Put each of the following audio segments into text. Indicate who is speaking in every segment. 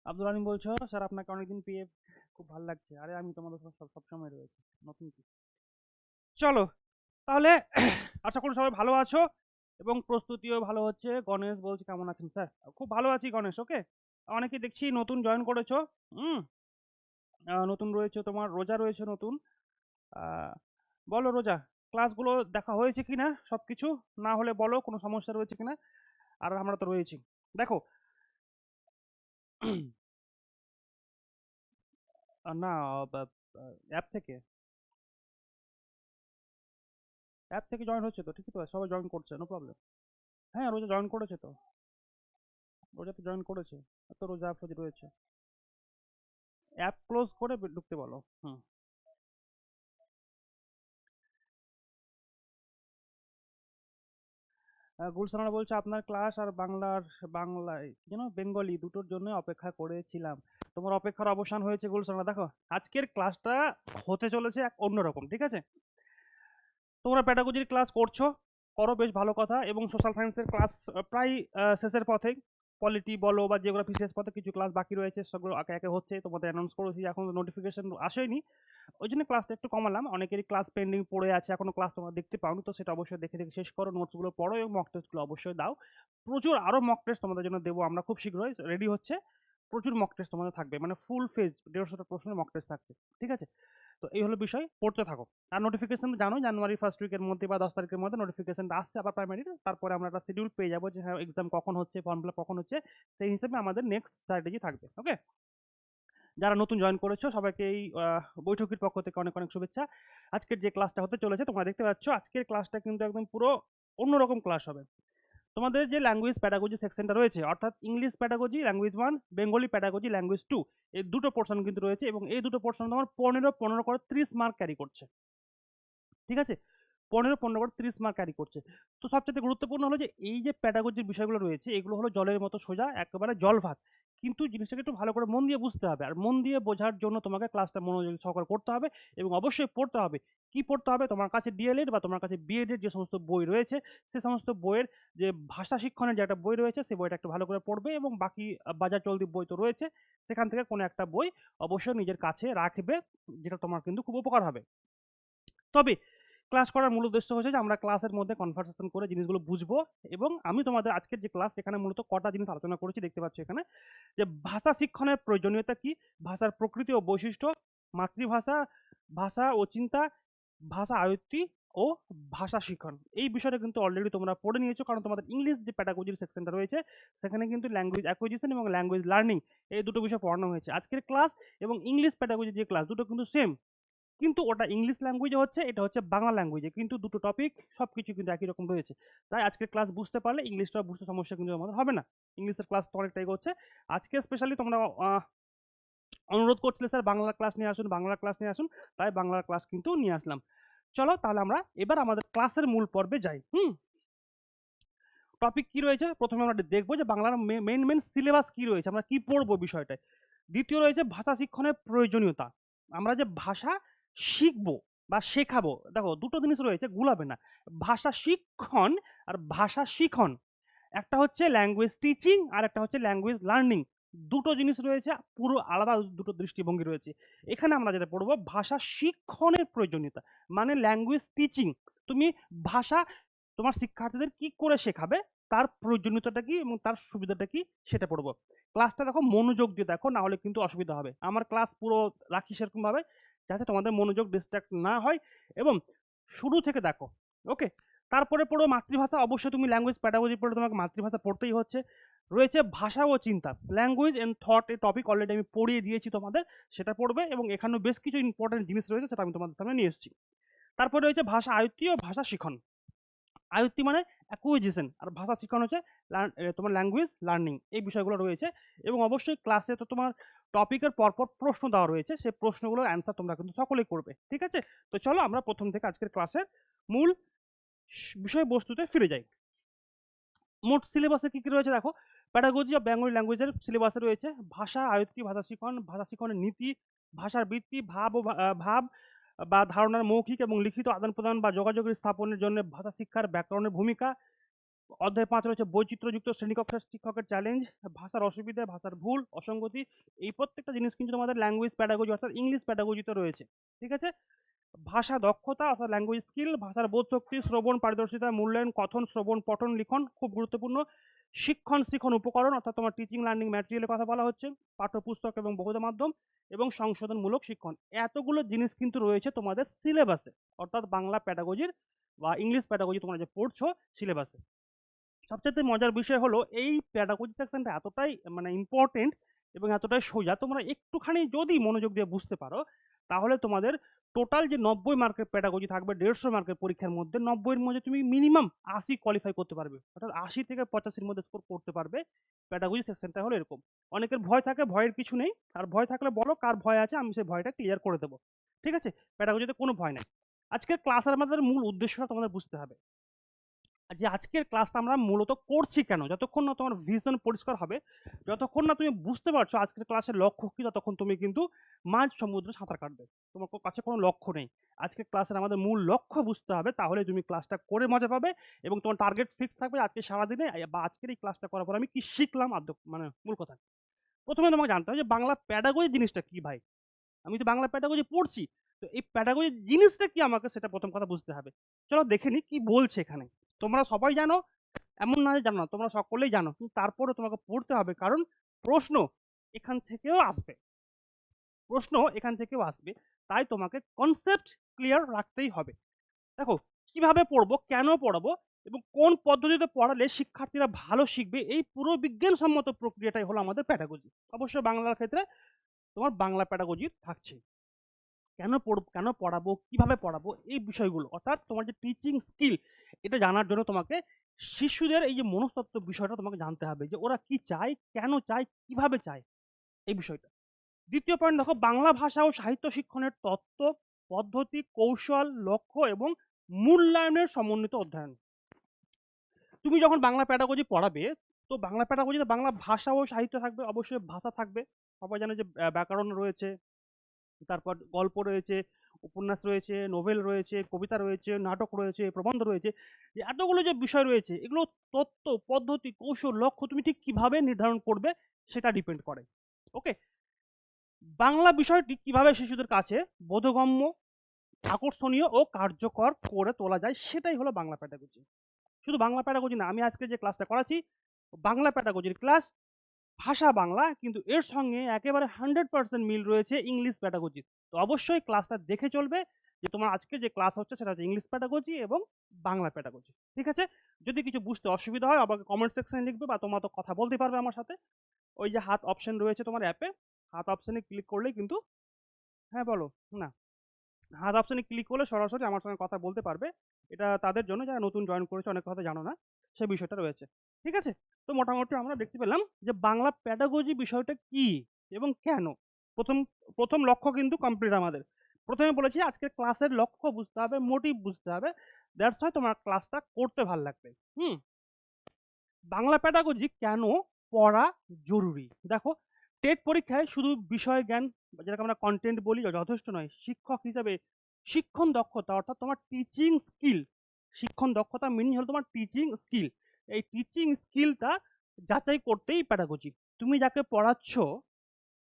Speaker 1: আব্দুল আলিম বলছো? স্যার আপনাকে অনেকদিন পেয়ে খুব ভালো লাগছে। আরে আমি তোমাদের সাথে সবসময় রয়েছি। নতুন কি? চলো তাহলে। আশা করি সবাই ভালো আছো এবং প্রস্তুতিও ভালো হচ্ছে। গণেশ বলছি, কেমন আছেন স্যার? খুব ভালো আছি গণেশ। ওকে। অনেকে দেখছি নতুন জয়েন করেছো। হুম। নতুন রয়েছে, তোমার রোজা রয়েছে নতুন। আহ, বলো রোজা, ক্লাসগুলো দেখা হয়েছে কিনা সবকিছু? না হলে বলো কোনো সমস্যা রয়েছে কিনা। আর আমরা তো রয়েছি। দেখো। না, অ্যাপ থেকে অ্যাপ থেকে জয়েন হচ্ছে তো, ঠিকই তো, সবাই জয়েন করছে, নো প্রবলেম। হ্যাঁ, রোজা জয়েন করেছে তো। রোজা তো জয়েন করেছে। তো রোজা অ্যাপ রয়েছে। অ্যাপ ক্লোজ করে ঢুকতে বলো। হুম। গুলশানা বলছে আপনার ক্লাস আর বাংলায় যেন বেঙ্গলি দুটোর জন্য অপেক্ষা করেছিলাম। তোমার অপেক্ষার অবসান হয়েছে গুলশানা। দেখো, আজকের ক্লাসটা হতে চলেছে এক অন্যরকম, ঠিক আছে? তোমরা প্যাডাগজির ক্লাস করছো, করো, বেশ ভালো কথা। এবং সোশ্যাল সায়েন্সের ক্লাস প্রায় শেষের পথে। পলিটি বলো বা জিওগ্রাফি শেষ পথে, কিছু ক্লাস বাকি রয়েছে, সেগুলো একে একে হচ্ছে। তোমাদের অ্যানাউন্স করেছি, এখন নোটিফিকেশন আসেনি। ওই জন্য ক্লাসটা একটু কমালাম। অনেকেরই ক্লাস পেন্ডিং পড়ে আছে, এখনো ক্লাস তোমরা দেখতে পাওনি, তো সেটা অবশ্যই দেখে দেখে শেষ করো, নোটসগুলো পড়ো এবং মক টেস্টগুলো অবশ্যই দাও। প্রচুর আরো মক টেস্ট তোমাদের জন্য দেবো আমরা খুব শীঘ্রই, রেডি হচ্ছে। প্রচুর মক টেস্ট তোমাদের থাকবে, মানে ফুল ফেজ 150টা প্রশ্নের মক টেস্ট থাকছে। ঠিক আছে? তো এই হলো বিষয়, পড়তে থাকো। আর নোটিফিকেশন তো জানো, জানুয়ারি ফার্স্ট উইকের মধ্যে বা 10 তারিখের মধ্যে নোটিফিকেশনটা আসছে আবার প্রাইমারির। তারপরে আমরা একটা শিডিউল পেয়ে যাবো যে হ্যাঁ এক্সাম কখন হচ্ছে, ফর্ম ফিল আপ কখন হচ্ছে। সেই হিসেবে আমাদের নেক্সট স্ট্র্যাটেজি থাকবে। ওকে। যারা নতুন জয়েন করেছো সবাইকে এই বৈঠকের পক্ষ থেকে অনেক অনেক শুভেচ্ছা। আজকের যে ক্লাসটা হতে চলেছে তোমরা দেখতে পাচ্ছ, আজকের ক্লাসটা কিন্তু একদম পুরো অন্যরকম ক্লাস হবে। তোমাদের যে ল্যাঙ্গুয়েজ প্যাডাগজি সেকশনটা রয়েছে, অর্থাৎ English pedagogy language 1, Bengali pedagogy language 2, এই দুটো পোর্শন কিন্তু রয়েছে এবং এই দুটো পোর্শন তোমার 15 15 করে 30 মার্ক ক্যারি করছে। ঠিক আছে? 15 15 করে 30 মার্ক ক্যারি করছে। তো সবচেয়ে গুরুত্বপূর্ণ হলো যে এই যে প্যাডাগজির বিষয়গুলো রয়েছে, এগুলো হলো জলের মতো সোজা, একেবারে জল ভাত। কিন্তু জিনিসটাকে একটু ভালো করে মন দিয়ে বুঝতে হবে, আর মন দিয়ে বোঝার জন্য তোমাকে ক্লাসটা মনোযোগ সহকারে করতে হবে এবং অবশ্যই পড়তে হবে। কি পড়তে হবে? তোমার কাছে ডিএলএড বা তোমার কাছে বিএড এর যে সমস্ত বই রয়েছে, সে সমস্ত বইয়ের যে ভাষা শিক্ষণের যে একটা বই রয়েছে, সেই বইটা একটু ভালো করে পড়বে এবং বাকি বাজার চলতি বই তো রয়েছে, সেখান থেকে কোনো একটা বই অবশ্যই নিজের কাছে রাখবে, যেটা তোমার কিন্তু খুব উপকার হবে। তবে ক্লাস করার মূল উদ্দেশ্য হচ্ছে যে আমরা ক্লাসের মধ্যে কনভারসেশন করে জিনিসগুলো বুঝবো। এবং আমি তোমাদের আজকের যে ক্লাস, এখানে মূলত কটা জিনিস আলোচনা করেছি দেখতে পাচ্ছ এখানে, যে ভাষা শিক্ষণের প্রয়োজনীয়তা কি, ভাষার প্রকৃতি ও বৈশিষ্ট্য, মাতৃভাষা, ভাষা ও চিন্তা, ভাষা আয়ত্তি ও ভাষা শিক্ষণ। এই বিষয়টা কিন্তু অলরেডি তোমরা পড়ে নিয়েছো, কারণ তোমাদের ইংলিশ যে প্যাডাগজির সেকশনটা রয়েছে, সেখানে কিন্তু ল্যাঙ্গুয়েজ অ্যাকুইজিশন এবং ল্যাঙ্গুয়েজ লার্নিং, এই দুটো বিষয় পড়ানো হয়েছে। আজকের ক্লাস এবং ইংলিশ প্যাডাগজি যে ক্লাস, দুটো কিন্তু সেম, কিন্তু ওটা ইংলিশ ল্যাঙ্গুয়েজে হচ্ছে, এটা হচ্ছে বাংলা ল্যাঙ্গুয়েজে, কিন্তু দুটো টপিক সবকিছু কিন্তু একই রকম রয়েছে। তাই আজকের ক্লাস বুঝতে পারলে ইংলিশটা বুঝতে সমস্যা কিন্তু আমাদের হবে না। ইংলিশের ক্লাস তো অনেকটাই হচ্ছে। আজকে স্পেশালি তোমরা অনুরোধ করছিলে স্যার বাংলা ক্লাস নিয়ে আসুন, বাংলা ক্লাস নিয়ে আসুন, তাই বাংলার ক্লাস কিন্তু নিয়ে আসলাম। চলো তাহলে আমরা এবার আমাদের ক্লাসের মূল পর্বে যাই। টপিক কি রয়েছে, প্রথমে আমরা দেখবো যে বাংলার মেন মেন সিলেবাস কি রয়েছে, আমরা কি পড়বো বিষয়টায়। দ্বিতীয় রয়েছে ভাষা শিক্ষণের প্রয়োজনীয়তা, আমরা যে ভাষা শিখবো বা শেখাবো, দেখো দুটো জিনিস রয়েছে, গুলাবে না। ভাষা শিক্ষণ আর ভাষা শিখন, একটা হচ্ছে ল্যাঙ্গুয়েজ টিচিং আর একটা হচ্ছে ল্যাঙ্গুয়েজ লার্নিং। দুটো জিনিস রয়েছে, পুরো আলাদা দুটো দৃষ্টিভঙ্গি রয়েছে। এখানে আমরা যেটা পড়বো ভাষা শিক্ষণের প্রয়োজনীয়তা, মানে ল্যাঙ্গুয়েজ টিচিং। তুমি ভাষা তোমার শিক্ষার্থীদের কি করে শেখাবে, তার প্রয়োজনীয়তাটা কি এবং তার সুবিধাটা কি, সেটা পড়বো। ক্লাসটা দেখো মনোযোগ দিয়ে দেখো, না হলে কিন্তু অসুবিধা হবে। আমার ক্লাস পুরো রাখি সেরকম ভাবে যাতে তোমাদের মনোযোগ ডিস্ট্রাক্ট না হয়, এবং শুরু থেকে দেখো। ওকে। তারপরে পড়ো মাতৃভাষা, অবশ্যই তুমি ল্যাঙ্গুয়েজ প্যাডাগজি পড়ে তোমাকে মাতৃভাষা পড়তেই হচ্ছে। রয়েছে ভাষা ও চিন্তা, ল্যাঙ্গুয়েজ এন্ড থট, এই টপিক অলরেডি আমি পড়িয়ে দিয়েছি তোমাদের, সেটা পড়বে। এবং এখানেও বেশ কিছু ইম্পর্টেন্ট জিনিস রয়েছে, সেটা আমি তোমাদের সামনে নিয়ে এসেছি। তারপরে রয়েছে ভাষা আয়ত্তি ও ভাষা শিখন। আয়ত্তি মানে অ্যাকুইজিশন, আর ভাষা শিখন হচ্ছে তোমার ল্যাঙ্গুয়েজ লার্নিং, এই বিষয়গুলো রয়েছে। এবং অবশ্যই ক্লাসে তো তোমার টপিকের পরপর প্রশ্ন দেওয়া রয়েছে, সেই প্রশ্নগুলোর অ্যান্সার তোমরা কিন্তু সকলেই করবে। ঠিক আছে? তো চলো আমরা প্রথম থেকে আজকের ক্লাসের মূল বিষয়বস্তুতে ফিরে যাই। মোট সিলেবাসে কি কি রয়েছে দেখো। প্যাডাগজি অফ বেঙ্গলি ল্যাঙ্গুয়েজের সিলেবাসে রয়েছে ভাষা আয়ত্তি, ভাষা শিখন, ভাষা শিখনের নীতি, ভাষার বৃত্তি, ভাব ও ভাব বা ধারণার মৌখিক এবং লিখিত আদান প্রদান বা যোগাযোগের স্থাপনের জন্য ভাষা শিক্ষার ব্যাকরণের ভূমিকা, অধ্যায় 5 রয়েছে বৈচিত্র্যযুক্ত শ্রেণীকক্ষের শিক্ষকের চ্যালেঞ্জ, ভাষার অসুবিধা, ভাষার ভুল, অসঙ্গতি। এই প্রত্যেকটা জিনিস কিন্তু তোমাদের ল্যাঙ্গুয়েজ প্যাডাগজি অর্থাৎ ইংলিশ প্যাডাগজিতে রয়েছে। ঠিক আছে? ভাষা দক্ষতা অর্থাৎ ল্যাঙ্গুয়েজ স্কিল, ভাষার বোধশক্তি, শ্রবণ পারদর্শিতা, মূল্যায়ন, কথন, শ্রবণ, পঠন, লিখন খুব গুরুত্বপূর্ণ। শিক্ষণ উপকরণ অর্থাৎ তোমার টিচিং লার্নিং ম্যাটেরিয়ালের কথা বলা হচ্ছে, পাঠ্যপুস্তক এবং বহুধা মাধ্যম এবং সংশোধনমূলক শিক্ষণ। এতগুলো জিনিস কিন্তু রয়েছে তোমাদের সিলেবাসে অর্থাৎ বাংলা প্যাডাগজির বা ইংলিশ প্যাডাগজি তোমরা যে পড়ছো সিলেবাসে। সবচেয়ে মজার বিষয় হলো এই প্যাডাগজি সেকশনটা এতটাই মানে ইম্পর্টেন্ট এবং এতটাই সোজা, তোমরা একটুখানি যদি মনোযোগ দিয়ে বুঝতে পারো তাহলে তোমাদের টোটাল যে 90 মার্কের প্যাডাগজি থাকবে 150 মার্কের পরীক্ষার মধ্যে 90-এর মধ্যে তুমি মিনিমাম 80 কোয়ালিফাই করতে পারবে, অর্থাৎ 80 থেকে 85-এর মধ্যে স্কোর করতে পারবে। প্যাডাগজি সেকশনটা হলো এরকম। অনেকের ভয় থাকে, ভয়ের কিছু নেই। আর ভয় থাকলে বলো কার ভয় আছে, আমি সেই ভয়টা ক্লিয়ার করে দেবো। ঠিক আছে? প্যাডাগজিতে কোনো ভয় নেই। আজকের ক্লাসের আমাদের মূল উদ্দেশ্যটা তোমাদের বুঝতে হবে যে আজকের ক্লাসটা আমরা মূলত করছি কেন। যতক্ষণ না তোমার ভিশন পরিষ্কার হবে, যতক্ষণ না তুমি বুঝতে পারছো আজকের ক্লাসের লক্ষ্য কি, ততক্ষণ তুমি কিন্তু মাঝ সমুদ্রে সাঁতার কাটবে, তোমার কাছে কোনো লক্ষ্য নেই। আজকের ক্লাসের আমাদের মূল লক্ষ্য বুঝতে হবে, তাহলে তুমি ক্লাসটা করে মজা পাবে এবং তোমার টার্গেট ফিক্স থাকবে আজকে সারাদিনে বা আজকের এই ক্লাসটা করার পর আমি কি শিখলাম মানে মূল কথা। প্রথমে তোমাকে জানতে হবে যে বাংলা প্যাডাগজি জিনিসটা কি ভাই। আমি তো বাংলা প্যাডাগজি পড়ছি, তো এই প্যাডাগজি জিনিসটা কি আমাকে সেটা প্রথম কথা বুঝতে হবে। চলো দেখে নি কি বলছে এখানে। তোমরা সবাই জানো, এমন না যে জানো না, তোমরা সকলেই জানো, কিন্তু তারপরে তোমাকে পড়তে হবে কারণ প্রশ্ন এখান থেকেও আসবে, প্রশ্ন এখান থেকেও আসবে। তাই তোমাকে কনসেপ্ট ক্লিয়ার রাখতেই হবে। দেখো কিভাবে পড়বো, কেন পড়াবো এবং কোন পদ্ধতিতে পড়ালে শিক্ষার্থীরা ভালো শিখবে, এই পুরো বিজ্ঞানসম্মত প্রক্রিয়াটাই হলো আমাদের প্যাডাগজি। অবশ্যই বাংলার ক্ষেত্রে তোমার বাংলা প্যাডাগজি থাকছে। কেন পড়ব, কেন পড়াবো, কিভাবে পড়াবো, এই বিষয়গুলো অর্থাৎ তোমার যে টিচিং স্কিল, এটা জানার জন্য তোমাকে শিশুদের এই যে মনস্তত্ত্ব বিষয়টা তোমাকে জানতে হবে যে ওরা কি চায়, কেন চায়, কিভাবে চায়, এই বিষয়টা। দ্বিতীয় পয়েন্ট দেখো, বাংলা ভাষা ও সাহিত্য শিক্ষণের তত্ত্ব, পদ্ধতি, কৌশল, লক্ষ্য এবং মূল্যায়নের সমন্বিত অধ্যয়ন। তুমি যখন বাংলা প্যাডাগজি পড়াবে, তো বাংলা প্যাডাগজিতে বাংলা ভাষা ও সাহিত্য থাকবে, অবশ্যই ভাষা থাকবে। সবাই জানে যে ব্যাকরণ রয়েছে, তারপর গল্প রয়েছে, উপন্যাস রয়েছে, নোভেল রয়েছে, কবিতা রয়েছে, নাটক রয়েছে, প্রবন্ধ রয়েছে। যে এতগুলো যে বিষয় রয়েছে, এগুলো তত্ত্ব, পদ্ধতি, কৌশল, লক্ষ্য তুমি ঠিক কিভাবে নির্ধারণ করবে সেটা ডিপেন্ড করে। ওকে? বাংলা বিষয়টি কিভাবে শিশুদের কাছে বোধগম্য, আকর্ষণীয় ও কার্যকর করে তোলা যায় সেটাই হলো বাংলা প্যাডাগজি। শুধু বাংলা প্যাডাগজি না, আমি আজকে যে ক্লাসটা করাচ্ছি বাংলা প্যাডাগজির ক্লাস, ভাষা বাংলা, কিন্তু এর সঙ্গে একেবারে 100% মিল রয়েছে ইংলিশ প্যাডাগজি। তো অবশ্যই ক্লাসটা দেখে চলবে যে তোমার আজকে যে ক্লাস হচ্ছে সেটা হচ্ছে ইংলিশ প্যাডাগজি এবং বাংলা প্যাডাগজি। ঠিক আছে? যদি কিছু বুঝতে অসুবিধা হয় আমাকে কমেন্ট সেকশনে লিখবে বা তোমরা তো কথা বলতে পারবে আমার সাথে। ওই যে হাত অপশন রয়েছে তোমার অ্যাপে, হাত অপশনে ক্লিক করলেই কিন্তু, হ্যাঁ বলো না, হাত অপশনে ক্লিক করলে সরাসরি আমার সঙ্গে কথা বলতে পারবে। এটা তাদের জন্য যারা নতুন জয়েন করেছে, অনেক কথা জানো না, সেই বিষয়টা রয়েছে। ঠিক আছে? তো মোটামুটি আমরা দেখতে পেলাম যে বাংলা প্যাডাগজি বিষয়টা কি এবং কেন। প্রথম প্রথম লক্ষ্য কিন্তু কমপ্লিট আমাদের। প্রথমে বলেছি আজকের ক্লাসের লক্ষ্য বুঝতে হবে, মোটিভ বুঝতে হবে, দ্যাটস হয় তোমার ক্লাসটা করতে ভালো লাগবে। হুম। বাংলা প্যাডাগজি কেন পড়া জরুরি। দেখো, টেট পরীক্ষায় শুধু বিষয় জ্ঞান যেটাকে আমরা কন্টেন্ট বলি যথেষ্ট নয়। শিক্ষক হিসেবে শিক্ষণ দক্ষতা অর্থাৎ তোমার টিচিং স্কিল, শিক্ষণ দক্ষতা মিনিং হলো তোমার টিচিং স্কিল। এই টিচিং স্কিলটা যাচাই করতেই প্যাডাগজি। তুমি যাকে পড়াচ্ছ,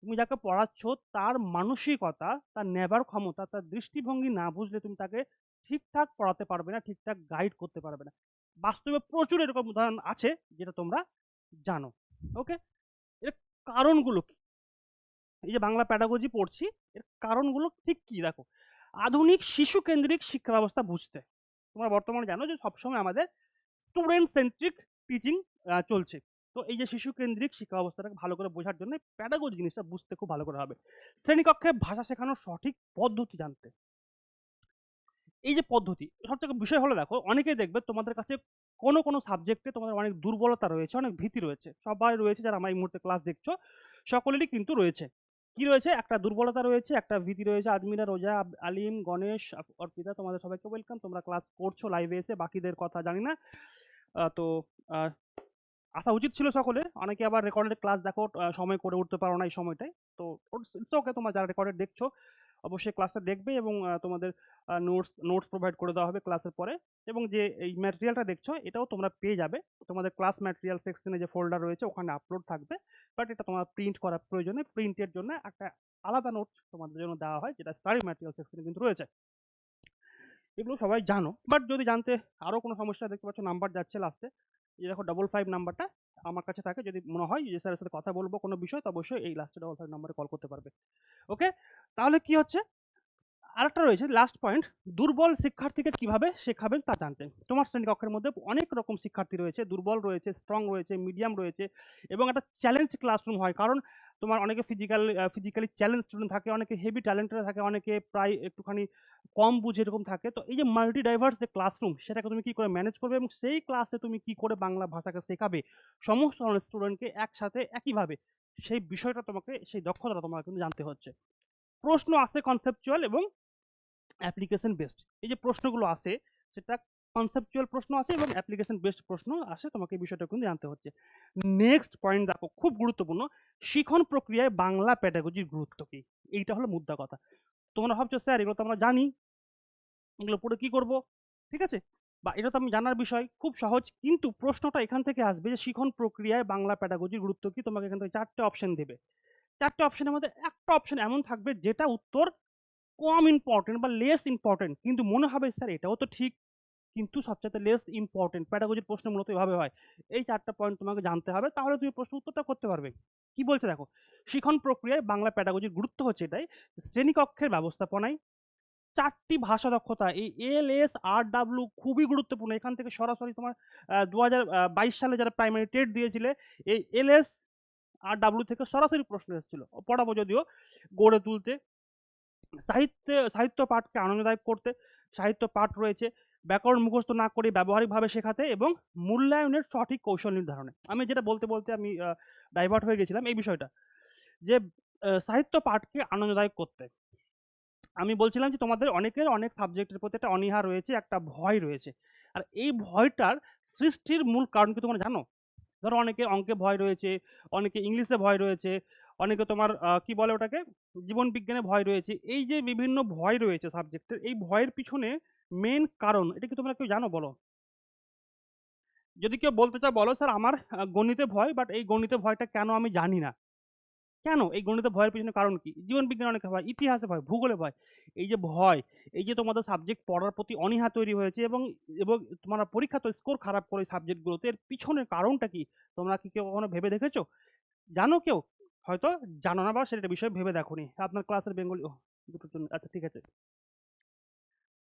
Speaker 1: তুমি যাকে পড়াচ্ছ তার মানসিকতা, তার নেবার ক্ষমতা, তার দৃষ্টিভঙ্গি না বুঝলে তুমি তাকে ঠিকঠাক পড়াতে পারবে না, ঠিকঠাক গাইড করতে পারবে না। বাস্তবে প্রচুর এরকম উদাহরণ আছে যেটা তোমরা জানো। ওকে? এর কারণগুলো কি? এই যে বাংলা প্যাডাগজি পড়ছি, এর কারণগুলো ঠিক কি দেখো। আধুনিক শিশু কেন্দ্রিক শিক্ষা ব্যবস্থা বুঝতে, তোমরা বর্তমানে জানো যে সবসময় আমাদের স্টুডেন্ট সেন্ট্রিক টিচিং চলছে। তো এই যে শিশু কেন্দ্রিক শিক্ষা ব্যবস্থাটাকে ভালো করে বোঝার জন্য প্যাডাগজি জিনিসটা বুঝতে খুব ভালো করে হবে। শ্রেণীকক্ষে ভাষা শেখানোর সঠিক পদ্ধতি জানতে, এই যে পদ্ধতি সবথেকে বিষয় হলো দেখো, অনেকেই দেখবে তোমাদের কাছে কোনো কোনো সাবজেক্টে তোমাদের অনেক দুর্বলতা রয়েছে, অনেক ভীতি রয়েছে, সবাই রয়েছে যারা আমার এই মুহূর্তে ক্লাস দেখছো সকলেরই কিন্তু রয়েছে। কি রয়েছে? একটা দুর্বলতা রয়েছে, একটা ভীতি রয়েছে। আজমিরা, রোজা, আলিম, গণেশ, অর্পিতা, তোমাদের সবাইকে ওয়েলকাম। তোমরা ক্লাস করছো লাইভে এসে, বাকিদের কথা জানি না। তো আহ, আসা উচিত ছিল সকলে। অনেকে আবার রেকর্ডেড ক্লাস দেখো, সময় করে উঠতে পারো না এই সময়টায়। তো ইটস ওকে, তোমরা যারা রেকর্ডেড দেখছো অবশ্যই ক্লাসটা দেখবে এবং তোমাদের নোটস প্রোভাইড করে দেওয়া হবে ক্লাসের পরে। এবং যে এই ম্যাটেরিয়ালটা দেখছো এটাও তোমরা পেয়ে যাবে তোমাদের ক্লাস ম্যাটেরিয়াল সেকশনে যে ফোল্ডার রয়েছে ওখানে আপলোড থাকবে। বাট এটা তোমার প্রিন্ট করার প্রয়োজনে প্রিন্টের জন্য একটা আলাদা নোটস তোমাদের জন্য দেওয়া হয়, যেটা স্টাডি ম্যাটেরিয়াল সেকশনে কিন্তু রয়েছে। এগুলো সবাই জানো, বাট যদি জানতে আরো কোনো সমস্যা, দেখতে পাচ্ছ নাম্বার যাচ্ছে লাস্টে, এই দেখো 55 নাম্বারটা আমার কাছে থাকে। যদি মনে হয় যে স্যারের সাথে কথা বলবো কোনো বিষয়, তো অবশ্যই এই লাস্টে 55 নাম্বারে কল করতে পারবে। ওকে, তাহলে কি হচ্ছে, আরেকটা রয়েছে লাস্ট পয়েন্ট, দুর্বল শিক্ষার্থীকে কিভাবে শেখাবেন তা জানতেন। তোমার শ্রেণীকক্ষের মধ্যে অনেক রকম শিক্ষার্থী রয়েছে, দুর্বল রয়েছে, স্ট্রং রয়েছে, মিডিয়াম রয়েছে, এবং একটা চ্যালেঞ্জ ক্লাসরুম হয়। কারণ তোমার অনেকে ফিজিক্যালি চ্যালেঞ্জ স্টুডেন্ট থাকে, অনেকে হেভি ট্যালেন্টেড থাকে, অনেকে প্রায় একটুখানি কম বুঝে এরকম থাকে। তো এই যে মাল্টি ডাইভার্স যে ক্লাসরুম, সেটাকে তুমি কি করে ম্যানেজ করবে এবং সেই ক্লাসে তুমি কি করে বাংলা ভাষাকে শেখাবে সমস্ত ধরনের স্টুডেন্টকে একসাথে একইভাবে, সেই বিষয়টা তোমাকে, সেই দক্ষতাটা তোমাকে কিন্তু জানতে হচ্ছে। প্রশ্ন আছে কনসেপচুয়াল এবং অ্যাপ্লিকেশন বেসড। এই যে প্রশ্নগুলো আছে সেটা কনসেপচুয়াল প্রশ্ন আছে এবং অ্যাপ্লিকেশন বেসড প্রশ্ন আসে, তোমাকে এই বিষয়টা কিন্তু জানতে হচ্ছে। নেক্সট পয়েন্ট দেখো, খুব গুরুত্বপূর্ণ, শিখন প্রক্রিয়ায় বাংলা প্যাডাগজির গুরুত্ব কি। এইটা হলো মুদ্রা কথা। তোমরা ভাবছো স্যার এগুলো তো আমরা জানি, এগুলো পড়ে কি করব, ঠিক আছে, বা এটা তো আমি জানার বিষয়, খুব সহজ। কিন্তু প্রশ্নটা এখান থেকে আসবে যে শিখন প্রক্রিয়ায় বাংলা প্যাডাগজির গুরুত্ব কি। তোমাকে এখান থেকে 4টে অপশন দেবে। 4টে অপশনের মধ্যে একটা অপশন এমন থাকবে যেটা উত্তর কম ইম্পর্টেন্ট বা লেস ইম্পর্টেন্ট, কিন্তু মনে হবে স্যার এটাও তো ঠিক, কিন্তু সবচেয়ে লেস ইম্পর্টেন্ট। প্যাডাগজির প্রশ্ন মূলত এভাবে হয়। এই 4টা পয়েন্ট তোমাকে জানতে হবে, তাহলে তুমি প্রশ্ন উত্তরটা করতে পারবে। কি বলছে দেখো, শিখন প্রক্রিয়ায় বাংলা প্যাডাগজির গুরুত্ব হচ্ছে এটাই, শ্রেণীকক্ষের ব্যবস্থাপনায় 4টি ভাষা দক্ষতা, এই LSRW খুবই গুরুত্বপূর্ণ। এখান থেকে সরাসরি তোমার 2022 সালে যারা প্রাইমারি টেট দিয়েছিলে, এই LSRW থেকে সরাসরি প্রশ্ন এসেছিল। পড়াবো যদিও, গড়ে তুলতে, সাহিত্য পাঠকে আনন্দদায়ক করতে, সাহিত্য পাঠ রয়েছে ব্যাকরণ মুখস্থ না করে ব্যবহারিকভাবে শেখাতে, এবং মূল্যায়নের সঠিক কৌশল নির্ধারণে। আমি যেটা বলতে বলতে আমি ডাইভার্ট হয়ে গেছিলাম এই বিষয়টা, যে সাহিত্য পাঠকে আনন্দদায়ক করতে। আমি বলছিলাম যে তোমাদের অনেকের অনেক সাবজেক্টের প্রতি একটা অনীহা রয়েছে, একটা ভয় রয়েছে। আর এই ভয়টার সৃষ্টির মূল কারণ কি তোমরা জানো? ধরো অনেকে অঙ্কে ভয় রয়েছে, অনেকে ইংলিশে ভয় রয়েছে, অনেকে তোমার কি বলে ওটাকে, জীবন বিজ্ঞানে ভয় রয়েছে। এই যে বিভিন্ন ভয় রয়েছে সাবজেক্টের, এই ভয়ের পিছনে মেন কারণ এটা কি তোমরা কেউ জানো, বলো। যদি কেউ বলতে চাও বলো স্যার আমার গণিতে ভয়, বাট এই গণিতে ভয়টা কেন আমি জানি না। কেন এই গণিতে ভয়ের পিছনে কারণ কি? জীবন বিজ্ঞানে অনেকে ভয়, ইতিহাসে ভয়, ভূগোলে ভয়। এই যে ভয়, এই যে তোমাদের সাবজেক্ট পড়ার প্রতি অনীহা তৈরি হয়েছে, এবং এবং তোমরা পরীক্ষাতে স্কোর খারাপ করে সাবজেক্টগুলোতে, এর পিছনের কারণটা কি? তোমরা কি কেউ কখনো ভেবে দেখেছো? জানো কেউ? হয়তো জানো না বা সেটা বিষয়ে ভেবে দেখোনি। আপনার ক্লাসের বেঙ্গলি দুটোর জন্য, আচ্ছা ঠিক আছে।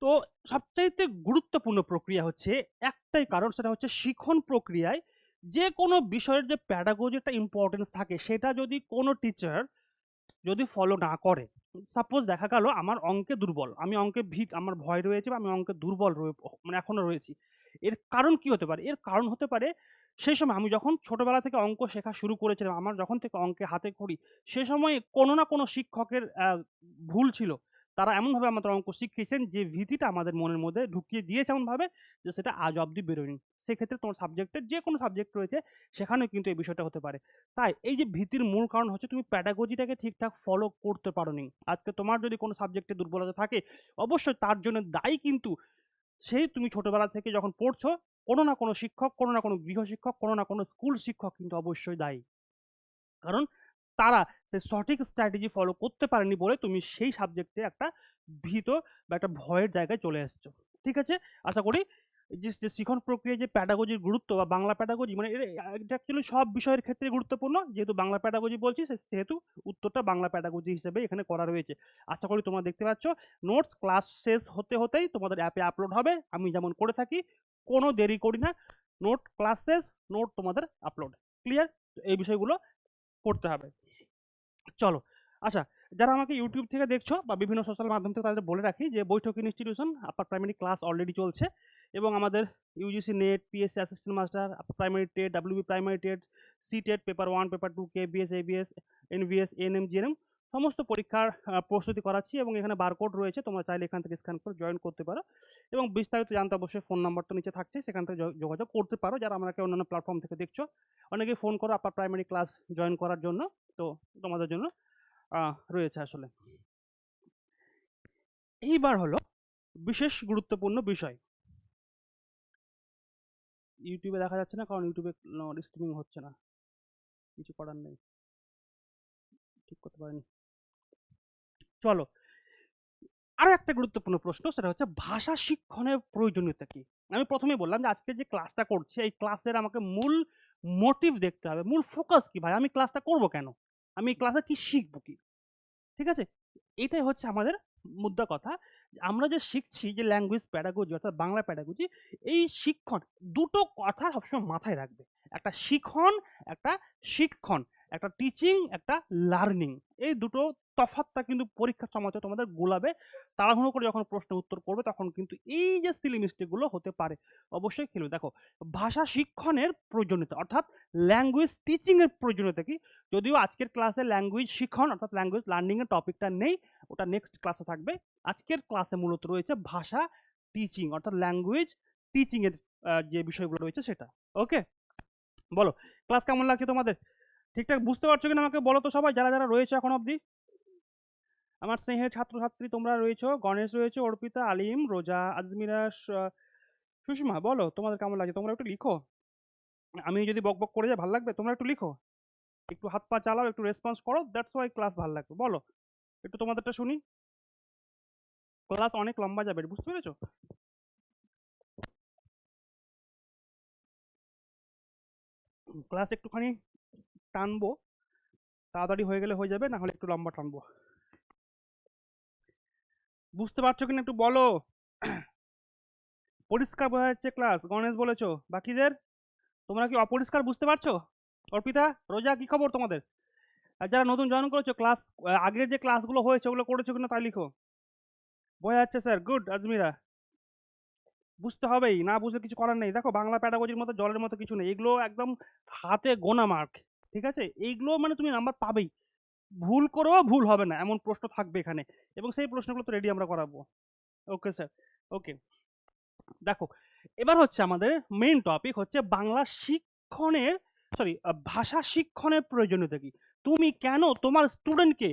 Speaker 1: তো সবচাইতে গুরুত্বপূর্ণ প্রক্রিয়া হচ্ছে একটাই কারণ, সেটা হচ্ছে শিখন প্রক্রিয়ায় যে কোনো বিষয়ের যে প্যাডাগজি একটা ইম্পর্টেন্স থাকে, সেটা যদি কোনো টিচার যদি ফলো না করে, সাপোজ দেখা গেল আমার অঙ্কে দুর্বল, আমি অঙ্কে আমার ভয় রয়েছে বা আমি অঙ্কে দুর্বল মানে এখনো রয়েছি। এর কারণ কি হতে পারে? এর কারণ হতে পারে সেই সময় আমি যখন ছোটবেলা থেকে অঙ্ক শেখা শুরু করেছিলাম, আমার যখন থেকে অঙ্কে হাতে খড়ি, সে সময় কোনো না কোনো শিক্ষকের ভুল ছিল। তারা এমনভাবে আমাদের অঙ্ক শিখিয়েছেন যে ভীতিটা আমাদের মনের মধ্যে ঢুকিয়ে দিয়েছে এমনভাবে যে সেটা আজ অব্দি বেরোয়নি। সেক্ষেত্রে তোমার সাবজেক্টের যে কোনো সাবজেক্ট রয়েছে সেখানেও কিন্তু এই বিষয়টা হতে পারে। তাই এই যে ভীতির মূল কারণ হচ্ছে তুমি প্যাডাগজিটাকে ঠিকঠাক ফলো করতে পারোনি। আজকে তোমার যদি কোনো সাবজেক্টে দুর্বলতা থাকে, অবশ্যই তার জন্য দায়ী কিন্তু সেই তুমি ছোটবেলা থেকে যখন পড়ছো, কোনো না কোনো শিক্ষক, কোনো না কোনো গৃহশিক্ষক, কোনো না কোনো স্কুল শিক্ষক কিন্তু অবশ্যই দায়ী। কারণ তারা সে সঠিক স্ট্র্যাটেজি ফলো করতে পারেনি বলে তুমি সেই সাবজেক্টে একটা ভীত বা একটা ভয়ের জায়গায় চলে এসছো। ঠিক আছে? আশা করি যে শিখন প্রক্রিয়ায় যে প্যাডাগজির গুরুত্ব বা বাংলা প্যাডাগজি, মানে এটা অ্যাকচুয়ালি সব বিষয়ের ক্ষেত্রে গুরুত্বপূর্ণ। যেহেতু বাংলা প্যাডাগজি বলছি সেহেতু উত্তরটা বাংলা প্যাডাগজি হিসেবে এখানে করা রয়েছে। আশা করি তোমরা দেখতে পাচ্ছ নোটস ক্লাস শেষ হতে হতেই তোমাদের অ্যাপে আপলোড হবে। আমি যেমন করে থাকি, কোনো দেরি করি না, নোট ক্লাস শেষ, নোট তোমাদের আপলোড। ক্লিয়ার? এই বিষয়গুলো করতে হবে। চলো, আচ্ছা, যারা আমাকে ইউটিউব থেকে দেখছো বা বিভিন্ন সোশ্যাল মাধ্যম থেকে, তাদের বলে রাখি যে বৈঠক institution upper primary class already চলছে, এবং আমাদের UGC NET, PSC assistant master, upper primary TET, WB primary TET, C TET paper 1, paper 2, KBS, ABS, NVS, ANM, GNM সমস্ত পরীক্ষার প্রস্তুতি করাচ্ছি, এবং এখানে বারকোড রয়েছে, তোমরা চাইলে এখান থেকে স্ক্যান করে জয়েন করতে পারো। এবং বিস্তারিত জানতে অবশ্যই ফোন নাম্বারটা নিচে থাকছে, সেখান থেকে যোগাযোগ করতে পারো। যারা আমাকে অন্যান্য প্ল্যাটফর্ম থেকে দেখছো, অনেকে ফোন করো আপার প্রাইমারি ক্লাস জয়েন করার জন্য, তো তোমাদের জন্য রয়েছে আসলে। এইবার হলো বিশেষ গুরুত্বপূর্ণ বিষয়। ইউটিউবে দেখা যাচ্ছে না, কারণ ইউটিউবে স্ট্রিমিং হচ্ছে না, কিছু করার নেই, ঠিক করতে পারিনি। চলো, আরো একটা গুরুত্বপূর্ণ প্রশ্ন, সেটা হচ্ছে ভাষা শিক্ষণের প্রয়োজনীয়তা কি। আমি প্রথমেই বললাম যে আজকে যে ক্লাসটা করছি, এই ক্লাসের আমাকে মূল মোটিভ দেখতে হবে, মূল ফোকাস কি, ভাই আমি ক্লাসটা করব কেন, আমি এই ক্লাসে কি শিখবো কি। ঠিক আছে, এটাই হচ্ছে আমাদের মুদ্রা কথা। আমরা যে শিখছি যে ল্যাঙ্গুয়েজ প্যাডাগজি অর্থাৎ বাংলা প্যাডাগজি, এই শিক্ষণ, দুটো কথা সবসময় মাথায় রাখবে। একটা শিখন, একটা শিক্ষণ, একটা টিচিং, একটা লার্নিং। এই দুটো তফাৎটা কিন্তু পরীক্ষার সময় তোমাদের গোলাবে, তাড়াহুড়ো করে যখন প্রশ্ন উত্তর করবে তখন কিন্তু এই যে সিলি মিস্টেক গুলো হতে পারে, অবশ্যই খেলবে। দেখো, ভাষা শিক্ষণের প্রয়োজনীয়তা অর্থাৎ ল্যাঙ্গুয়েজ টিচিং এর প্রয়োজনীয়তা কি। যদিও আজকের ক্লাসে ল্যাঙ্গুয়েজ শিখন অর্থাৎ ল্যাঙ্গুয়েজ লার্নিং এর টপিকটা নেই, ওটা নেক্সট ক্লাসে থাকবে। আজকের ক্লাসে মূলত রয়েছে ভাষা টিচিং অর্থাৎ ল্যাঙ্গুয়েজ টিচিং এর যে বিষয়গুলো রয়েছে সেটা। ওকে, বলো ক্লাস কেমন লাগছে তোমাদের, ঠিকঠাক বুঝতে পারছো কিনা আমাকে বলো তো সবাই, যারা যারা রয়েছে এখন অবধি। আমার স্নেহের ছাত্রছাত্রী তোমরা রয়েছো, গণেশ রয়েছে, অর্পিতা, আলিম, রোজা, আজমিরা, সুষমা, বলো তোমাদের কেমন লাগছে, তোমরা একটু লিখো। আমি যদি বক বক করে যাই ভালো লাগবে, তোমরা একটু লিখো, একটু হাত পা চালাও, একটু রেসপন্স করো, দ্যাটস ওয়াই ক্লাস ভালো লাগবে। বলো একটু তোমাদেরটা শুনি, ক্লাস অনেক লম্বা যাবে, বুঝতে পেরেছো। ক্লাস একটুখানি টানবো, তাড়াতাড়ি হয়ে গেলে হয়ে যাবে, না হলে একটু লম্বা টানবো। বুঝতে পারছো কিনা একটু বলো। পরিষ্কার বোঝা যাচ্ছে ক্লাস, গণেশ বলেছো, বাকিদের তোমরা কি অপরিষ্কার বুঝতে পারছো। অর্পিতা, রোজা, কি খবর তোমাদের। আর যারা নতুন জয়েন করেছো ক্লাস, আগের যে ক্লাসগুলো হয়েছে ওগুলো করেছো কিনা তাই লিখো। বোঝা যাচ্ছে স্যার, গুড। আজমিরা, বুঝতে হবেই, না বুঝলে কিছু করার নেই। দেখো বাংলা প্যাডাগজির মতো জলের মতো কিছু নেই, এগুলো একদম হাতে গোনা মার্ক। ঠিক আছে, এইগুলো মানে তুমি নাম্বার পাবেই, ভুল করেও ভুল হবে না এমন প্রশ্ন থাকবে এখানে, এবং সেই প্রশ্নগুলো তো রেডি আমরা করাবো। ওকে স্যার, ওকে। দেখো, এবার হচ্ছে আমাদের মেইন টপিক হচ্ছে বাংলা শিক্ষণের, সরি, ভাষা শিক্ষণের প্রয়োজনীয়তা কি। তুমি কেন তোমার স্টুডেন্টকে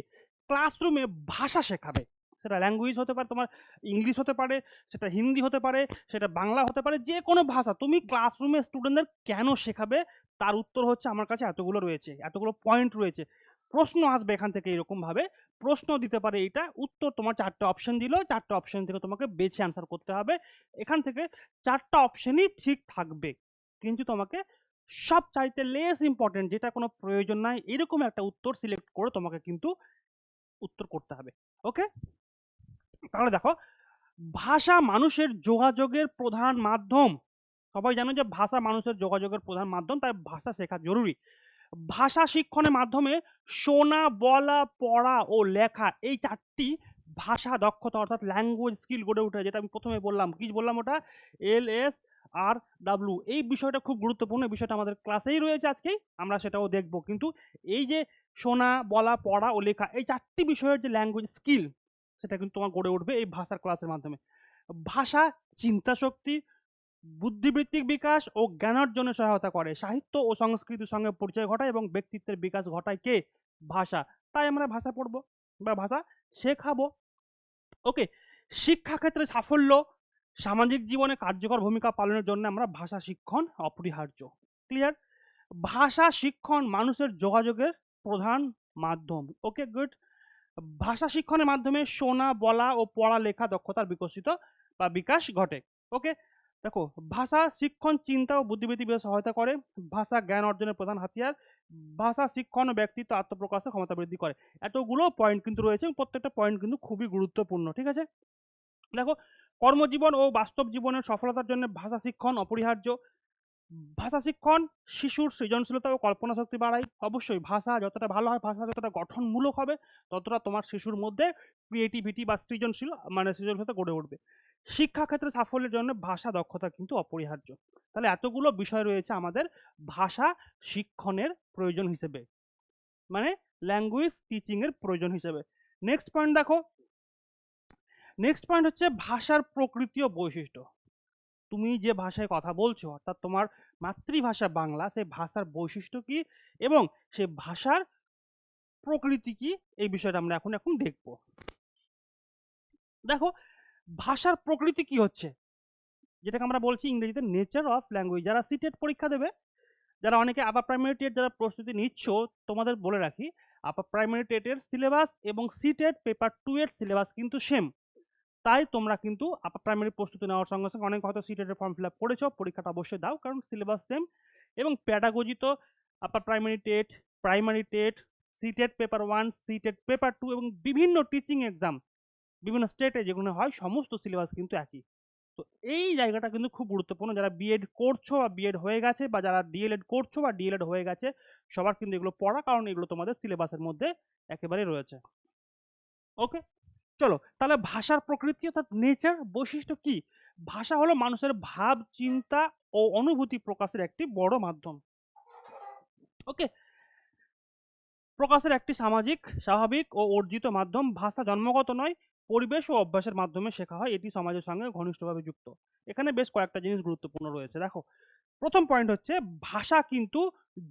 Speaker 1: ক্লাসরুমে ভাষা শেখাবে, সেটা ল্যাঙ্গুয়েজ হতে পারে, তোমার ইংলিশ হতে পারে, সেটা হিন্দি হতে পারে, সেটা বাংলা হতে পারে, যে কোনো ভাষা তুমি ক্লাসরুমে স্টুডেন্টদের কেন শেখাবে। তার উত্তর হচ্ছে আমার কাছে এতগুলো রয়েছে, এতগুলো পয়েন্ট রয়েছে। প্রশ্ন আসবে এখান থেকে এরকম ভাবে, প্রশ্ন দিতে পারে এইটা, উত্তর তোমার চারটে অপশন দিল, চারটে অপশন থেকে তোমাকে বেছে আনসার করতে হবে। এখান থেকে চারটা অপশনই ঠিক থাকবে, কিন্তু তোমাকে সব চাইতে লেস ইম্পর্টেন্ট, যেটা কোনো প্রয়োজন নাই, এরকম একটা উত্তর সিলেক্ট করে তোমাকে কিন্তু উত্তর করতে হবে। ওকে, তাহলে দেখো, ভাষা মানুষের যোগাযোগের প্রধান মাধ্যম। সবাই জানো যে ভাষা মানুষের যোগাযোগের প্রধান মাধ্যম, তাই ভাষা শেখা জরুরি। ভাষা শিক্ষণের মাধ্যমে শোনা, বলা, পড়া ও লেখা, এই চারটি ভাষা দক্ষতা অর্থাৎ ল্যাঙ্গুয়েজ স্কিল গড়ে ওঠে, যেটা আমি প্রথমে বললাম, কি বললাম ওটা, LSR W। এই বিষয়টা খুব গুরুত্বপূর্ণ, এই বিষয়টা আমাদের ক্লাসেই রয়েছে, আজকেই আমরা সেটাও দেখবো। কিন্তু এই যে শোনা, বলা, পড়া ও লেখা, এই চারটি বিষয়ের যে ল্যাঙ্গুয়েজ স্কিল, সেটা কিন্তু তোমার গড়ে উঠবে এই ভাষার ক্লাসের মাধ্যমে। ভাষা চিন্তা শক্তি, বুদ্ধিবৃত্তিক বিকাশ ও জ্ঞান অর্জনে সহায়তা করে, সাহিত্য ও সংস্কৃতির সঙ্গে পরিচয় ঘটায় এবং ব্যক্তিত্বের বিকাশ ঘটায় কে, ভাষা। তাই আমরা ভাষা পড়বো বা ভাষা শেখাবো। ওকে, শিক্ষাক্ষেত্রে সাফল্য, সামাজিক জীবনে কার্যকর ভূমিকা পালনের জন্য আমরা ভাষা শিক্ষণ অপরিহার্য। ক্লিয়ার, ভাষা শিক্ষণ মানুষের যোগাযোগের প্রধান মাধ্যম। ওকে, গুড। ভাষা শিক্ষণের মাধ্যমে শোনা, বলা ও পড়া লেখা দক্ষতার বিকশিত বা বিকাশ ঘটে। ওকে, দেখো, ভাষা শিক্ষণ চিন্তা ও বুদ্ধিবৃত্তি বিকাশে সহায়তা করে, ভাষা জ্ঞান অর্জনের প্রধান হাতিয়ার, ভাষা শিক্ষণ ও ব্যক্তিত্ব আত্মপ্রকাশের ক্ষমতা বৃদ্ধি করে। এতগুলো পয়েন্ট কিন্তু রয়েছে, প্রত্যেকটা পয়েন্ট কিন্তু খুবই গুরুত্বপূর্ণ। ঠিক আছে, দেখো, কর্মজীবন ও বাস্তব জীবনের সফলতার জন্য ভাষা শিক্ষণ অপরিহার্য। ভাষা শিক্ষণ শিশুর সৃজনশীলতা ও কল্পনা শক্তি বাড়ায়। অবশ্যই ভাষা যতটা ভালো হয়, ভাষা যতটা গঠনমূলক হবে, ততটা তোমার শিশুর মধ্যে ক্রিয়েটিভিটি বা সৃজনশীল মানে সৃজনশীলতা গড়ে উঠবে। শিক্ষা ক্ষেত্রে সাফল্যের জন্য ভাষা দক্ষতা কিন্তু অপরিহার্য। তাহলে এতগুলো বিষয় রয়েছে আমাদের ভাষা শিক্ষণের প্রয়োজন হিসেবে, মানে ল্যাঙ্গুয়েজ টিচিং এর প্রয়োজন হিসেবে। নেক্সট পয়েন্ট দেখো, নেক্সট পয়েন্ট হচ্ছে ভাষার প্রকৃতি ও বৈশিষ্ট্য। তুমি যে ভাষায় কথা বলছো অর্থাৎ তোমার মাতৃভাষা বাংলা, সেই ভাষার বৈশিষ্ট্য কি এবং সেই ভাষার প্রকৃতি কি, এই বিষয়টা আমরা এখন এখন দেখবো। দেখো ভাষার প্রকৃতি কি হচ্ছে, যেটাকে আমরা বলছি ইংরেজিতে নেচার অফ ল্যাঙ্গুয়েজ। যারা সিটেট পরীক্ষা দেবে, যারা অনেকে আপার প্রাইমারি টেট যারা প্রস্তুতি নিচ্ছ, তোমাদের বলে রাখি আপার প্রাইমারি টেটের সিলেবাস এবং সিটেট পেপার 2 এর সিলেবাস কিন্তু সেম। তাই তোমরা কিন্তু আপার প্রাইমারি প্রস্তুতি নেওয়ার সঙ্গে সঙ্গে অনেক হয়তো সিটেটের ফর্ম ফিল আপ করেছো, পরীক্ষাটা অবশ্যই দাও কারণ সিলেবাস সেম। এবং প্যাডাগজি তো আপার primary TET, CTET paper 1, CTET paper 2 এবং বিভিন্ন টিচিং এক্সাম বিভিন্ন স্টেটে যেগুলো হয় সমস্ত সিলেবাস কিন্তু একই। তো এই জায়গাটা কিন্তু খুব গুরুত্বপূর্ণ, যারা বিএড করছো বা বিএড হয়ে গেছে বা যারা ডিএলএড করছো বা ডিএলএড হয়ে গেছে সবার কিন্তু এগুলো পড়া, কারণ এগুলো তোমাদের সিলেবাসের মধ্যে একেবারে রয়েছে। ওকে, চলো তাহলে ভাষার প্রকৃতি অর্থাৎ নেচার বৈশিষ্ট্য কি। ভাষা হলো মানুষের ভাব, চিন্তা ও অনুভূতি প্রকাশের একটি বড় মাধ্যম। ওকে, প্রকাশের একটি সামাজিক, স্বাভাবিক ও অর্জিত মাধ্যম। ভাষা জন্মগত নয়, পরিবেশ ও অভ্যাসের মাধ্যমে শেখা হয়, এটি সমাজের সঙ্গে ঘনিষ্ঠভাবে যুক্ত। এখানে বেশ কয়েকটা জিনিস গুরুত্বপূর্ণ রয়েছে। দেখো প্রথম পয়েন্ট হচ্ছে ভাষা কিন্তু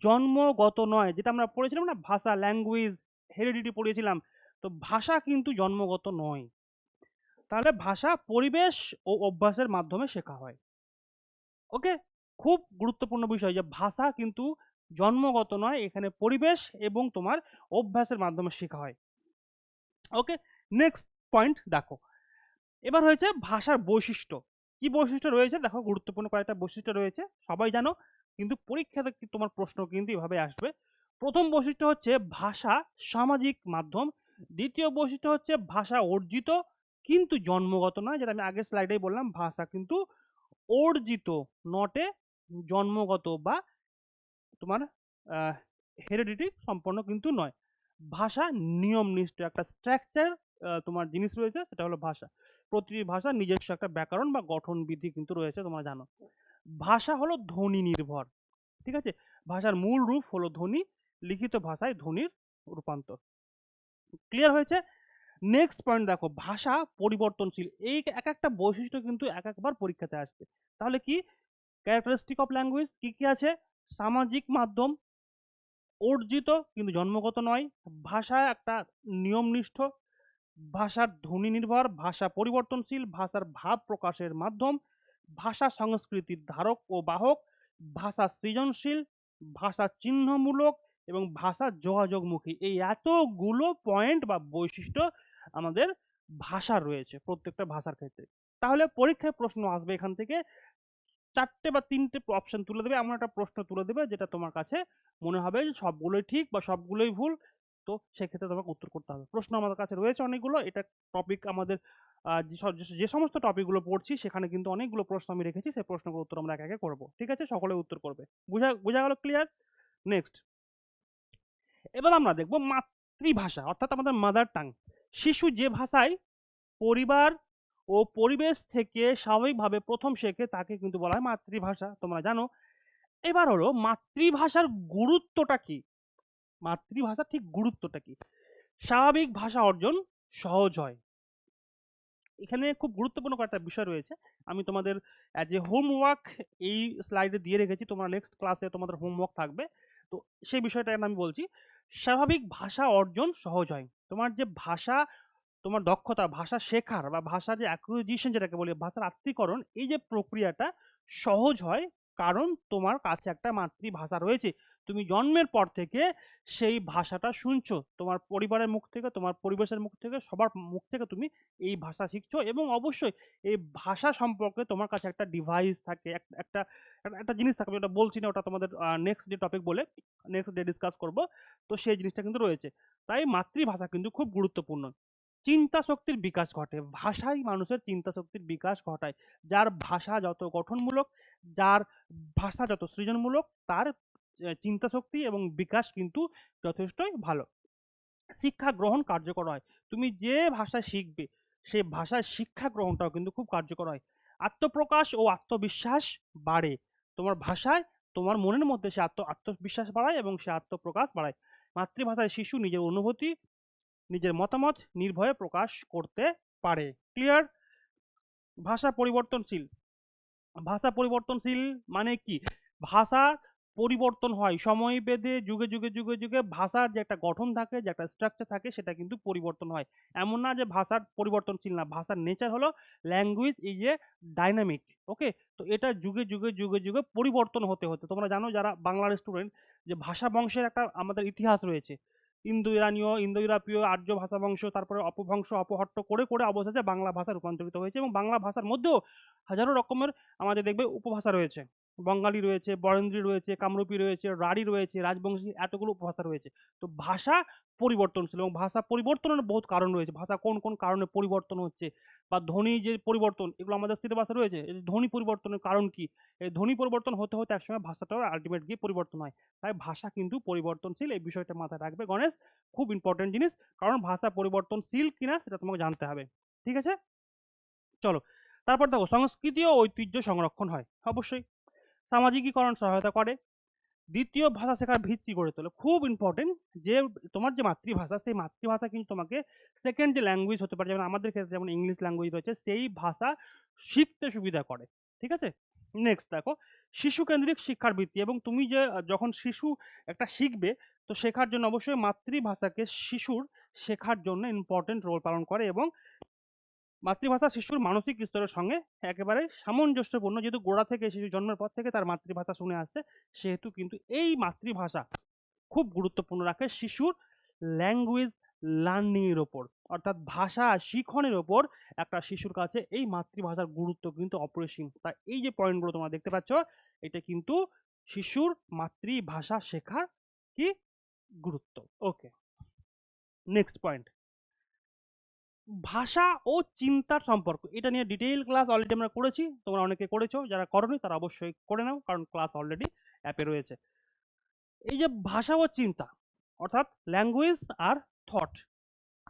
Speaker 1: জন্মগত নয়, যেটা আমরা পড়েছিলাম না ভাষা ল্যাঙ্গুয়েজ হেরিডিটি পড়িয়েছিলাম। তো ভাষা কিন্তু জন্মগত নয়, তাহলে ভাষা পরিবেশ ও অভ্যাসের মাধ্যমে শেখা হয়। ওকে, খুব গুরুত্বপূর্ণ বিষয় যে ভাষা কিন্তু জন্মগত নয়, এখানে পরিবেশ এবং তোমার অভ্যাসের মাধ্যমে শেখা হয়। ওকে, নেক্সট পয়েন্ট দেখো, এবার হয়েছে ভাষার বৈশিষ্ট্য। কি বৈশিষ্ট্য রয়েছে দেখো, গুরুত্বপূর্ণ কয়েকটা বৈশিষ্ট্য রয়েছে, সবাই জানো কিন্তু পরীক্ষাতে তোমার প্রশ্ন কিন্তু এভাবে আসবে। প্রথম বৈশিষ্ট্য হচ্ছে ভাষা সামাজিক মাধ্যম। দ্বিতীয় বৈশিষ্ট্য হচ্ছে ভাষা অর্জিত কিন্তু জন্মগত নয়, যেটা আমি আগের স্লাইডেই বললাম ভাষা কিন্তু অর্জিত, নটে জন্মগত বা তোমার হেরিডিটি সম্পন্ন কিন্তু নয়। ভাষা নিয়মনিষ্ঠ একটা স্ট্রাকচার তোমার জিনিস রয়েছে, সেটা হলো ভাষা। প্রতিটি ভাষার নিজস্ব একটা ব্যাকরণ বা গঠন বিধি কিন্তু রয়েছে, তোমরা জানো। ভাষা হলো ধ্বনি নির্ভর, ঠিক আছে। ভাষার মূল রূপ হলো ধ্বনি, লিখিত ভাষায় ধ্বনির রূপান্তর। ক্লিয়ার হয়েছে। নেক্সট পয়েন্ট দেখো, ভাষা পরিবর্তনশীল। এই এক একটা বৈশিষ্ট্য কিন্তু এক একবার পরীক্ষাতে আসবে। তাহলে কি ক্যারেক্টারিস্টিক অফ ল্যাঙ্গুয়েজ কি কি আছে, সামাজিক মাধ্যম, অর্জিত কিন্তু জন্মগত নয়, ভাষা একটা নিয়মনিষ্ঠ, ভাষার ধ্বনি নির্ভর, ভাষা পরিবর্তনশীল, ভাষার ভাব প্রকাশের মাধ্যম, ভাষা সংস্কৃতির ধারক ও বাহক, ভাষা সৃজনশীল, ভাষা চিহ্নমূলক এবং ভাষা যোগাযোগমুখী। এই এতগুলো পয়েন্ট বা বৈশিষ্ট্য আমাদের ভাষার রয়েছে প্রত্যেকটা ভাষার ক্ষেত্রে। তাহলে পরীক্ষায় প্রশ্ন আসবে এখান থেকে, চারটে বা তিনটে অপশন তুলে দেবে, এমন একটা প্রশ্ন তুলে দেবে যেটা তোমার কাছে মনে হবে যে সবগুলোই ঠিক বা সবগুলোই ভুল। তো সেক্ষেত্রে তোমাকে উত্তর করতে হবে। প্রশ্ন আমাদের কাছে রয়েছে অনেকগুলো, এটা টপিক আমাদের যে সমস্ত টপিকগুলো পড়ছি সেখানে কিন্তু অনেকগুলো প্রশ্ন আমি রেখেছি, সেই প্রশ্নগুলো উত্তর আমরা একে একে করবো, ঠিক আছে, সকলে উত্তর করবে। বুঝা বোঝা গেল? ক্লিয়ার। নেক্সট, এবার আমরা দেখবো মাতৃভাষা অর্থাৎ আমাদের মাদার টাং। শিশু যে ভাষায় পরিবার ও পরিবেশ থেকে স্বাভাবিকভাবে প্রথম শেখে তাকে কিন্তু বলা হয় মাতৃভাষা, তোমরা জানো। এবার হলো মাতৃভাষার গুরুত্বটা কি, মাতৃভাষার ঠিক গুরুত্বটা কি। স্বাভাবিক ভাষা অর্জন সহজ হয়। এখানে খুব গুরুত্বপূর্ণ কয়েকটা বিষয় রয়েছে, আমি তোমাদের অ্যাজ এ হোমওয়ার্ক এই স্লাইডে দিয়ে রেখেছি, তোমরা নেক্সট ক্লাসে তোমাদের হোমওয়ার্ক থাকবে। তো সেই বিষয়টা আমি বলছি, স্বাভাবিক ভাষা অর্জন সহজ হয়। তোমার যে ভাষা, তোমার দক্ষতা ভাষা শেখার বা ভাষা যে অ্যাকুইজিশন যেটাকে বলি, ভাষার আত্মীকরণ, এই যে প্রক্রিয়াটা সহজ হয় কারণ তোমার কাছে একটা মাতৃভাষা রয়েছে। তুমি জন্মের পর থেকে সেই ভাষাটা শুনছো, তোমার পরিবারের মুখ থেকে, তোমার পরিবেশের মুখ থেকে, সবার মুখ থেকে তুমি এই ভাষা শিখছো, এবং অবশ্যই এই ভাষা সম্পর্কে তোমার কাছে একটা ডিভাইস থাকে, একটা একটা জিনিস থাকে, ওটা বলছি না, ওটা তোমাদের নেক্সট ডে টপিক বলে নেক্সট ডে ডিসকাস করব। তো সেই জিনিসটা কিন্তু রয়েছে। তাই মাতৃভাষা কিন্তু খুব গুরুত্বপূর্ণ। চিন্তা শক্তির বিকাশ ঘটে, ভাষাই মানুষের চিন্তা শক্তির বিকাশ ঘটায়। যার ভাষা যত গঠনমূলক, যার ভাষা যত সৃজনমূলক, তার চিন্তা শক্তি এবং বিকাশ কিন্তু যথেষ্টই ভালো। শিক্ষা গ্রহণ কার্যকর হয়, তুমি যে ভাষায় শিখবে সেই ভাষায় শিক্ষা গ্রহণটাও কিন্তু খুব কার্যকর হয়। আত্মপ্রকাশ ও আত্মবিশ্বাস বাড়ে, তোমার ভাষায় তোমার মনের মধ্যে সে আত্মবিশ্বাস বাড়ায় এবং সে আত্মপ্রকাশ বাড়ায়। মাতৃভাষায় শিশু নিজের অনুভূতি, নিজের মতামত নির্ভয়ে প্রকাশ করতে পারে। ক্লিয়ার। ভাষা পরিবর্তনশীল, ভাষা পরিবর্তনশীল মানে কি, ভাষা পরিবর্তন হয় সময় বেঁধে, যুগে যুগে যুগে যুগে ভাষার যে একটা গঠন থাকে, যে একটা স্ট্রাকচার থাকে, সেটা কিন্তু পরিবর্তন হয়। এমন না যে ভাষার পরিবর্তনশীল না, ভাষার নেচার হলো ল্যাঙ্গুয়েজ ইজ এ ডাইনামিক। ওকে, তো এটা যুগে যুগে যুগে যুগে পরিবর্তন হতে হতে, তোমরা জানো যারা বাংলার স্টুডেন্ট, যে ভাষা বংশের একটা আমাদের ইতিহাস রয়েছে। ইন্দো ইউরোপীয় আর্য ভাষা বংশ, তারপরে অপভ্রংশ অপহট্ট করে করে অবশেষে বাংলা ভাষা রূপান্তরিত হয়েছে, এবং বাংলা ভাষার মধ্যেও হাজারো রকমের আমাদের দেখবে উপভাষা রয়েছে। বঙ্গালী রয়েছে, বরেন্দ্রী রয়েছে, কামরূপী রয়েছে, রাঢ়ী রয়েছে, রাজবংশী, এতগুলো উপভাষা রয়েছে। তো ভাষা পরিবর্তনশীল, এবং ভাষা পরিবর্তনের বহুত কারণ রয়েছে। ভাষা কোন কোন কারণে পরিবর্তন হচ্ছে, বা ধ্বনি যে পরিবর্তন, এগুলো আমাদের স্থির ভাষা রয়েছে। এই যে ধ্বনি পরিবর্তনের কারণ কি, এই ধ্বনি পরিবর্তন হতে হতে একসময় ভাষাটাও আলটিমেট গিয়ে পরিবর্তন হয়। তাই ভাষা কিন্তু পরিবর্তনশীল, এই বিষয়টা মাথায় রাখবে গণেশ, খুব ইম্পর্টেন্ট জিনিস। কারণ ভাষা পরিবর্তনশীল কিনা সেটা তোমাকে জানতে হবে। ঠিক আছে, চলো। তারপর দেখো, সংস্কৃতি ও ঐতিহ্য সংরক্ষণ হয় অবশ্যই। সামাজিকীকরণ সহায়তা করে। দ্বিতীয় ভাষা শেখার ভিত্তি গড়ে তোলে, খুব ইম্পর্টেন্ট। যে তোমার যে মাতৃভাষা, সেই মাতৃভাষা কিন্তু তোমাকে সেকেন্ড যে ল্যাঙ্গুয়েজ হতে পারে, যেমন আমাদের ক্ষেত্রে যেমন ইংলিশ ল্যাঙ্গুয়েজ রয়েছে, সেই ভাষা শিখতে সুবিধা করে। ঠিক আছে, নেক্সট দেখো, শিশু কেন্দ্রিক শিক্ষার ভিত্তি। এবং তুমি যে যখন শিশু একটা শিখবে, তো শেখার জন্য অবশ্যই মাতৃভাষাকে শিশুর শেখার জন্য ইম্পর্টেন্ট রোল পালন করে, এবং মাতৃভাষা শিশুর মানসিক স্তরের সঙ্গে একেবারে সামঞ্জস্যপূর্ণ। যেহেতু গোড়া থেকে শিশু জন্মের পর থেকে তার মাতৃভাষা শুনে আসছে, সেহেতু কিন্তু এই মাতৃভাষা খুব গুরুত্বপূর্ণ রাখে শিশুর ল্যাঙ্গুয়েজ লার্নিং এর ওপর, অর্থাৎ ভাষা শিখনের ওপর একটা শিশুর কাছে এই মাতৃভাষার গুরুত্ব কিন্তু অপরিসীম। তাই এই যে পয়েন্টগুলো তোমরা দেখতে পাচ্ছ, এটা কিন্তু শিশুর মাতৃভাষা শেখার কি গুরুত্ব। ওকে, নেক্সট পয়েন্ট, ভাষা ও চিন্তার সম্পর্ক। এটা নিয়ে ডিটেইল ক্লাস অলরেডি আমরা করেছি, তোমরা অনেকে করেছো, যারা করোনি তারা অবশ্যই করে নাও, কারণ ক্লাস অলরেডি অ্যাপে রয়েছে। এই যে ভাষা ও চিন্তা, অর্থাৎ ল্যাঙ্গুয়েজ আর থট,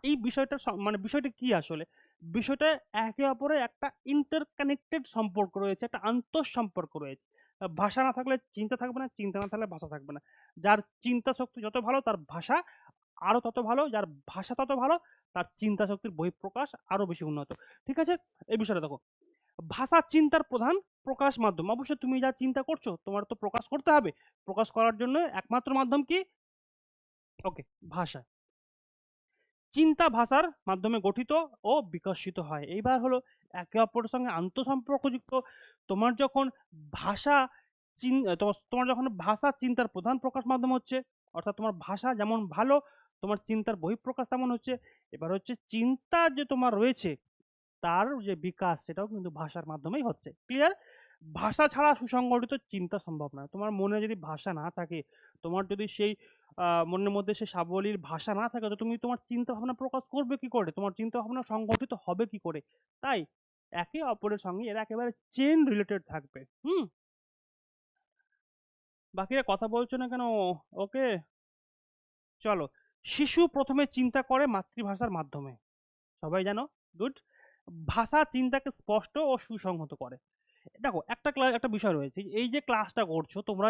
Speaker 1: এই বিষয়টা মানে বিষয়টা কি আসলে, বিষয়টা একে অপরের একটা ইন্টারকানেক্টেড সম্পর্ক রয়েছে, একটা আন্তঃ সম্পর্ক রয়েছে। ভাষা না থাকলে চিন্তা থাকবে না, চিন্তা না থাকলে ভাষা থাকবে না। যার চিন্তা শক্তি যত ভালো, তার ভাষা আরো তত ভালো, যার ভাষা তত ভালো, তার চিন্তা শক্তির বহিঃপ্রকাশ আরো বেশি উন্নত। ঠিক আছে, এই বিষয়টা দেখো, ভাষা চিন্তার প্রধান প্রকাশ মাধ্যম। অবশ্যই তুমি যা চিন্তা করছো তোমার তো প্রকাশ করতে হবে, প্রকাশ করার জন্য একমাত্র মাধ্যম কি, ওকে, ভাষা। চিন্তা ভাষার মাধ্যমে গঠিত ও বিকশিত হয়। এইবার হলো একে অপরের সঙ্গে আন্তঃসম্পর্কযুক্ত। তোমার যখন ভাষা তোমার যখন ভাষা চিন্তার প্রধান প্রকাশ মাধ্যম হচ্ছে, অর্থাৎ তোমার ভাষা যেমন ভালো, তোমার চিন্তার বহিঃপ্রকাশ তেমন হচ্ছে। এবার হচ্ছে চিন্তা যে তোমার রয়েছে, তার যে বিকাশ, সেটাও কিন্তু ভাষার মাধ্যমেই হচ্ছে। ক্লিয়ার? ভাষা ছাড়া সুসংগঠিত চিন্তা সম্ভব নয়। তোমার মনে যদি ভাষা না থাকে, তোমার যদি সেই মনের মধ্যে সেই সাবলীল ভাষা না থাকে, তো তুমি তোমার চিন্তা ভাবনা প্রকাশ করবে কি করে, তোমার চিন্তা ভাবনা সংগঠিত হবে কি করে? তাই একে অপরের সঙ্গে এরা একেবারে চেন রিলেটেড থাকবে। হুম, বাকিরা কথা বলছো না কেন? ওকে, চলো। শিশু প্রথমে চিন্তা করে মাতৃভাষার মাধ্যমে, সবাই জানো। গুড। ভাষা চিন্তাকে স্পষ্ট ও সুসংহত করে। দেখো, একটা ক্লাস, একটা বিষয় রয়েছে, এই যে ক্লাসটা করছো তোমরা,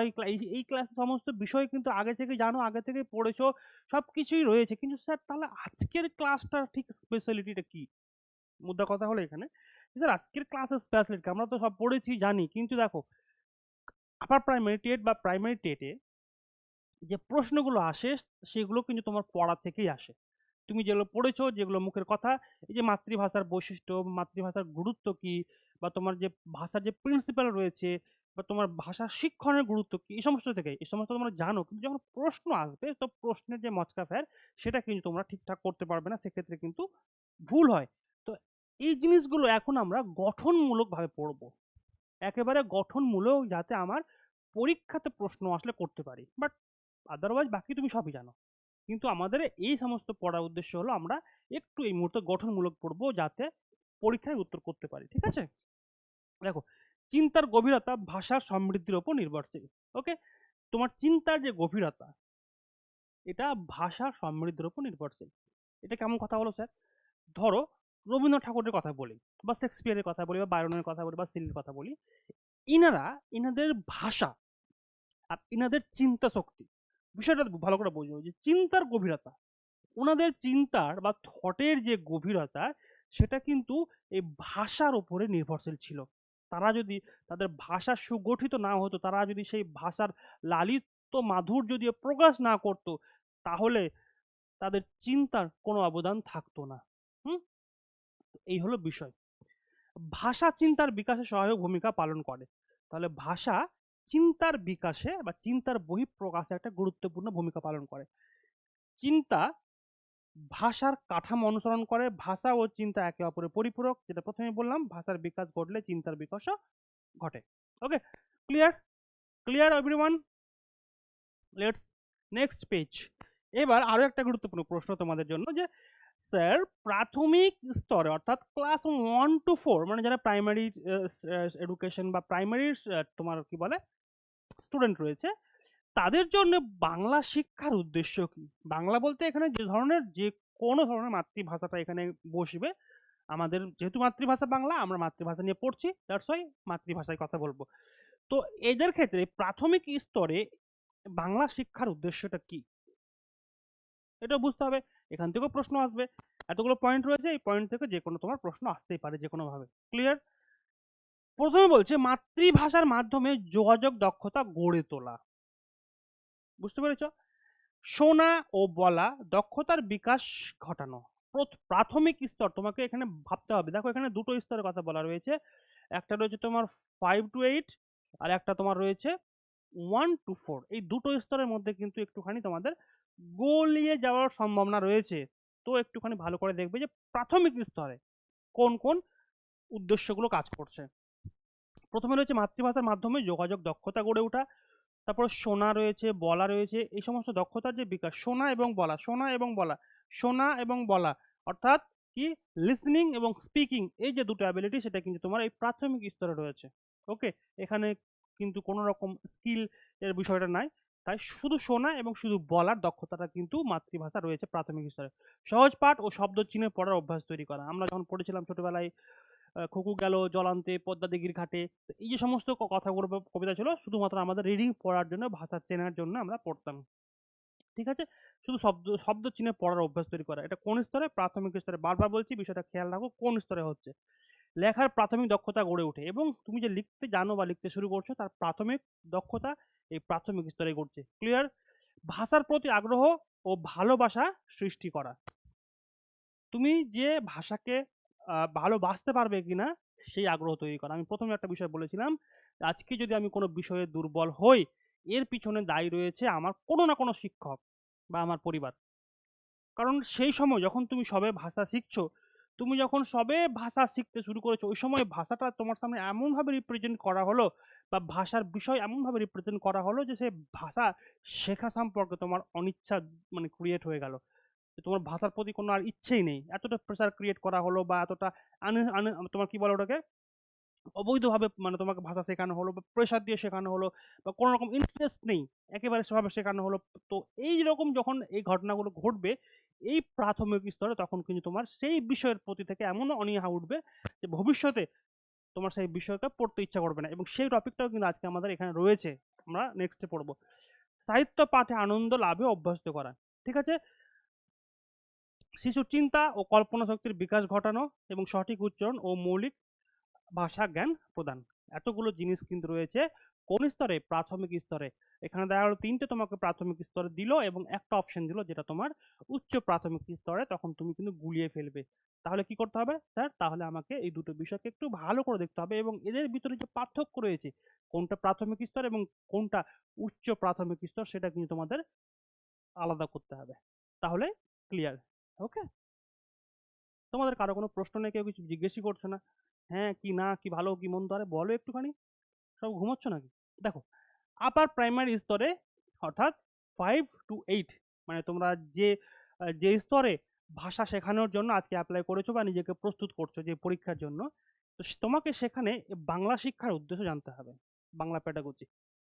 Speaker 1: এই ক্লাস সমস্ত বিষয় কিন্তু আগে থেকে জানো, আগে থেকে পড়েছো, সবকিছুই রয়েছে। কিন্তু স্যার তাহলে আজকের ক্লাসটা ঠিক স্পেশালিটিটা কি? মুদ্রা কথা হলো এখানে, স্যার আজকের ক্লাসের স্পেশালিটি আমরা তো সব পড়েছি জানি, কিন্তু দেখো আপার প্রাইমারি টেট বা প্রাইমারি টেটে যে প্রশ্নগুলো আসে, সেগুলো কিন্তু তোমার পড়া থেকেই আসে। তুমি যেগুলো পড়েছো, যেগুলো মুখের কথা, এই যে মাতৃভাষার বৈশিষ্ট্য, মাতৃভাষার গুরুত্ব কি, বা তোমার যে ভাষার যে প্রিন্সিপাল রয়েছে, বা তোমার ভাষা শিক্ষণের গুরুত্ব কি, এই সমস্ত থেকে এই সমস্ত তোমরা জানো। কিন্তু যখন প্রশ্ন আসবে, তো প্রশ্নের যে মচকা ফের, সেটা কিন্তু তোমরা ঠিকঠাক করতে পারবে না, সেক্ষেত্রে কিন্তু ভুল হয়। তো এই জিনিসগুলো এখন আমরা গঠনমূলক ভাবে পড়বো, একেবারে গঠনমূলক, যাতে আমার পরীক্ষাতে প্রশ্ন আসলে করতে পারি। বাট আদারওয়াইজ বাকি তুমি সবই জানো। কিন্তু আমাদের এই সমস্ত পড়ার উদ্দেশ্য হলো আমরা একটু এই মুহূর্তে গঠনমূলক পড়বো, যাতে পরীক্ষায় উত্তর করতে পারি। ঠিক আছে, দেখো, চিন্তার গভীরতা ভাষার সমৃদ্ধির উপর নির্ভরশীল। ওকে, তোমার চিন্তার যে গভীরতা, এটা ভাষার সমৃদ্ধির উপর নির্ভরশীল। এটা কেমন কথা বলো স্যার? ধরো রবীন্দ্রনাথ ঠাকুরের কথা বলি, বা শেক্সপিয়ারের কথা বলি, বা বায়রনের কথা বলি, বা সিলির কথা বলি। ইনাদের ভাষা আর ইনাদের চিন্তা শক্তি, বিষয়টা ভালো করে বোঝো, যে চিন্তার গভীরতা, ওনাদের চিন্তার বা থটের যে গভীরতা, সেটা কিন্তু এই ভাষার উপরে নির্ভরশীল ছিল। তারা যদি তাদের ভাষা সুগঠিত না হতো, তারা যদি সেই ভাষার লালিত্য মাধুর্য দিয়ে প্রকাশ না করত, তাহলে তাদের চিন্তার কোনো অবদান থাকতো না। হুম, এই হলো বিষয়। ভাষা চিন্তার বিকাশে সহায়ক ভূমিকা পালন করে। তাহলে ভাষা চিন্তার বিকাশে বা চিন্তার বহিঃপ্রকাশে একটা গুরুত্বপূর্ণ ভূমিকা পালন করে। চিন্তা ভাষার কাঠামো অনুসরণ করে। ভাষা ও চিন্তা একে অপরের পরিপূরক, যেটা প্রথমে বললাম, ভাষার বিকাশ ঘটলে চিন্তার বিকাশও ঘটে। Okay, clear? Clear everyone? Let's next page. এবার আরো একটা গুরুত্বপূর্ণ প্রশ্ন তোমাদের জন্য, যে স্যার প্রাথমিক স্তরে অর্থাৎ ক্লাস 1 to 4, মানে যারা প্রাইমারি এডুকেশন বা প্রাইমারি তোমার কি বলে স্টুডেন্ট রয়েছে, তাদের জন্য বাংলা শিক্ষার উদ্দেশ্য কি? বাংলা বলতে এখানে যে কোনো ধরনের মাতৃভাষাটা এখানে বসবে। আমাদের যেহেতু মাতৃভাষা বাংলা, আমরা মাতৃভাষা নিয়ে পড়ছি, দ্যাটস ওয়াই মাতৃভাষায় কথা বলবো। তো এদের ক্ষেত্রে প্রাথমিক স্তরে বাংলা শিক্ষার উদ্দেশ্যটা কি, এটা বুঝতে হবে। এখান থেকেও প্রশ্ন আসবে। এতগুলো পয়েন্ট রয়েছে, এই পয়েন্ট থেকে যে কোনো তোমার প্রশ্ন আসতেই পারে যে কোনো ভাবে। ক্লিয়ার? প্রথমে বলছে মাতৃভাষার মাধ্যমে যোগাযোগ দক্ষতা গড়ে তোলা। বুঝতে পেরেছ? শোনা ও বলা দক্ষতার বিকাশ ঘটানো। প্রাথমিক স্তর তোমাকে এখানে ভাবতে হবে। দেখো এখানে দুটো স্তরের কথা বলা রয়েছে, একটা রয়েছে তোমার 5 to 8, আর একটা তোমার রয়েছে 1 to 4। এই দুটো স্তরের মধ্যে কিন্তু একটুখানি তোমাদের গলিয়ে যাওয়ার সম্ভাবনা রয়েছে। তো একটুখানি ভালো করে দেখবে যে প্রাথমিক স্তরে কোন কোন উদ্দেশ্যগুলো কাজ করছে। প্রথমে রয়েছে মাতৃভাষার মাধ্যমে যোগাযোগ দক্ষতা গড়ে ওঠা, তারপর শোনা রয়েছে, বলা রয়েছে, এই সমস্ত দক্ষতার যে বিকাশ। শোনা এবং বলা, শোনা এবং বলা, শোনা এবং বলা, অর্থাৎ কি লিসনিং এবং স্পিকিং, এই যে দুটো অ্যাবিলিটি, সেটা কিন্তু তোমার এই প্রাথমিক স্তরে রয়েছে। ওকে, এখানে কিন্তু কোনো রকম স্কিল এর বিষয়টা নাই। তাই শুধু শোনা এবং শুধু বলার দক্ষতাটা কিন্তু মাতৃভাষা রয়েছে প্রাথমিক স্তরে। সহজ পাঠ ও শব্দ চিহ্নে পড়ার অভ্যাস তৈরি করা। আমরা যখন পড়েছিলাম ছোটবেলায়, খোকো গেল জলান্তে পদ্মা দিঘির ঘাটে, তো এই যে সমস্ত কথাগুলো বা কবিতা ছিল, শুধুমাত্র আমাদের রিডিং পড়ার জন্য, ভাষা চেনার জন্য আমরা পড়তাম। ঠিক আছে? শুধু শব্দ শব্দ চিনে পড়ার অভ্যাস তৈরি করা। এটা কোন স্তরে? প্রাথমিক স্তরে। বারবার বলছি, বিষয়টা খেয়াল রাখো কোন স্তরে হচ্ছে। লেখার প্রাথমিক দক্ষতা গড়ে ওঠে, এবং তুমি যে লিখতে জানো বা লিখতে শুরু করছো, তার প্রাথমিক দক্ষতা এই প্রাথমিক স্তরে ঘটছে। ক্লিয়ার? ভাষার প্রতি আগ্রহ ও ভালোবাসা সৃষ্টি করা। তুমি যে ভাষাকে ভালোবাসতে পারবে কিনা, সেই আগ্রহ তৈরি করা। আমি প্রথমে একটা বিষয় বলেছিলাম, আজকে যদি আমি কোনো বিষয়ে দুর্বল হই, এর পিছনে দায়ী রয়েছে আমার কোনো না কোনো শিক্ষক বা আমার পরিবার। কারণ সেই সময় যখন তুমি সবে ভাষা শিখছো, তুমি যখন সবে ভাষা শিখতে শুরু করেছো, ওই সময় ভাষাটা তোমার সামনে এমনভাবে রিপ্রেজেন্ট করা হলো, বা ভাষার বিষয় এমনভাবে রিপ্রেজেন্ট করা হলো, যে সেই ভাষা শেখা সম্পর্কে তোমার অনিচ্ছা মানে ক্রিয়েট হয়ে গেল। যে তোমার ভাষার প্রতি কোনো আর ইচ্ছেই নেই। এতটা প্রেসার ক্রিয়েট করা হলো, বা এতটা তোমার কি বলে ওটাকে, অবৈধভাবে মানে তোমাকে ভাষা শেখানো হলো, বা প্রেসার দিয়ে শেখানো হলো, বা কোনো রকম ইন্টারেস্ট নেই, একেবারে সেভাবে শেখানো হলো। তো এই রকম যখন এই ঘটনাগুলো ঘটবে এই প্রাথমিক স্তরে, তখন কিন্তু তোমার সেই বিষয়ের প্রতি থেকে এমন অনীহা উঠবে যে ভবিষ্যতে তোমার সেই বিষয়টা পড়তে ইচ্ছা করবে না। এবং সেই টপিকটাও কিন্তু আজকে আমাদের এখানে রয়েছে, আমরা নেক্সটে পড়বো। সাহিত্য পাঠে আনন্দ লাভে অভ্যস্ত করা। ঠিক আছে? শিশুর চিন্তা ও কল্পনা শক্তির বিকাশ ঘটানো, এবং সঠিক উচ্চারণ ও মৌলিক ভাষা জ্ঞান প্রদান। এতগুলো জিনিস কিন্তু রয়েছে কোন স্তরে? প্রাথমিক স্তরে। এখানে দেখা গেলো তিনটে তোমাকে প্রাথমিক স্তরে দিল, এবং একটা অপশন দিল যেটা তোমার উচ্চ প্রাথমিক স্তরে, তখন তুমি কিন্তু গুলিয়ে ফেলবে। তাহলে কি করতে হবে স্যার? তাহলে আমাকে এই দুটো বিষয়কে একটু ভালো করে দেখতে হবে, এবং এদের ভিতরে যে পার্থক্য রয়েছে, কোনটা প্রাথমিক স্তর এবং কোনটা উচ্চ প্রাথমিক স্তর, সেটা কিন্তু তোমাদের আলাদা করতে হবে। তাহলে ক্লিয়ার? ওকে, তোমাদের কারো কোনো প্রশ্ন নেই? কেউ কিছু জিজ্ঞেসই করছে না? হ্যাঁ কি না, কি ভালো কি মন্দ, আরে বলো একটুখানি। সব ঘুমোচ্ছ নাকি? দেখো, আপার প্রাইমারি স্তরে অর্থাৎ 5 to 8, মানে তোমরা যে স্তরে ভাষা শেখানোর জন্য আজকে অ্যাপ্লাই করেছো বা নিজেকে প্রস্তুত করছো যে পরীক্ষার জন্য, তো তোমাকে সেখানে বাংলা শিক্ষার উদ্দেশ্য জানতে হবে, বাংলা প্যাডাগজি।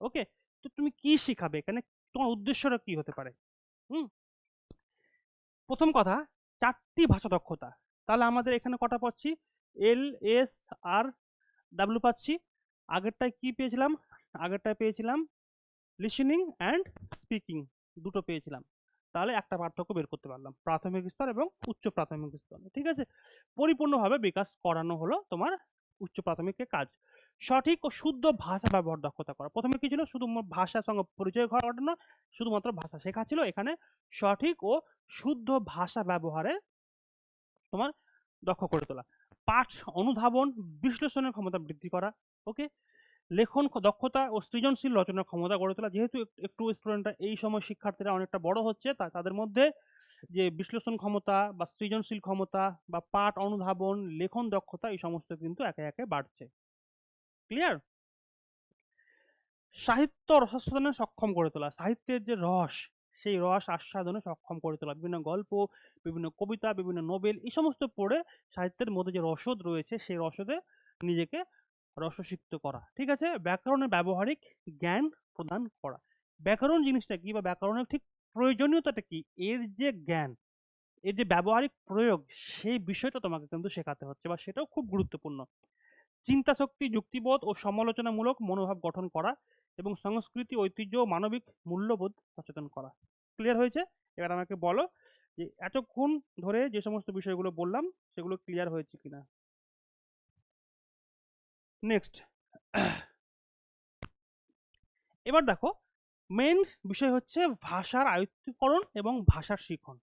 Speaker 1: ওকে, তো তুমি কি শিখাবে এখানে, তোমার উদ্দেশ্যটা কি হতে পারে? হুম, প্রথম কথা, 4টি ভাষা দক্ষতা। তাহলে আমাদের এখানে কটা পাচ্ছি? এল, এস, আর, ডাব্লিউ পাচ্ছি। আগেরটায় কি পেয়েছিলাম? আগেরটায় পেয়েছিলাম লিসেনিং অ্যান্ড স্পিকিং, দুটো পেয়েছিলাম। তাহলে একটা পার্থক্য বের করতে পারলাম, প্রাথমিক স্তর এবং উচ্চ প্রাথমিক স্তর। ঠিক আছে? পরিপূর্ণভাবে বিকাশ করানো হলো তোমার উচ্চ প্রাথমিকের কাজ। সঠিক ও শুদ্ধ ভাষা ব্যবহার দক্ষতা করা। প্রথমে কি ছিল? শুধু ভাষার সঙ্গে পরিচয় ঘটানো, শুধুমাত্র ভাষা শেখা ছিল। এখানে সঠিক ও শুদ্ধ ভাষা ব্যবহারে তোমার দক্ষ করে তোলা। পাঠ অনুধাবন, বিশ্লেষণের ক্ষমতা বৃদ্ধি করা। ওকে, লেখন দক্ষতা ও সৃজনশীল রচনার ক্ষমতা গড়ে তোলা। যেহেতু একটু স্টুডেন্টরা এই সময় শিক্ষার্থীরা অনেকটা বড় হচ্ছে, তাদের মধ্যে যে বিশ্লেষণ ক্ষমতা বা সৃজনশীল ক্ষমতা বা পাঠ অনুধাবন, লেখন দক্ষতা এই সমস্ত কিন্তু একে একে বাড়ছে। ক্লিয়ার? সাহিত্য রসাস্বাদনে সক্ষম করে তোলা। সাহিত্যের যে রস, সেই রস আস্বাদনে সক্ষম করে তোলা। বিভিন্ন গল্প, বিভিন্ন কবিতা, বিভিন্ন নোবেল এই সমস্ত পড়ে সাহিত্যের মধ্যে যে রসদ রয়েছে সেই রসদে নিজেকে রসসিক্ত করা। ঠিক আছে? ব্যাকরণের ব্যবহারিক জ্ঞান প্রদান করা। ব্যাকরণ জিনিসটা কি বা ব্যাকরণের ঠিক প্রয়োজনীয়তাটা কি, এর যে জ্ঞান, এর যে ব্যবহারিক প্রয়োগ, সেই বিষয়টা তোমাকে কিন্তু শেখাতে হচ্ছে বা সেটাও খুব গুরুত্বপূর্ণ। চিন্তাশক্তি, যুক্তিবোধ ও সমালোচনামূলক মনোভাব গঠন করা এবং সংস্কৃতি, ঐতিহ্য ও মানবিক মূল্যবোধ সচেতন করা। ক্লিয়ার হয়েছে? এবার আমাকে বলো যে এতক্ষণ ধরে যে সমস্ত বিষয়গুলো বললাম সেগুলো ক্লিয়ার হয়েছে কিনা। নেক্সট, এবার দেখো মেন বিষয় হচ্ছে ভাষার আয়ত্তীকরণ এবং ভাষার শিখন।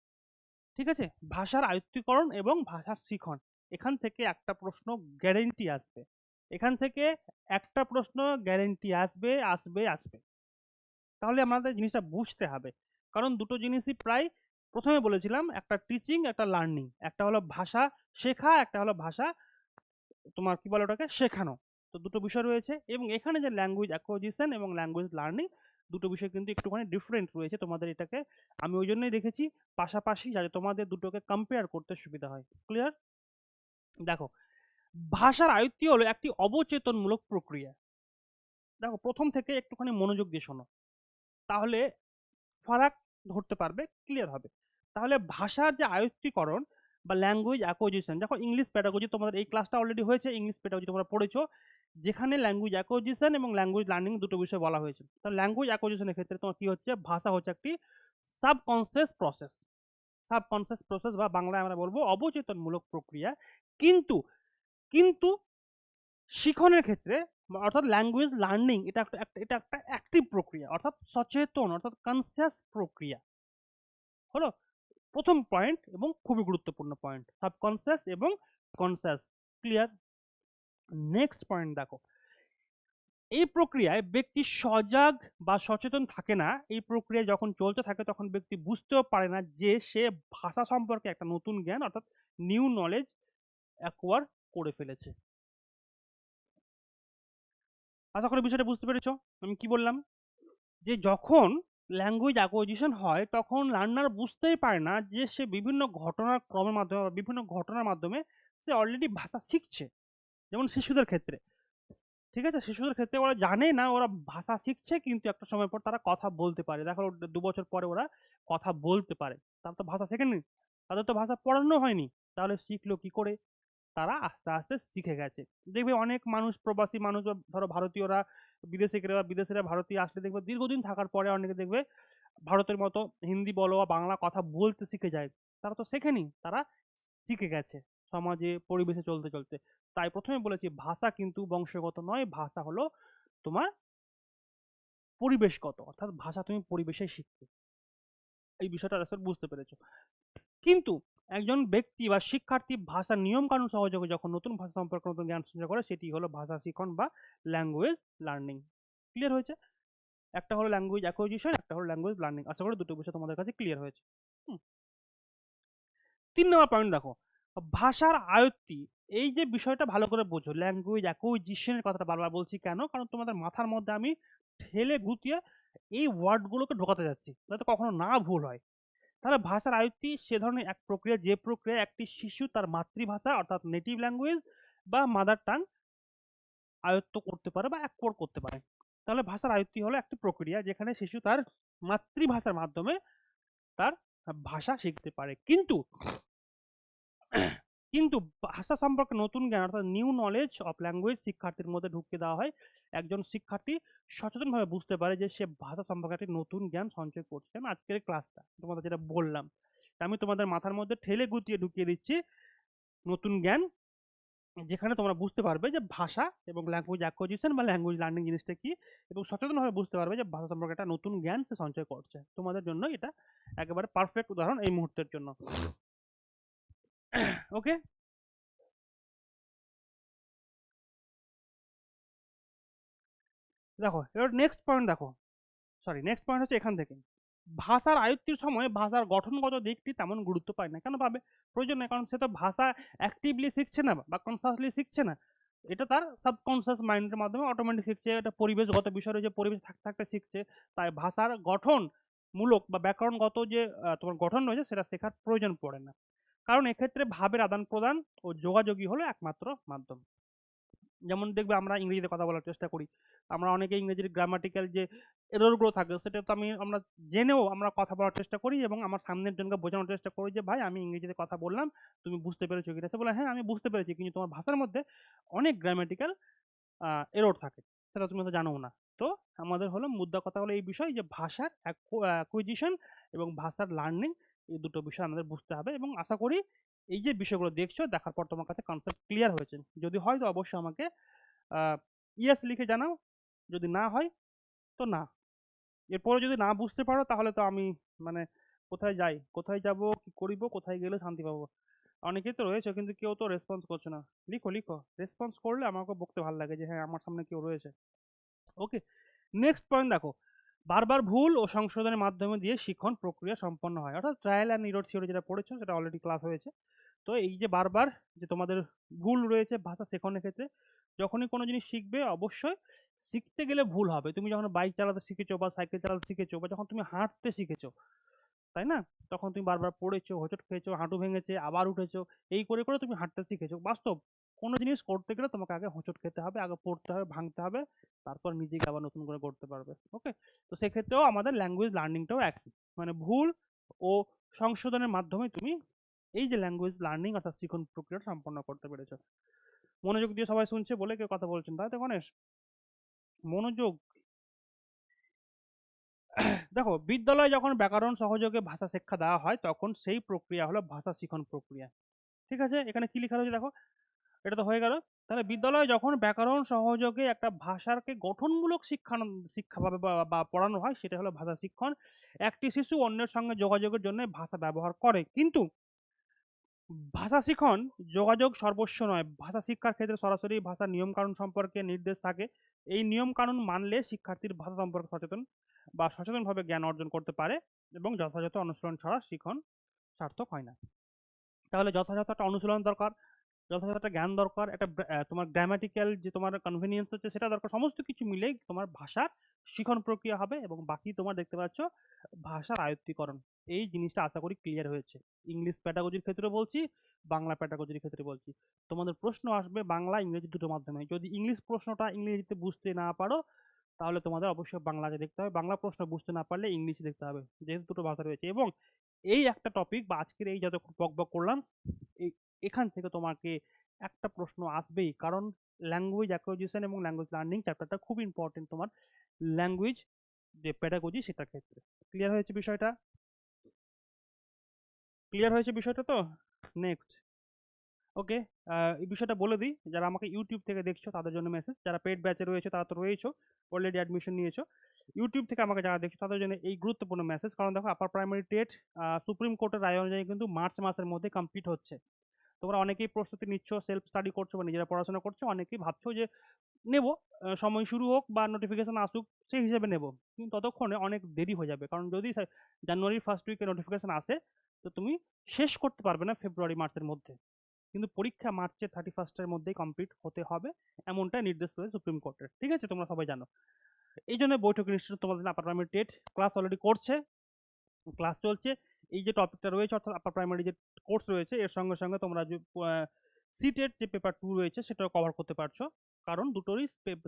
Speaker 1: ঠিক আছে? ভাষার আয়ত্তীকরণ এবং ভাষার শিখন, এখান থেকে একটা প্রশ্ন গ্যারেন্টি আসবে। এখান থেকে একটা প্রশ্ন গ্যারেন্টি আসবে আসবে আসবে। তাহলে আমাদের জিনিসটা বুঝতে হবে, কারণ দুটো জিনিসই প্রায়, প্রথমে বলেছিলাম একটা টিচিং একটা লার্নিং, একটা হলো ভাষা শেখা, একটা হলো ভাষা তোমার কি বলে ওটাকে শেখানো। তো দুটো বিষয় রয়েছে এবং এখানে যে ল্যাঙ্গুয়েজ অ্যাকুইজিশন এবং ল্যাঙ্গুয়েজ লার্নিং, দুটো বিষয় কিন্তু একটুখানি ডিফারেন্ট রয়েছে। তোমাদের এটাকে আমি ওই জন্যই রেখেছি পাশাপাশি, যাতে তোমাদের দুটোকে কম্পেয়ার করতে সুবিধা হয়। ক্লিয়ার? দেখো, ভাষার আয়ত্তি হলো একটি অবচেতনমূলক প্রক্রিয়া। দেখো, প্রথম থেকে একটুখানি মনোযোগ দিয়ে শোনো, তাহলে ফারাক ধরতে পারবে, ক্লিয়ার হবে। তাহলে ভাষার যে আয়ত্তীকরণ বা ল্যাঙ্গুয়েজ অ্যাকুইজিশন, যখন ইংলিশ প্যাডাগজি, তোমাদের এই ক্লাসটা অলরেডি হয়েছে, ইংলিশ প্যাডাগজি তোমরা পড়েছো, যেখানে ল্যাঙ্গুয়েজ অ্যাকুইজিশন এবং ল্যাঙ্গুয়েজ লার্নিং দুটো বিষয় বলা হয়েছে। তো ল্যাঙ্গুয়েজ অ্যাকুইজিশনের ক্ষেত্রে তোমার কি হচ্ছে, ভাষা হচ্ছে একটি সাবকনসিয়াস প্রসেস। সাবকনসিয়াস প্রসেস বা বাংলায় আমরা বলবো অবচেতনমূলক প্রক্রিয়া। কিন্তু কিন্তু শিখনের ক্ষেত্রে অর্থাৎ ল্যাঙ্গুয়েজ লার্নিং, এটা একটা অ্যাক্টিভ প্রক্রিয়া, অর্থাৎ সচেতন, অর্থাৎ কনসিয়াস প্রক্রিয়া। হলো প্রথম পয়েন্ট এবং খুবই গুরুত্বপূর্ণ পয়েন্ট, সাবকনসিয়াস এবং কনসিয়াস। ক্লিয়ার? নেক্সট পয়েন্ট দেখো, এই প্রক্রিয়ায় ব্যক্তি সজাগ বা সচেতন থাকে না। এই প্রক্রিয়া যখন চলতে থাকে তখন ব্যক্তি বুঝতেও পারে না যে সে ভাষা সম্পর্কে একটা নতুন জ্ঞান অর্থাৎ নিউ নলেজ অ্যাকোয়ার করে ফেলেছে। আশা করি বিষয়টা বুঝতে পেরেছো আমি কি বললাম। যে যখন ল্যাঙ্গুয়েজ অ্যাকুইজিশন হয় তখন লার্নার বুঝতেই পারে না যে সে বিভিন্ন ঘটনার ক্রমের মাধ্যমে বা বিভিন্ন ঘটনার মাধ্যমে সে অলরেডি ভাষা শিখছে। যেমন শিশুদের ক্ষেত্রে, ঠিক আছে, শিশুদের ক্ষেত্রে ওরা জানে না ওরা ভাষা শিখছে, কিন্তু একটা সময় পর তারা কথা বলতে পারে। দেখো 2 বছর পরে ওরা কথা বলতে পারে, তারা তো ভাষা শেখেনি, তাদের তো ভাষা পড়ানো হয়নি, তাহলে শিখলো কি করে? তারা আস্তে আস্তে শিখে গেছে। দেখবে অনেক মানুষ, প্রবাসী মানুষ বা ধরো ভারতীয়রা বিদেশে গেলে বা বিদেশিরা ভারতীয় আসলে দেখবে দীর্ঘদিন থাকার পরে অনেকে দেখবে ভারতের মতো হিন্দি বলো বা বাংলা কথা বলতে শিখে যায়। তারা তো শেখেনি, তারা শিখে গেছে সমাজে পরিবেশে চলতে চলতে। তাই প্রথমে বলেছি ভাষা কিন্তু বংশগত নয়, ভাষা হলো তোমার পরিবেশগত, অর্থাৎ ভাষা তুমি পরিবেশে শিখবে। এই বিষয়টা আসলে বুঝতে পেরেছো। কিন্তু একজন ব্যক্তি বা শিক্ষার্থী ভাষার নিয়ম কানুন সহযোগে যখন নতুন ভাষা সম্পর্কে নতুন জ্ঞান সঞ্চয় করে, সেটি হলো ভাষা শিখন বা ল্যাঙ্গুয়েজ লার্নিং। ক্লিয়ার হয়েছে? একটা হলো ল্যাঙ্গুয়েজ অ্যাকুইজিশন, একটা হলো ল্যাঙ্গুয়েজ লার্নিং। আশা করি দুটো বিষয় তোমাদের কাছে ক্লিয়ার হয়েছে। হুম। 3 নম্বর পয়েন্ট দেখো, ভাষার আয়ত্তি। এই যে বিষয়টা ভালো করে বোঝো, ল্যাঙ্গুয়েজ অ্যাকুইজিশনের কথাটা বারবার বলছি কেন, কারণ তোমাদের মাথার মধ্যে আমি ঠেলে গুতিয়ে এই ওয়ার্ডগুলোকে ঢোকাতে যাচ্ছি যাতে কখনো না ভুল হয়। তাহলে ভাষার আয়ত্তি সে ধরনের এক প্রক্রিয়া, যে প্রক্রিয়া একটি শিশু তার মাতৃভাষা অর্থাৎ নেটিভ ল্যাঙ্গুয়েজ বা মাদার টাং আয়ত্ত করতে পারে বা অ্যাকোয়ার করতে পারে। তাহলে ভাষার আয়ত্তি হলো একটি প্রক্রিয়া যেখানে শিশু তার মাতৃভাষার মাধ্যমে তার ভাষা শিখতে পারে। কিন্তু কিন্তু ভাষা সম্পর্কে নতুন জ্ঞান অর্থাৎ নিউ নলেজ অফ ল্যাঙ্গুয়েজ শিক্ষার্থীর মধ্যে ঢুকিয়ে দেওয়া হয়। একজন শিক্ষার্থী সচেতনভাবে বুঝতে পারে যে সে ভাষা সম্পর্কে একটি নতুন জ্ঞান সঞ্চয় করছে। আমি আজকের ক্লাসটা তোমাদের যেটা বললাম, আমি তোমাদের মাথার মধ্যে ঠেলে গুতিয়ে ঢুকিয়ে দিচ্ছি নতুন জ্ঞান যেখানে তোমরা বুঝতে পারবে যে ভাষা এবং ল্যাঙ্গুয়েজ অ্যাকুইজিশন বা ল্যাঙ্গুয়েজ লার্নিং জিনিসটা কি, এবং সচেতনভাবে বুঝতে পারবে যে ভাষা সম্পর্কে একটা নতুন জ্ঞান সে সঞ্চয় করছে। তোমাদের জন্য এটা একেবারে পারফেক্ট উদাহরণ এই মুহূর্তের জন্য। ওকে, দেখো এবার নেক্সট পয়েন্ট দেখো, সরি নেক্সট পয়েন্ট হচ্ছে এখান থেকে, ভাষার আয়ত্তের সময় ভাষার গঠনগত দিকটি তেমন গুরুত্ব পায় না। কেন পাবে? প্রয়োজন নেই, কারণ সে তো ভাষা অ্যাক্টিভলি শিখছে না বা কনসাসলি শিখছে না, এটা তার সাবকনসিয়াস মাইন্ডের মাধ্যমে অটোমেটিক শিখছে, এটা পরিবেশগত বিষয় রয়েছে, পরিবেশ থাকতে থাকতে শিখছে। তাই ভাষার গঠন মূলক বা ব্যাকরণগত যে তোমার গঠন রয়েছে সেটা শেখার প্রয়োজন পড়ে না, কারণ এক্ষেত্রে ভাবের আদান প্রদান ও যোগাযোগই হলো একমাত্র মাধ্যম। যেমন দেখবে আমরা ইংরেজিতে কথা বলার চেষ্টা করি, আমরা অনেকে ইংরেজির গ্রামাটিক্যাল যে এররগুলো থাকে সেটা তো আমরা জেনেও আমরা কথা বলার চেষ্টা করি এবং আমার সামনের জনকে বোঝানোর চেষ্টা করি যে ভাই আমি ইংরেজিতে কথা বললাম, তুমি বুঝতে পেরেছো কিনা? সে বলে হ্যাঁ আমি বুঝতে পেরেছি, কিন্তু তোমার ভাষার মধ্যে অনেক গ্রামাটিক্যাল এরর থাকে, সেটা তুমি তো জানো না। তো আমাদের হলো মুদ্রা কথা হলো এই বিষয় যে ভাষার অ্যাকুইজিশন এবং ভাষার লার্নিং, এই দুটো বিষয় আমাদের বুঝতে হবে, এবং আশা করি এই যে বিষয়গুলো দেখছো দেখার পর তোমার কাছে কনসেপ্ট ক্লিয়ার হয়েছে। যদি হয় তো অবশ্যই আমাকে ইয়েস লিখে জানাও, যদি না হয় তো না। এরপরে যদি না বুঝতে পারো তাহলে তো আমি মানে কোথায় যাই, কোথায় যাব, কি করিব, কোথায় গেলে শান্তি পাবো? অনেকেই তো রয়েছে কিন্তু কেউ তো রেসপন্স করছে না। লিখো লিখো, রেসপন্স করলে আমাকে বকতে ভালো লাগে যে হ্যাঁ আমার সামনে কেউ রয়েছে। ওকে, নেক্সট পয়েন্ট দেখো, বারবার ভুল ও সংশোধনের মাধ্যমে দিয়ে শিক্ষণ প্রক্রিয়া সম্পন্ন হয়, অর্থাৎ ট্রায়াল অ্যান্ড এরর থিওরি যেটা পড়েছো সেটা অলরেডি ক্লাস হয়েছে। তো এই যে বারবার যে তোমাদের ভুল রয়েছে ভাষা শেখানোর ক্ষেত্রে, যখনই কোনো জিনিস শিখবে অবশ্যই শিখতে গেলে ভুল হবে। তুমি যখন বাইক চালাতে শিখেছো বা সাইকেল চালাতে শিখেছো বা যখন তুমি হাঁটতে শিখেছো, তাই না? তখন তুমি বারবার পড়েছো, হোঁচট খেয়েছো, হাঁটু ভেঙেছে, আবার উঠেছো, এই করে করে তুমি হাঁটতে শিখেছো। বাস্তব কোনো জিনিস করতে গেলে তোমাকে আগে হোঁচট খেতে হবে, আগে পড়তে হবে, ভাঙতে হবে, তারপর নিজেকে আবার নতুন করে করতে পারবে। ওকে, তো সেক্ষেত্রেও আমাদের ল্যাঙ্গুয়েজ লার্নিংটাও একই, মানে ভুল ও সংশোধনের মাধ্যমে তুমি এই যে ল্যাঙ্গুয়েজ লার্নিং অর্থাৎ শিখন প্রক্রিয়া সম্পন্ন করতে পেরেছো। মনোযোগ দিয়ে সবাই শুনছে বলে কেউ কথা বলছেন, তাই তো গণেশ? মনোযোগ। দেখো বিদ্যালয়ে যখন ব্যাকরণ সহযোগে ভাষা শিক্ষা দেওয়া হয় তখন সেই প্রক্রিয়া হলো ভাষা শিখন প্রক্রিয়া। ঠিক আছে, এখানে কি লেখা রয়েছে দেখো, এটা তো হয়ে গেল। তাহলে বিদ্যালয়ে যখন ব্যাকরণ সহযোগে একটা ভাষাকে গঠনমূলক শিক্ষা পাবে বা পড়ানো হয় সেটা হলো ভাষা শিক্ষণ। একটি শিশু অন্যের সঙ্গে যোগাযোগের জন্য ভাষা ব্যবহার করে, কিন্তু ভাষা শিখন যোগাযোগ সর্বস্ব নয়। ভাষা শিক্ষার ক্ষেত্রে সরাসরি ভাষার নিয়ম কানুন সম্পর্কে নির্দেশ থাকে। এই নিয়ম কানুন মানলে শিক্ষার্থীর ভাষা সম্পর্কে সচেতনভাবে জ্ঞান অর্জন করতে পারে, এবং যথাযথ অনুশীলন ছাড়া শিখন সার্থক হয় না। তাহলে যথাযথ একটা অনুশীলন দরকার, যথাযথ একটা জ্ঞান দরকার, একটা তোমার গ্রামাটিক্যাল যে তোমার কনভিনিয়েন্স হচ্ছে সেটা দরকার, সমস্ত কিছু মিলেই তোমার ভাষার শিখন প্রক্রিয়া হবে, এবং বাকি তোমার দেখতে পাচ্ছ ভাষার আয়ত্তীকরণ। এই জিনিসটা আশা করি ক্লিয়ার হয়েছে। ইংলিশ প্যাডাগজির ক্ষেত্রে বলছি, বাংলা প্যাডাগজির ক্ষেত্রে বলছি। তোমাদের প্রশ্ন আসবে বাংলা ইংরেজি দুটো মাধ্যমে। যদি ইংলিশ প্রশ্নটা ইংরেজিতে বুঝতে না পারো তাহলে তোমাদের অবশ্যই বাংলাতে দেখতে হবে, বাংলা প্রশ্ন বুঝতে না পারলে ইংলিশে দেখতে হবে, যেহেতু দুটো ভাষা রয়েছে। এবং এই একটা টপিক বা আজকের এই যত বকবক করলাম, এখান থেকে তোমাকে একটা প্রশ্ন আসবেই, কারণ ল্যাঙ্গুয়েজ অ্যাকুইজিশন এবং ল্যাঙ্গুয়েজ লার্নিং চ্যাপ্টারটা খুব ইম্পর্টেন্ট তোমার ল্যাঙ্গুয়েজ যে প্যাডাগজি সেটার ক্ষেত্রে। ক্লিয়ার হয়েছে বিষয়টা? ক্লিয়ার হয়েছে বিষয়টা তো? নেক্সট। ওকে, এই বিষয়টা বলে দিই, যারা আমাকে ইউটিউব থেকে দেখছো তাদের জন্য মেসেজ, যারা পেড ব্যাচে রয়েছে তারা তো রয়েছো, অলরেডি অ্যাডমিশন নিয়েছো। ইউটিউব থেকে আমাকে যারা দেখছো তাদের জন্য এই গুরুত্বপূর্ণ মেসেজ, কারণ দেখো আপার প্রাইমারি টেট সুপ্রিম কোর্টের রায় অনুযায়ী কিন্তু মার্চ মাসের মধ্যে কমপ্লিট হচ্ছে। তোমরা অনেকেই প্রস্তুতি নিচ্ছ, সেলফ স্টাডি করছো বা নিজেরা পড়াশোনা করছো, অনেকেই ভাবছো যে নেব, সময় শুরু হোক বা নোটিফিকেশন আসুক সেই হিসেবে নেব, কিন্তু ততক্ষণে অনেক দেরি হয়ে যাবে, কারণ যদি জানুয়ারির ফার্স্ট উইকে নোটিফিকেশন আসে তো তুমি শেষ করতে পারবে না ফেব্রুয়ারি মার্চের মধ্যে, কিন্তু পরীক্ষা মার্চের 31st মধ্যেই কমপ্লিট হতে হবে, এমনটাই নির্দেশ করেছে সুপ্রিম কোর্টের। ঠিক আছে, তোমরা সবাই জানো। এই জন্য বৈঠক নিশ্চিত তোমাদের আপার প্রাইমারি টেট ক্লাস অলরেডি করছে, ক্লাস চলছে। এই যে টপিকটা রয়েছে অর্থাৎ আপার প্রাইমারি যে কোর্স রয়েছে এর সঙ্গে সঙ্গে তোমরা যে সিটের যে পেপার 2 রয়েছে সেটাও কভার করতে পারছো, কারণ দুটোরই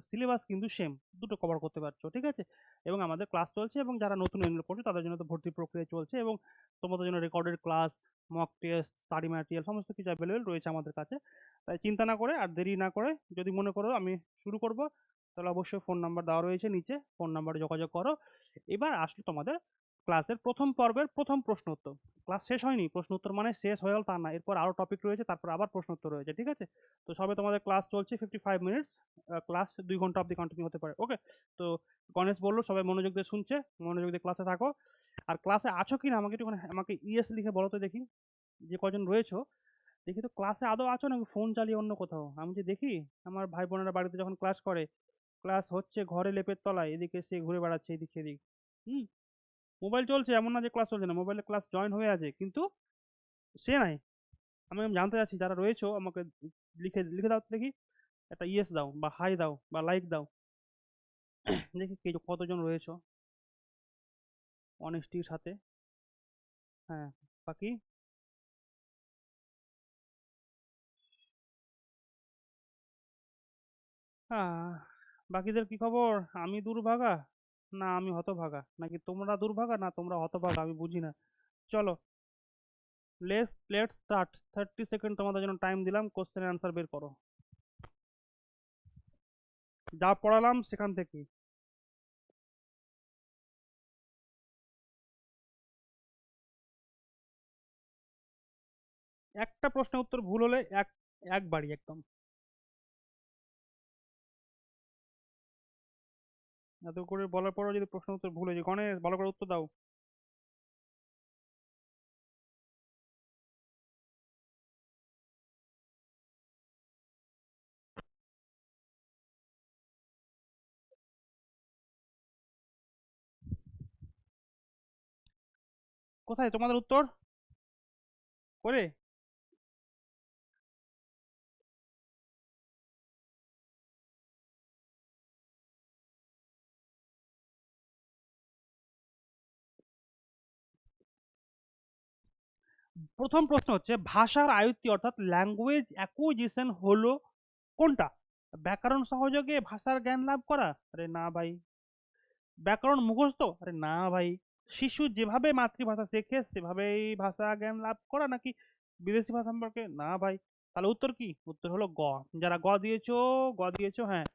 Speaker 1: সিলেবাস কিন্তু সেম, দুটো কভার করতে পারছো। ঠিক আছে, এবং আমাদের ক্লাস চলছে, এবং যারা নতুন এনরোল করছে তাদের জন্য তো ভর্তি প্রক্রিয়া চলছে, এবং তোমাদের জন্য recorded class, mock test, study material সমস্ত কিছু অ্যাভেলেবেল রয়েছে আমাদের কাছে। তাই চিন্তা না করে আর দেরি না করে যদি মনে করো আমি শুরু করব, তাহলে অবশ্যই ফোন নাম্বার দেওয়া রয়েছে নিচে, ফোন নাম্বারে যোগাযোগ করো। এবার আসলে তোমাদের ক্লাসের প্রথম পর্বের প্রথম প্রশ্ন উত্তর। ক্লাস শেষ হয়নি, প্রশ্ন উত্তর মানে শেষ হয়ে গেল তা না, এরপর আরো টপিক রয়েছে, তারপর আবার প্রশ্ন উত্তর রয়েছে, ঠিক আছে? তো সবে তোমাদের ক্লাস চলছে 55 মিনিটস, ক্লাস 2 ঘন্টা অবধি কন্টিনিউ হতে পারে, ওকে? তো গণেশ বললো সবাই মনোযোগ দিয়ে শুনছে, মনোযোগ দিয়ে ক্লাসে থাকো। আর ক্লাসে আছো কিনা আমাকে একটু আমাকে ইয়েস লিখে বলো তো দেখি, যে কজন রয়েছো দেখি তো ক্লাসে আদৌ আছো নাকি ফোন চালিয়ে অন্য কোথাও। আমি যে দেখি আমার ভাই বোনেরা বাড়িতে যখন ক্লাস করে, ক্লাস হচ্ছে ঘরে লেপের তলায়, এদিকে সে ঘুরে বেড়াচ্ছে এদিক সেদিক। হুম, মোবাইল চলছে, এমন না যে ক্লাস চলছে না, মোবাইলে ক্লাস জয়েন হয়ে আছে কিন্তু সে নাই। আমি জানতে চাচ্ছি যারা রয়েছো আমাকে লিখে লিখে দাও তো দেখি, একটা ইয়েস দাও বা হাই দাও বা লাইক দাও, দেখি কে কতজন রয়েছো অনেস্টির সাথে। হ্যাঁ, বাকি আহ বাকিদের কি খবর? আমি দুর্ভাগা না আমি হতভাগা, নাকি তোমরা দুর্ভাগা না তোমরা হতভাগা, আমি বুঝি না। চলো, লেটস স্টার্ট। 30 সেকেন্ড তোমাদের জন্য টাইম দিলাম, কোশ্চেনের অ্যান্সার বের করো যা পড়ালাম সেখান থেকে। একটা প্রশ্নের উত্তর ভুল হলে একবারই একদম। এত করে বলার পরও যদি প্রশ্ন উত্তর ভুল হয়ে যায়, গণেশ ভালো করে উত্তর দাও। কোথায় তোমাদের উত্তর করে? প্রথম প্রশ্ন হচ্ছে ভাষার আয়ত্তি অর্থাৎ ল্যাঙ্গুয়েজ অ্যাকুইজিশন হলো কোনটা? ব্যাকরণ সহযোগে ভাষার জ্ঞান লাভ করা? আরে না ভাই। ব্যাকরণ মুখস্থ? আরে না ভাই। শিশু যেভাবে মাতৃভাষা শেখে সেভাবেই ভাষা জ্ঞান লাভ করা, নাকি বিদেশি ভাষা সম্পর্কে? না ভাই। তাহলে উত্তর কি? উত্তর হলো গ। যারা দিয়েছো, দিয়েছো, হ্যাঁ,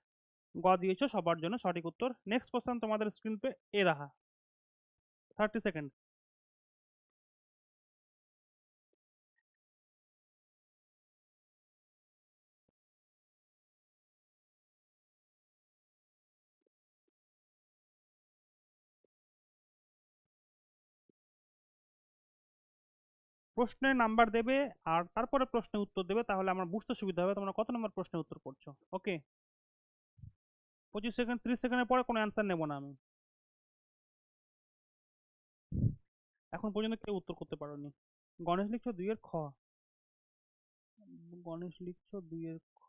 Speaker 1: দিয়েছো সবার জন্য সঠিক উত্তর। নেক্সট কোশ্চেন তোমাদের স্ক্রিন পে এ রাহা। 30 সেকেন্ড। প্রশ্নের নাম্বার দেবে আর তারপরে প্রশ্নের উত্তর দেবে, তাহলে আমার বুঝতে সুবিধা হবে তোমরা কত নম্বর প্রশ্নের উত্তর করছো, ওকে? 25 সেকেন্ড, 30 সেকেন্ডের পরে কোনো অ্যান্সার নেবো না আমি। এখন পর্যন্ত কেউ উত্তর করতে পারোনি। গণেশ লিখছো 2 এর খ। গণেশ লিখছো 2 এর খ।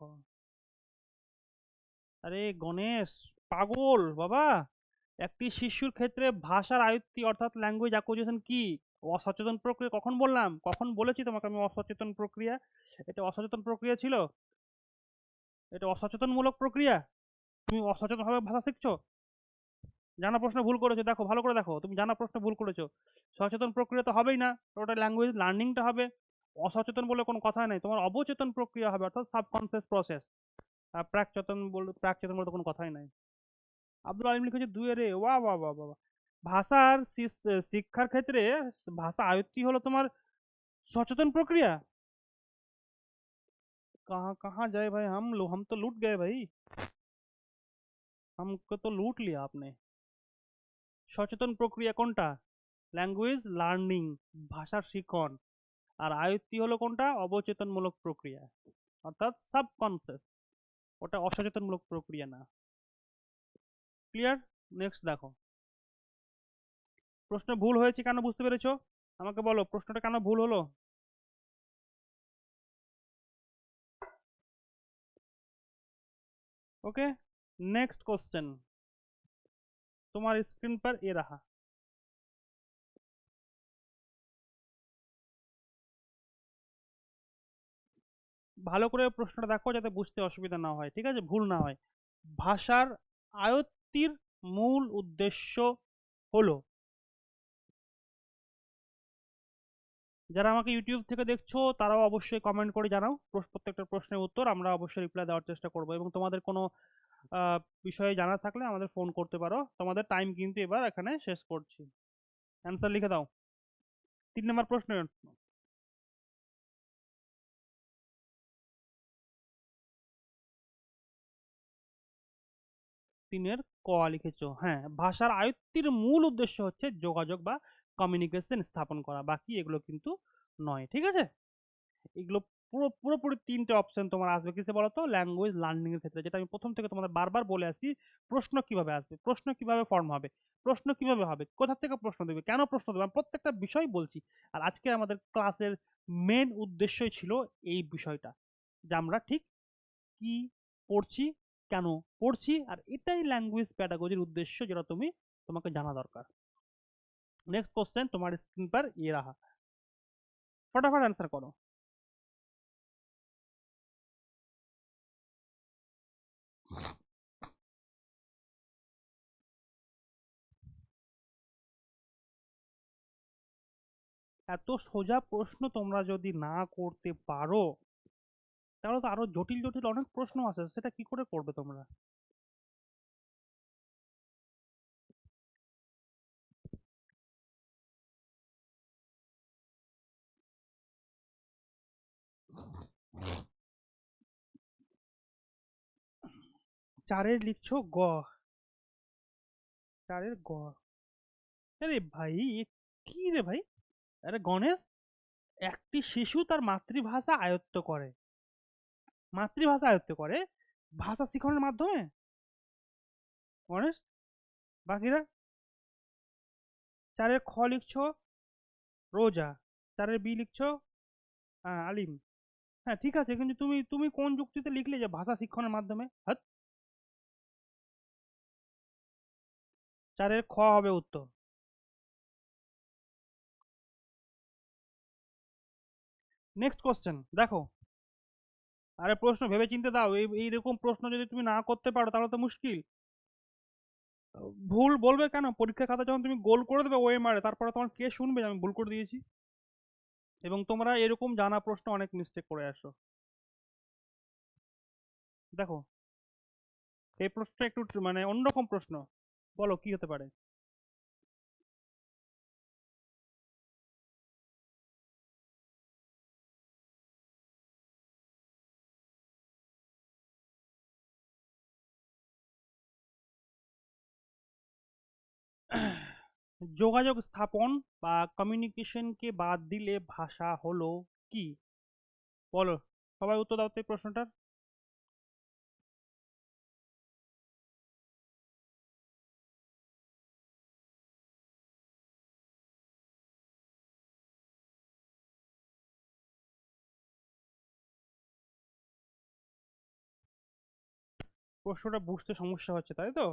Speaker 1: আরে গণেশ, পাগল বাবা। একটি শিশুর ক্ষেত্রে ভাষার আয়ত্তি অর্থাৎ ল্যাঙ্গুয়েজ অ্যাকুইজিশন কি? অসচেতন প্রক্রিয়া কখন বললাম? কখন বলেছি তোমাকে আমি অসচেতন প্রক্রিয়া? এটা অসচেতন প্রক্রিয়া ছিল? এটা অসচেতনমূলক প্রক্রিয়া? তুমি অসচেতন ভাবে ভাষা শিখছো? জানা প্রশ্ন ভুল করেছো, দেখো ভালো করে দেখো, তুমি জানা প্রশ্ন ভুল করেছো। সচেতন প্রক্রিয়া তো হবেই না, ওটা ল্যাঙ্গুয়েজ লার্নিংটা হবে। অসচেতন বলে কোনো কথা নেই, তোমার অবচেতন প্রক্রিয়া হবে অর্থাৎ সাবকনসিয়াস প্রসেস। আর প্রাকচেতন বলতে কোনো কথাই নাই। আব্দুল আলিম লিখেছে 2 রে, ওয়া ওয়া ওয়া বাবা। ভাষার শিক্ষার ক্ষেত্রে ভাষা আয়ত্তি হলো তোমার সচেতन प्रक्रिया। कहाँ कहाँ जाए भाई, हम तो लूट गए भाई, हमको तो लूट लिया आपने। সচেতন প্রক্রিয়া কোনটা? ল্যাঙ্গুয়েজ লার্নিং, ভাষার শিখন। আর আয়ত্তি হলো কোনটা? অবচেতনমূলক প্রক্রিয়া অর্থাৎ সাবকনসিয়াস, ওটা অসচেতনমূলক প্রক্রিয়া না। ক্লিয়ার? নেক্সট দেখো। প্রশ্ন ভুল হয়েছে কেন বুঝতে পেরেছো? আমাকে বলো প্রশ্নটা কেন ভুল হলো। ओके, नेक्स्ट क्वेश्चन तुम्हारे स्क्रीन पर ये रहा। ভালো করে প্রশ্নটা দেখো যাতে বুঝতে অসুবিধা না হয়, ঠিক আছে, ভুল না হয়। ভাষার আয়ত্তির মূল উদ্দেশ্য হলো, যারা আমাকে ইউটিউব থেকে দেখছো তারাও অবশ্যই কমেন্ট করে জানাও, প্রত্যেকটা প্রশ্নের উত্তর আমরা অবশ্যই রিপ্লাই দেওয়ার চেষ্টা করবো, এবং তোমাদের কোনো বিষয়ে জানা থাকলে আমাদের ফোন করতে পারো। তোমাদের টাইম কিন্তু এবার এখানে শেষ করছি। অ্যান্সার লিখে দাও। 3 নম্বর প্রশ্ন, 3-এর ক লিখেছো। হ্যাঁ, ভাষার আয়ত্তের মূল উদ্দেশ্য হচ্ছে যোগাযোগ বা কমিউনিকেশন স্থাপন করা, বাকি এগুলো কিন্তু নয়। ঠিক আছে, এগুলো পুরোপুরি 3টে অপশন তোমার আসবে কিসে বলো তো, ল্যাঙ্গুয়েজ লার্নিং এর ক্ষেত্রে, যেটা আমি প্রথম থেকে তোমাদের বারবার বলে আসছি। প্রশ্ন কিভাবে আসবে, প্রশ্ন কিভাবে ফর্ম হবে, প্রশ্ন কিভাবে হবে, কোথা থেকে প্রশ্ন দেবে, কেন প্রশ্ন দেবে, আমি প্রত্যেকটা বিষয় বলছি। আর আজকে আমাদের ক্লাসের মেন উদ্দেশ্যই ছিল এই বিষয়টা, যে আমরা ঠিক কি পড়ছি, কেন পড়ছি, আর এটাই ল্যাঙ্গুয়েজ প্যাডাগজির উদ্দেশ্য, যেটা তোমাকে জানা দরকার। নেক্সট কোশ্চেন তোমার স্ক্রিন पर ये रहा, फटाफट आंसर करो। এত সোজা প্রশ্ন তোমরা যদি না করতে পারো, তাহলে তো আরো জটিল জটিল অনেক প্রশ্ন আছে, সেটা কি করে করবে তোমরা? চারের লিখছো গ, চারের গ। আরে ভাই, এ কি রে ভাই? আরে গণেশ, একটি শিশু তার মাতৃভাষা আয়ত্ত করে, মাতৃভাষা আয়ত্ত করে ভাষা শিখনের মাধ্যমে। গণেশ, বাকিরা? চারের খ লিখছো রোজা, চারের বি লিখছো আলিম। হ্যাঁ ঠিক আছে, কিন্তু তুমি তুমি কোন যুক্তিতে লিখলে যে ভাষা শিক্ষণের মাধ্যমে? হাত। চারের খ হবে উত্তর। নেক্সট কোশ্চেন দেখো। আরে প্রশ্ন ভেবে চিন্তে দাও, এইরকম প্রশ্ন যদি তুমি না করতে পারো তাহলে তো মুশকিল। ভুল বলবে কেন? পরীক্ষার খাতা যখন তুমি গোল করে দেবে ওএমআর, তারপরে তোমার কে শুনবে যে আমি ভুল করে দিয়েছি? এবং তোমরা এরকম জানা প্রশ্ন অনেক মিস্টেক করে আসো। দেখো, এই প্রশ্নটা একটু মানে অন্যরকম প্রশ্ন, বলো কি হতে পারে? যোগাযোগ স্থাপন বা কমিউনিকেশনকে বাদ দিলে ভাষা হলো কি? বলো, সবাই উত্তর দাও তো এই প্রশ্নটার। প্রশ্নটা বুঝতে সমস্যা হচ্ছে, তাই তো?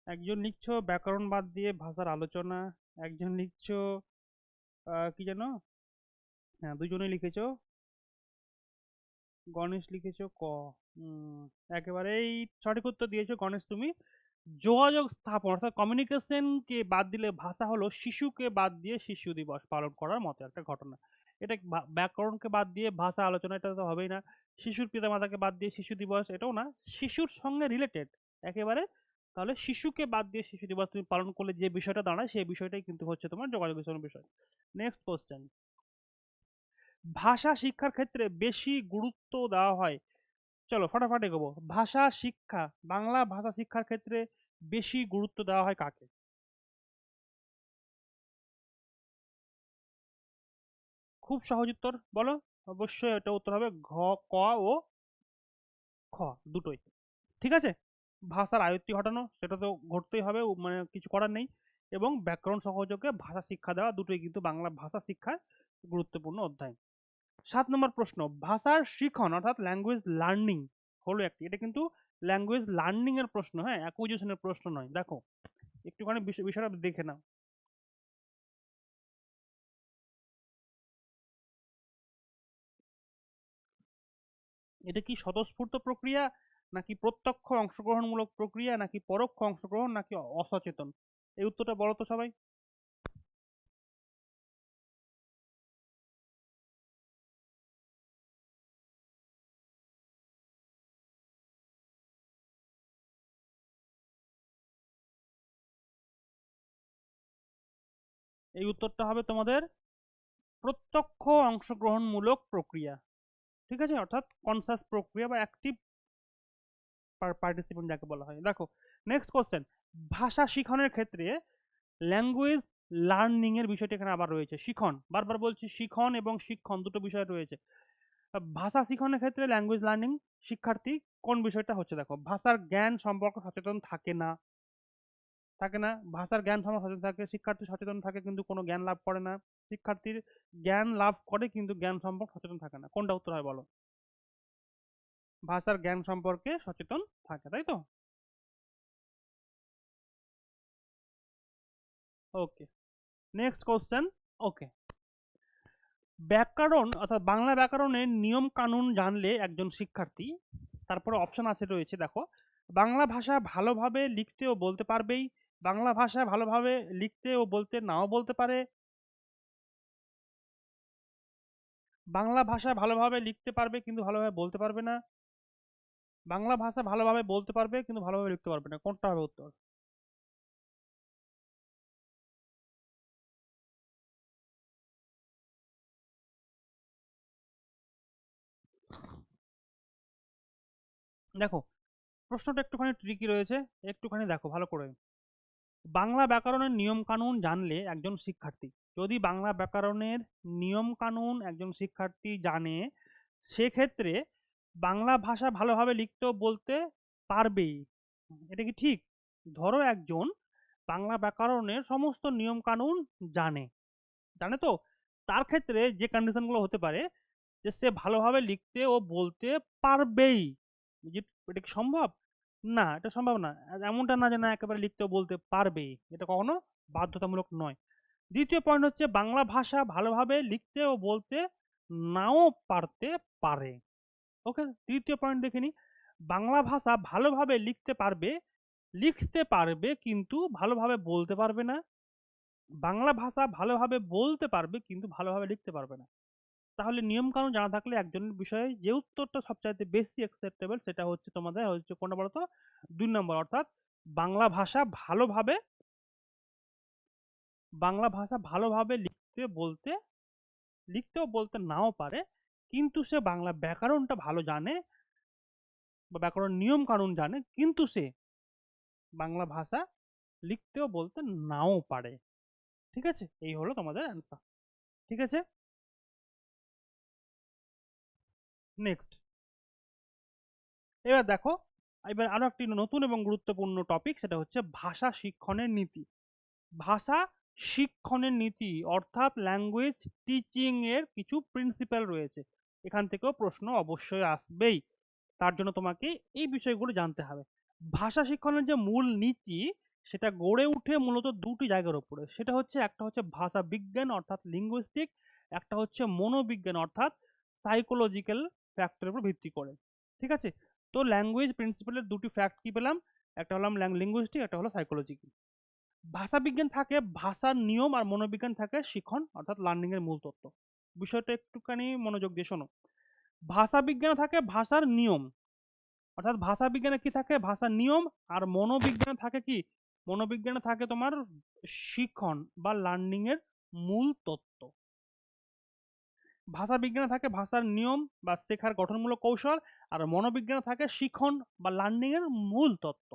Speaker 1: একজন লিখছো ব্যাকরণ বাদ দিয়ে ভাষার আলোচনা, একজন লিখছো কি যেন, হ্যাঁ দুজনেই লিখেছো। গণেশ লিখেছো ক। উম, একেবারেই সঠিক উত্তর দিয়েছো গণেশ তুমি। যোগাযোগ স্থাপন অর্থাৎ কমিউনিকেশন কে বাদ দিলে ভাষা হলো শিশুকে বাদ দিয়ে শিশু দিবস পালন করার মতো একটা ঘটনা। এটা ব্যাকরণকে বাদ দিয়ে ভাষা আলোচনা, এটা তো হবেই না। শিশুর পিতামাতাকে বাদ দিয়ে শিশু দিবস, এটাও না। শিশুর সঙ্গে রিলেটেড একেবারে। তাহলে শিশুকে বাদ দিয়ে শিশু দিবস তুমি পালন করলে যে বিষয়টা দাঁড়ায়, সেই বিষয়টাই কিন্তু হচ্ছে তোমার যোগাযোগ স্থাপনের বিষয়। নেক্সট কোশ্চেন, ভাষা শিক্ষার ক্ষেত্রে বেশি গুরুত্ব দেওয়া হয়, চলো ফটাফট এগোবো। ভাষা শিক্ষা, বাংলা ভাষা শিক্ষার ক্ষেত্রে বেশি গুরুত্ব দেওয়া হয় কাকে? খুব সহজ উত্তর, বলো। অবশ্যই এটা উত্তর হবে ঘ, ক ও খ, দুটোই। ঠিক আছে, ভাষার আয়ত্তি ঘটানো সেটা তো ঘটতেই হবে, মানে কিছু করার নেই। এবং ব্যাকরণ সহযোগে ভাষা শিক্ষা দেওয়া, দুটোই কিন্তু বাংলা ভাষা শিক্ষার গুরুত্বপূর্ণ অধ্যায়। 7 নম্বর প্রশ্ন, ভাষার শিখন অর্থাৎ ল্যাঙ্গুয়েজ লার্নিং হলো একটি, এটা কিন্তু ল্যাঙ্গুয়েজ লার্নিং এর প্রশ্ন, হ্যাঁ অ্যাকুইজিশনের প্রশ্ন নয়। দেখো একটুখানি বিষয়টা দেখে নাও। এটা কি স্বতঃস্ফূর্ত প্রক্রিয়া, নাকি প্রত্যক্ষ অংশগ্রহণমূলক প্রক্রিয়া, নাকি পরোক্ষ অংশগ্রহণ, নাকি অসচেতন? এই উত্তরটা বলো তো সবাই। এই উত্তরটা হবে তোমাদের প্রত্যক্ষ অংশগ্রহণমূলক প্রক্রিয়া। ঠিক আছে, অর্থাৎ কনসাস প্রক্রিয়া বা অ্যাক্টিভ পার্টিসিপেন্ট যাকে বলা হয়। দেখো নেক্সট কোশ্চেন, ভাষা শিখনের ক্ষেত্রে ল্যাঙ্গুয়েজ লার্নিং এর বিষয়টি এখানে আবার রয়েছে। শিখন, বারবার বলছি, শিখন এবং শিক্ষণ দুটো বিষয় রয়েছে। ভাষা শিখনের ক্ষেত্রে ল্যাঙ্গুয়েজ লার্নিং শিক্ষার্থী কোন বিষয়টা হচ্ছে, দেখো ভাষার জ্ঞান সম্পর্কে সচেতন থাকে না, থাকে না, ভাষার জ্ঞান সম্পর্কে সচেতন থাকে, শিক্ষার্থী সচেতন থাকে কিন্তু কোনো জ্ঞান লাভ করে না, শিক্ষার্থীর জ্ঞান লাভ করে কিন্তু জ্ঞান সম্পর্কে সচেতন থাকে না। কোনটা উত্তর হয় বলো? ভাষার জ্ঞান সম্পর্কে সচেতন থাকে, তাই তো? ওকে, নেক্সট কোশ্চেন। ওকে, ব্যাকরণ অর্থাৎ বাংলা ব্যাকরণের নিয়ম কানুন জানলে একজন শিক্ষার্থী, তারপরে অপশন আছে রয়েছে, দেখো বাংলা ভাষা ভালোভাবে লিখতে ও বলতে পারবেই, বাংলা ভাষা ভালোভাবে লিখতে ও বলতে নাও বলতে পারে, বাংলা ভাষা ভালোভাবে লিখতে পারবে কিন্তু ভালোভাবে বলতে পারবে না, বাংলা ভাষা ভালোভাবে বলতে পারবে কিন্তু ভালোভাবে লিখতে পারবে না। কোনটা হবে উত্তর? দেখো প্রশ্নটা একটুখানি ট্রিকি রয়েছে, একটুখানি দেখো ভালো করে। বাংলা ব্যাকরণের নিয়ম কানুন জানলে একজন শিক্ষার্থী, যদি বাংলা ব্যাকরণের নিয়ম কানুন একজন শিক্ষার্থী জানে, সেক্ষেত্রে বাংলা ভাষা ভালোভাবে লিখতে ও বলতে পারবেই। এটা কি ঠিক? ধরো একজন বাংলা ব্যাকরণের সমস্ত নিয়ম কানুন জানে, জানে তো, তার ক্ষেত্রে যে কন্ডিশনগুলো হতে পারে যে সে ভালোভাবে লিখতে ও বলতে পারবেই। যে এটা কি সম্ভব? না, এটা সম্ভব না। এমনটা না যে না একেবারে লিখতে ও বলতে পারবেই, এটা কখনো বাধ্যতামূলক নয়। দ্বিতীয় পয়েন্ট হচ্ছে বাংলা ভাষা ভালোভাবে লিখতে ও বলতে নাও পারতে পারে। ওকে, তৃতীয় পয়েন্ট দেখে নি, বাংলা ভাষা ভালোভাবে লিখতে পারবে কিন্তু ভালোভাবে বলতে পারবে না, বাংলা ভাষা ভালোভাবে বলতে পারবে কিন্তু ভালোভাবে লিখতে পারবে না। তাহলে নিয়ম কানুন জানা থাকলে একজনের বিষয়ে যে উত্তরটা সবচাইতে বেশি অ্যাকসেপ্টেবল সেটা হচ্ছে তোমাদের হচ্ছে কোনটা বলতো? 2 নম্বর, অর্থাৎ বাংলা ভাষা ভালোভাবে, বাংলা ভাষা ভালোভাবে লিখতেও বলতে নাও পারে, কিন্তু সে বাংলা ব্যাকরণটা ভালো জানে বা ব্যাকরণ নিয়ম কানুন জানে, কিন্তু সে বাংলা ভাষা লিখতেও বলতে নাও পারে। ঠিক আছে, এই হলো তোমাদের অ্যান্সার। ঠিক আছে, নেক্সট, এবার দেখো, এবার আরো একটি নতুন এবং গুরুত্বপূর্ণ টপিক, সেটা হচ্ছে ভাষা শিক্ষণের নীতি। ভাষা শিক্ষণের নীতি অর্থাৎ ল্যাঙ্গুয়েজ টিচিং এর কিছু প্রিন্সিপাল রয়েছে, এখান থেকেও প্রশ্ন অবশ্যই আসবেই। তার জন্য তোমাকে এই বিষয়গুলো জানতে হবে। ভাষা শিক্ষণের যে মূল নীতি সেটা গড়ে উঠে মূলত দুটি জায়গার উপরে, সেটা হচ্ছে একটা হচ্ছে ভাষা বিজ্ঞান অর্থাৎ লিঙ্গুইস্টিক, একটা হচ্ছে মনোবিজ্ঞান অর্থাৎ সাইকোলজিক্যাল ফ্যাক্টরের উপর ভিত্তি করে। ঠিক আছে, তো ল্যাঙ্গুয়েজ প্রিন্সিপালের দুটি ফ্যাক্ট কি পেলাম, একটা হলাম লিঙ্গুইস্টিক, একটা হলো সাইকোলজিক্যাল। ভাষাবিজ্ঞান থাকে ভাষার নিয়ম আর মনোবিজ্ঞান থাকে শিখন অর্থাৎ লার্নিং এর মূল তত্ত্ব। বিষয়টা একটুখানি মনোযোগ দিয়ে শোনো। ভাষা বিজ্ঞানে থাকে ভাষার নিয়ম, অর্থাৎ ভাষা বিজ্ঞানে কি থাকে, ভাষার নিয়ম। আর মনোবিজ্ঞানে থাকে কি, মনোবিজ্ঞানে থাকে তোমার শিখন বা লার্নিং এর মূল তত্ত্ব। ভাষা বিজ্ঞানে থাকে ভাষার নিয়ম বা শেখার গঠনমূলক কৌশল, আর মনোবিজ্ঞানে থাকে শিখন বা লার্নিং এর মূল তত্ত্ব।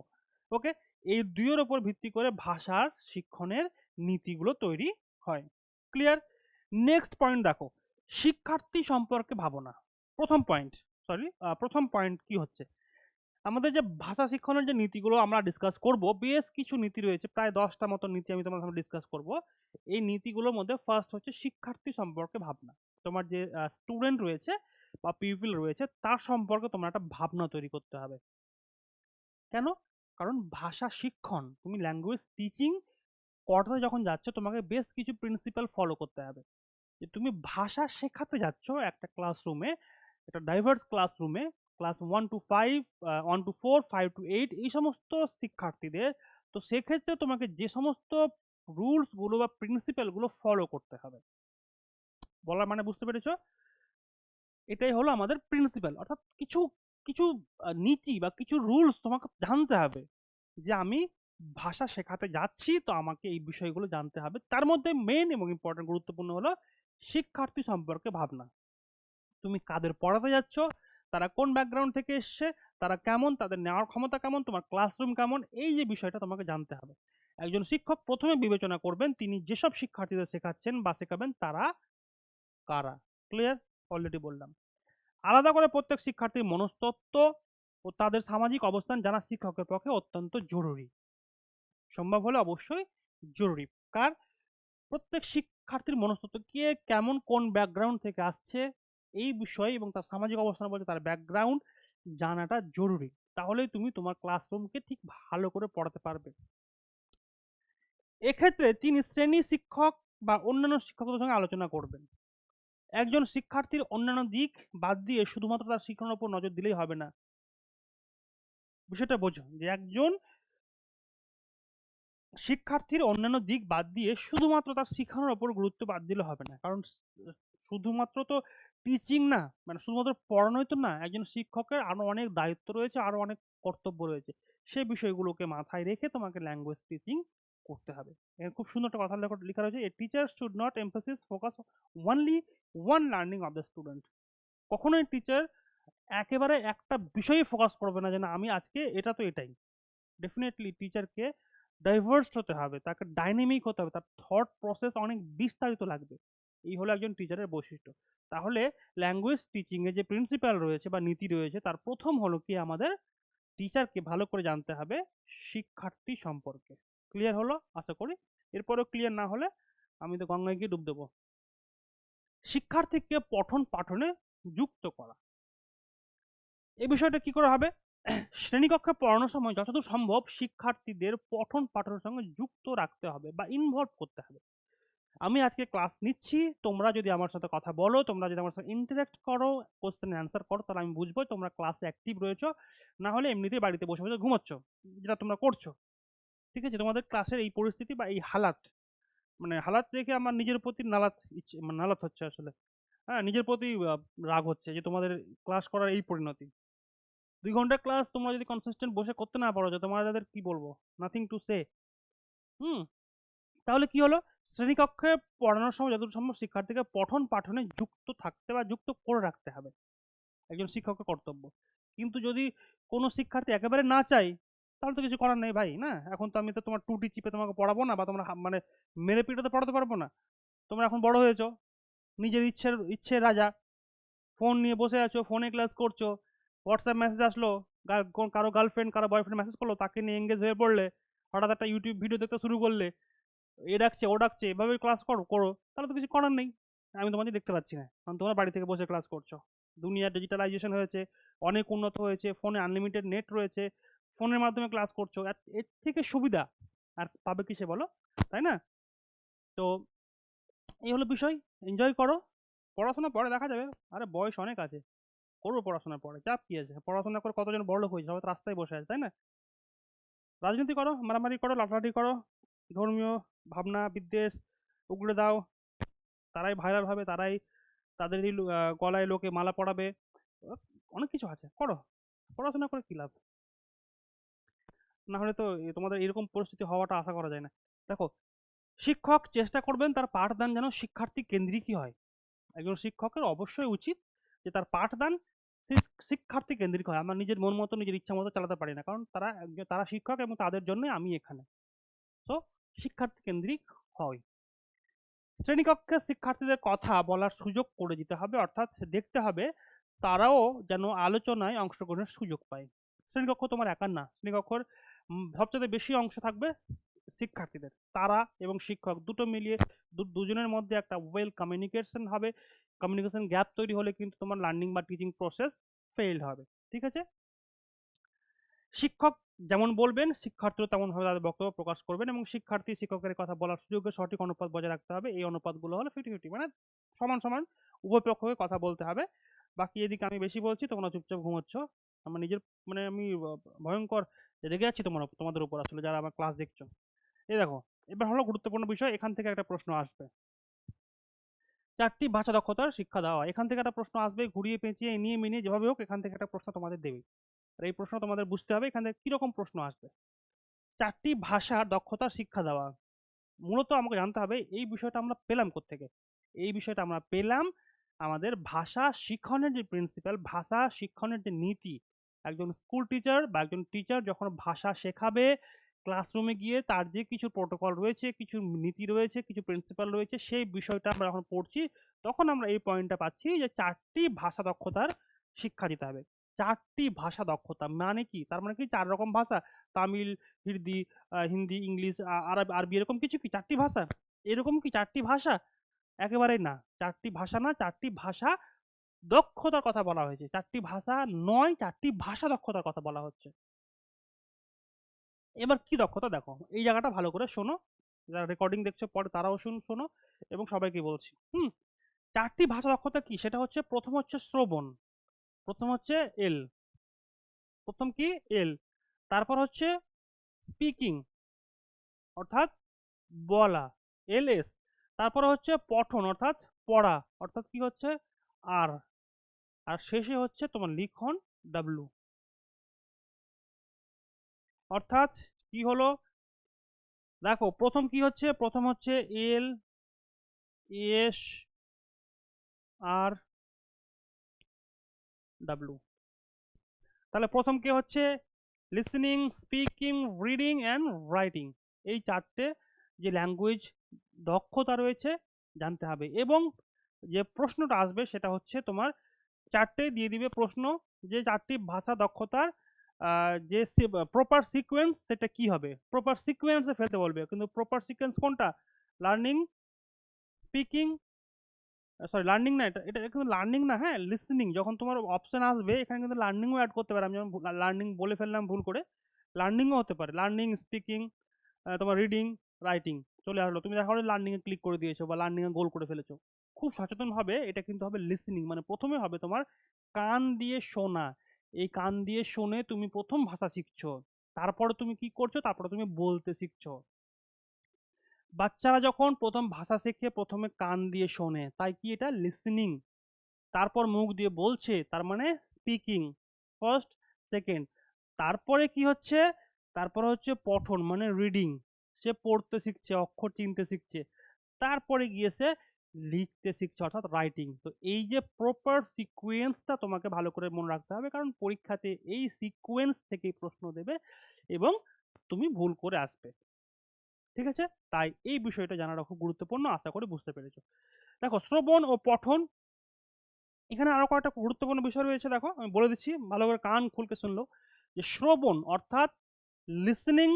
Speaker 1: ওকে, এই দুইয়ের উপর ভিত্তি করে ভাষার শিক্ষণের নীতিগুলো তৈরি হয়। ক্লিয়ার? নেক্সট পয়েন্ট দেখো, শিক্ষার্থী সম্পর্কে ভাবনা। প্রথম পয়েন্ট, সরি, প্রথম পয়েন্ট কি হচ্ছে, আমাদের যে ভাষা শিক্ষণের যে নীতিগুলো আমরা ডিসকাস করব, বেশ কিছু নীতি রয়েছে, প্রায় 10টা মতো নীতি আমি তোমার সামনে ডিসকাস করব। এই নীতিগুলোর মধ্যে ফার্স্ট হচ্ছে শিক্ষার্থী সম্পর্কে ভাবনা। তোমার যে স্টুডেন্ট রয়েছে বা পিপল রয়েছে তার সম্পর্কে তোমার একটা ভাবনা তৈরি করতে হবে। কেন? কারণ ভাষা শিক্ষণ, তুমি ল্যাঙ্গুয়েজ টিচিং করতে যখন যাচ্ছ তোমাকে বেশ কিছু প্রিন্সিপাল ফলো করতে হবে। যে তুমি ভাষা শেখাতে যাচ্ছ একটা ক্লাসরুমে, একটা ডাইভার্স ক্লাসরুমে, ক্লাস 1 to 5, 1 to 4, 5 to 8, এই সমস্ত শিক্ষার্থীদের, তো সেক্ষেত্রে তোমাকে যে সমস্ত রুলস গুলো বা প্রিন্সিপাল গুলো ফলো করতে হবে। বলার মানে বুঝতে পেরেছো? এটাই হলো আমাদের প্রিন্সিপাল, অর্থাৎ কিছু কিছু নীতি বা কিছু রুলস তোমাকে জানতে হবে যে আমি ভাষা শেখাতে যাচ্ছি, তো আমাকে এই বিষয়গুলো জানতে হবে। তার মধ্যে মেইন এবং ইম্পর্টেন্ট গুরুত্বপূর্ণ হলো শিক্ষার্থী সম্পর্কে ভাবনা। তুমি কাদের পড়াতে যাচ্ছ, তারা কোন ব্যাকগ্রাউন্ড থেকে এসছে, তারা কেমন, তাদের নেওয়ার ক্ষমতা কেমন, তোমার ক্লাসরুম কেমন, এই যে বিষয়টা তোমাকে জানতে হবে। একজন শিক্ষক প্রথমে বিবেচনা করবেন তিনি যেসব শিক্ষার্থীদের শেখাচ্ছেন বা শেখাবেন তারা কারা। ক্লিয়ার? অলরেডি বললাম। আলাদা করে প্রত্যেক শিক্ষার্থীর মনস্তত্ত্ব ও তাদের সামাজিক অবস্থান জানা শিক্ষকের পক্ষে অত্যন্ত জরুরি। সম্ভব হলে অবশ্যই জরুরি। কার? প্রত্যেক শিক্ষার্থীর মনস্তত্ত্ব, কে কেমন, কোন ব্যাকগ্রাউন্ড থেকে আসছে, এই বিষয় এবং তার সামাজিক অবস্থান বলতে তার ব্যাকগ্রাউন্ড জানাটা জরুরি। তাহলেই তুমি তোমার ক্লাসরুমকে ঠিক ভালো করে পড়াতে পারবে। এক্ষেত্রে তিনি শ্রেণী শিক্ষক বা অন্যান্য শিক্ষকদের সঙ্গে আলোচনা করবেন। একজন শিক্ষার্থীর অন্যান্য দিক বাদ দিয়ে শুধুমাত্র তার শিক্ষণের উপর নজর দিলেই হবে না। বিষয়টা বোঝো যে একজন শিক্ষার্থীর অন্যান্য দিক বাদ দিয়ে শুধুমাত্র তার শিখানোর উপর গুরুত্ব বাদ দিলে হবে না। কারণ শুধুমাত্র তো টিচিং না, মানে শুধুমাত্র পড়ানোই তো না, একজন শিক্ষকের আরো অনেক দায়িত্ব রয়েছে, আরো অনেক কর্তব্য রয়েছে। সেই বিষয়গুলোকে মাথায় রেখে তোমাকে ল্যাঙ্গুয়েজ টিচিং করতে হবে। এখানে খুব সুন্দর একটা কথা লেখা রয়েছে, a teacher should not emphasis focus only one learning of the student. কখনোই টিচার একেবারে একটা বিষয়ে ফোকাস করবে না যে না আমি আজকে এটা তো এটাই। ডেফিনেটলি টিচারকে ডাইভার্স হতে হবে, তাকে ডাইনামিক হতে হবে, তার থট প্রসেস অনেক বিস্তারিত লাগবে। এই হলো একজন টিচারের বৈশিষ্ট্য। তাহলে ল্যাঙ্গুয়েজ টিচিং এ যে প্রিন্সিপাল রয়েছে বা নীতি রয়েছে তার প্রথম হলো কি আমাদের টিচারকে ভালো করে জানতে হবে শিক্ষার্থী সম্পর্কে। ক্লিয়ার হলো আশা করি। এরপরেও ক্লিয়ার না হলে আমি তো গঙ্গায় গিয়ে ডুব দেবো। শিক্ষার্থীকে পঠন পাঠনে যুক্ত করা, এই বিষয়টা কি করে হবে? শ্রেণীকক্ষে পড়ানোর সময় যতদূর সম্ভব শিক্ষার্থীদের পঠন পাঠনের সঙ্গে যুক্ত রাখতে হবে বা ইনভলভ করতে হবে। আমি আজকে ক্লাস নিচ্ছি, তোমরা যদি আমার সাথে কথা বলো, তোমরা যদি আমার সাথে ইন্টারাক্ট করো, কোশ্চেন অ্যান্সার করো, তাহলে আমি বুঝবো তোমরা ক্লাসে অ্যাক্টিভ রয়েছো। না হলে এমনিতেই বাড়িতে বসে বসে ঘুমাচ্ছ, যেটা তোমরা করছো। ঠিক আছে? তোমাদের ক্লাসের এই পরিস্থিতি বা এই হালাত, মানে হালাত দেখে আমার নিজের প্রতি নালাত ইচ্ছে, মানে নালাত হচ্ছে আসলে। হ্যাঁ, নিজের প্রতি রাগ হচ্ছে যে তোমাদের ক্লাস করার এই পরিণতি। 2 ঘন্টা ক্লাস তোমরা যদি কনসিস্টেন্ট বসে করতে না পারো, যে তোমাদের কি বলবো, নাথিং টু সে। হুম। তাহলে কি হলো? শ্রেণীকক্ষে পড়ানোর সময় যতদূর সম্ভব শিক্ষার্থীকে পঠন পাঠনে যুক্ত থাকতে বা যুক্ত করে রাখতে হবে, একজন শিক্ষকের কর্তব্য। কিন্তু যদি কোনো শিক্ষার্থী একেবারে না চাই, তাহলে তো কিছু করার নেই ভাই, না? এখন তো আমি তো তোমার টুটি চিপে তোমাকে পড়াবো না, বা তোমরা মানে মেরে পিটে তো পড়াতে পারবো না। তোমরা এখন বড় হয়েছো, নিজের ইচ্ছের রাজা। ফোন নিয়ে বসে আছো, ফোনে ক্লাস করছো, হোয়াটসঅ্যাপ মেসেজ আসলো, কারো গার্লফ্রেন্ড কারো বয়ফ্রেন্ড মেসেজ করলো, তাকে নিয়ে এঙ্গেজ হয়ে পড়লে, হঠাৎ একটা ইউটিউব ভিডিও দেখতে শুরু করলে, এ ডাকছে ও ডাকছে, এভাবে ক্লাস করো করো, তাহলে তো কিছু করার নেই। আমি তোমাদের দেখতে পাচ্ছি না, কারণ তোমরা বাড়ি থেকে বসে ক্লাস করছো। দুনিয়া ডিজিটালাইজেশন হয়েছে, অনেক উন্নত হয়েছে, ফোনে আনলিমিটেড নেট রয়েছে, ফোনের মাধ্যমে ক্লাস করছো, এর থেকে সুবিধা আর পাবে কিসে বলো? তাই না? তো এই হলো বিষয়। এনজয় করো, পড়াশোনা পরে দেখা যাবে। আরে বয়স অনেক আছে, করবো পড়াশোনা পরে, চাপ কি আছে? পড়াশোনা করে কতজন বড়লোক হয়েছে, সবাই তো রাস্তায় বসে আছে, তাই না? রাজনীতি করো, মারামারি করো, লাফালাফি করো, ধর্মীয় ভাবনা বিদ্বেষ উগড়ে দাও, তারাই ভাইরাল হবে, তারাই তাদেরই গলায় লোকে মালা পরাবে। অনেক কিছু আছে, করো। পড়াশোনা করে কি লাভ? না হলে তো তোমাদের এরকম পরিস্থিতি হওয়াটা আশা করা যায় না। দেখো, শিক্ষক চেষ্টা করবেন তার পাঠদান যেন শিক্ষার্থী কেন্দ্রিকই হয়। একজন শিক্ষকের অবশ্যই উচিত যে তার পাঠদান শিক্ষার্থী কেন্দ্রিক হয়। আমরা নিজের মন মতো নিজের ইচ্ছা মতো চালাতে পারি না, কারণ তারা শিক্ষক এবং তাদের জন্য আমি এখানে। তো শিক্ষার্থী কেন্দ্রিক হয়। শ্রেণীকক্ষে শিক্ষার্থীদের কথা বলার সুযোগ করে দিতে হবে, অর্থাৎ দেখতে হবে তারাও যেন আলোচনায় অংশগ্রহণের সুযোগ পায়। শ্রেণীকক্ষ তোমার একার না, শ্রেণীকক্ষের সবচেয়ে বেশি অংশ থাকবে শিক্ষার্থীদের। তারা এবং শিক্ষক দুটো মিলিয়ে দুজনের মধ্যে একটা ওয়েল কমিউনিকেশন হবে। কমিউনিকেশন গ্যাপ তৈরি হলে কিন্তু তোমার লার্নিং বা টিচিং প্রসেস ফেল হবে। ঠিক আছে? শিক্ষক যেমন বলবেন শিক্ষার্থীও তেমন ভাবে তাদের বক্তব্য প্রকাশ করবেন, এবং শিক্ষার্থী শিক্ষকের কথা বলার সুযোগে সঠিক অনুপাত বজায় রাখতে হবে। এই অনুপাতগুলো হলো 50-50, মানে সমান সমান উভয় পক্ষকে কথা বলতে হবে। বাকি এদিকে আমি বেশি বলছি, তোমরা চুপচাপ ঘুমোচ্ছ। আমার নিজের মানে আমি ভয়ঙ্কর রেগে যাচ্ছি তোমাদের উপর আসলে, যারা আমার ক্লাস দেখছো। এই দেখো, এবার হলো গুরুত্বপূর্ণ বিষয়, এখান থেকে একটা প্রশ্ন আসবে। 4টি ভাষা দক্ষতার শিক্ষা দেওয়া, এখান থেকে একটা প্রশ্ন আসবে, ঘুরিয়ে পেঁচিয়ে নিয়ে মিনিয়ে যেভাবে হোক এখান থেকে একটা প্রশ্ন তোমাদের দেবে। আর এই প্রশ্ন তোমাদের বুঝতে হবে এখান থেকে কিরকম প্রশ্ন আসবে। চারটি ভাষার দক্ষতার শিক্ষা দেওয়া। মূলত আমাকে জানতে হবে এই বিষয়টা আমরা পেলাম কোত্থেকে। এই বিষয়টা আমরা পেলাম আমাদের ভাষা শিক্ষণের যে প্রিন্সিপাল, ভাষা শিক্ষণের যে নীতি। একজন স্কুল টিচার বা একজন টিচার যখন ভাষা শেখাবে ক্লাসরুমে গিয়ে তার যে কিছু প্রোটোকল রয়েছে, কিছু নীতি রয়েছে, কিছু প্রিন্সিপাল রয়েছে, সেই বিষয়টা আমরা যখন পড়ছি তখন আমরা এই পয়েন্টটা পাচ্ছি যে চারটি ভাষা দক্ষতার শিক্ষা দিতে হবে। চারটি ভাষা দক্ষতা মানে কি? তার মানে কি ৪ রকম ভাষা? তামিল, হিন্দি, হিন্দি, ইংলিশ, আরবি এরকম কিছু কি ৪ টি ভাষা? এরকম কি ৪ টি ভাষা? একেবারেই না। ৪ টি ভাষা না, ৪ টি ভাষা দক্ষতার কথা বলা হয়েছে। ৪ টি ভাষা নয়, ৪ টি ভাষা দক্ষতার কথা বলা হচ্ছে। এবার কি দক্ষতা দেখো, এই জায়গাটা ভালো করে শোনো। যারা রেকর্ডিং দেখছো পরে তারাও শোনো এবং সবাইকে বলছি। ৪ টি ভাষা দক্ষতা কি? সেটা হচ্ছে প্রথম হচ্ছে শ্রবণ, প্রথম হচ্ছে এল, প্রথম কি এল, তারপর হচ্ছে স্পিকিং অর্থাৎ বলা, এলএস, তারপরে হচ্ছে পঠন অর্থাৎ পড়া, অর্থাৎ কি হচ্ছে আর, আর শেষে হচ্ছে তোমার লিখন, ডাব্লু। অর্থাৎ কি হলো, দেখো প্রথম কি হচ্ছে, প্রথম হচ্ছে এল, এস, আর, ডাব্লু। তাহলে প্রথম কি হচ্ছে listening, speaking, reading and writing. এই চারটে যে ল্যাঙ্গুয়েজ দক্ষতা রয়েছে জানতে হবে। এবং যে প্রশ্নটা আসবে সেটা হচ্ছে তোমার চারটে দিয়ে দিবে প্রশ্ন, যে চারটি ভাষা দক্ষতার যে প্রপার সিকোয়েন্স সেটা কি হবে, প্রপার সিকোয়েন্সে ফেলতে বলবে, কিন্তু প্রপার সিকোয়েন্স কোনটা? লার্নিং, স্পিকিং, সরি লার্নিং না, এটা এটা কিন্তু লার্নিং না, হ্যাঁ লিসনিং। যখন তোমার অপশন আসবে এখানে কিন্তু লার্নিংও অ্যাড করতে পারে, আমি যেমন লার্নিং বলে ফেললাম ভুল করে, লার্নিংও হতে পারে, লার্নিং, স্পিকিং, তোমার রিডিং, রাইটিং চলে আসলো, তুমি দেখা লার্নিং এ ক্লিক করে দিয়েছো বা লার্নিং এ গোল করে ফেলেছো। খুব সচেতন হবে, এটা কিন্তু হবে লিসনিং, মানে প্রথমে হবে তোমার কান দিয়ে শোনা। এই কান দিয়ে শুনে তুমি প্রথম ভাষা শিখছো, তারপরে তুমি কি করছো, তারপরে তুমি বলতে শিখছো। বাচ্চারা যখন প্রথম ভাষা শেখে প্রথমে কান দিয়ে শোনে, তাই কি এটা লিসনিং। তারপর মুখ দিয়ে বলছে, তার মানে স্পিকিং, ফার্স্ট, সেকেন্ড। তারপরে কি হচ্ছে, তারপরে হচ্ছে পঠন মানে রিডিং, সে পড়তে শিখছে, অক্ষর চিনতে শিখছে। তারপরে গিয়েছে লিখতে শিখছে অর্থাৎ রাইটিং। তো এই যে প্রপার সিকোয়েন্সটা তোমাকে ভালো করে মনে রাখতে হবে, কারণ পরীক্ষাতে এই সিকোয়েন্স থেকেই প্রশ্ন দেবে এবং তুমি ভুল করে আসবে। ঠিক আছে, তাই এই বিষয়টা জানাটা খুব গুরুত্বপূর্ণ, আশা করি বুঝতে পেরেছো। দেখো শ্রবণ ও পঠন, এখানে আরো কয়েকটা গুরুত্বপূর্ণ বিষয় রয়েছে, দেখো আমি বলে দিচ্ছি ভালো করে কান খুলকে শুনলো। যে শ্রবণ অর্থাৎ লিসনিং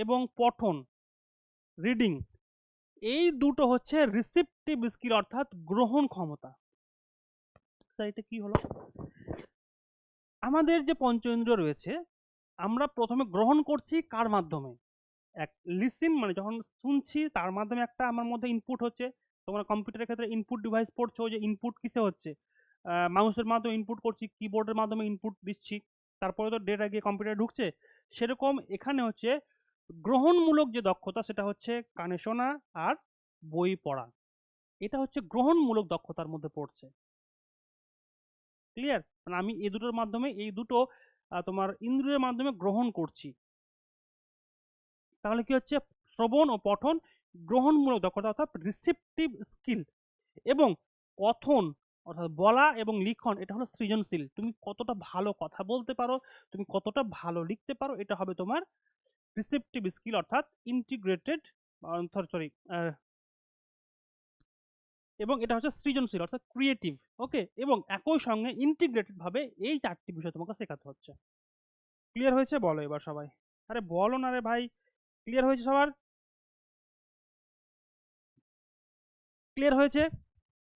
Speaker 1: এবং পঠন, রিডিং, এই দুটো হচ্ছে রিসিপটিভ স্কিল অর্থাৎ গ্রহণ ক্ষমতা। এটা কি হলো, আমাদের যে পঞ্চেন্দ্রিয় রয়েছে আমরা প্রথমে গ্রহণ করছি কার মাধ্যমে, এক লিসিন মানে যখন শুনছি তার মাধ্যমে একটা আমার মধ্যে ইনপুট হচ্ছে। তোমরা কম্পিউটারের ক্ষেত্রে ইনপুট ডিভাইস পড়ছো, যে ইনপুট কিসে হচ্ছে, মাউসের মাধ্যমে ইনপুট করছি, কিবোর্ডের মাধ্যমে ইনপুট দিচ্ছি, তারপরে তো ডেটা গিয়ে কম্পিউটারে ঢুকছে। সেরকম এখানে হচ্ছে গ্রহণমূলক যে দক্ষতা সেটা হচ্ছে কানে শোনা আর বই পড়া, এটা হচ্ছে গ্রহণমূলক দক্ষতার মধ্যে পড়ছে। ক্লিয়ার, মানে আমি এই দুটোর মাধ্যমে, এই দুটো তোমার ইন্দ্রিয়ের মাধ্যমে গ্রহণ করছি। তাহলে কি হচ্ছে, শ্রবণ ও পঠন গ্রহণমূলক দক্ষতা অর্থাৎ রিসিপটিভ স্কিল। এবং কথন অর্থাৎ বলা এবং লিখন, এটা হলো সৃজনশীল। তুমি কতটা ভালো কথা বলতে পারো, তুমি কতটা ভালো লিখতে পারো, এটা হবে তোমার রিসিপটিভ স্কিল অর্থাৎ ইন্টিগ্রেটেড, সরি, এবং এটা হচ্ছে সৃজনশীল অর্থাৎ ক্রিয়েটিভ। ওকে, এবং একই সঙ্গে ইন্টিগ্রেটেড ভাবে এই চারটি বিষয় তোমাকে শেখাতে হচ্ছে। ক্লিয়ার হয়েছে বলো এবার সবাই? আরে বলো না রে ভাই, ক্লিয়ার হয়েছে সবার? ক্লিয়ার হয়েছে?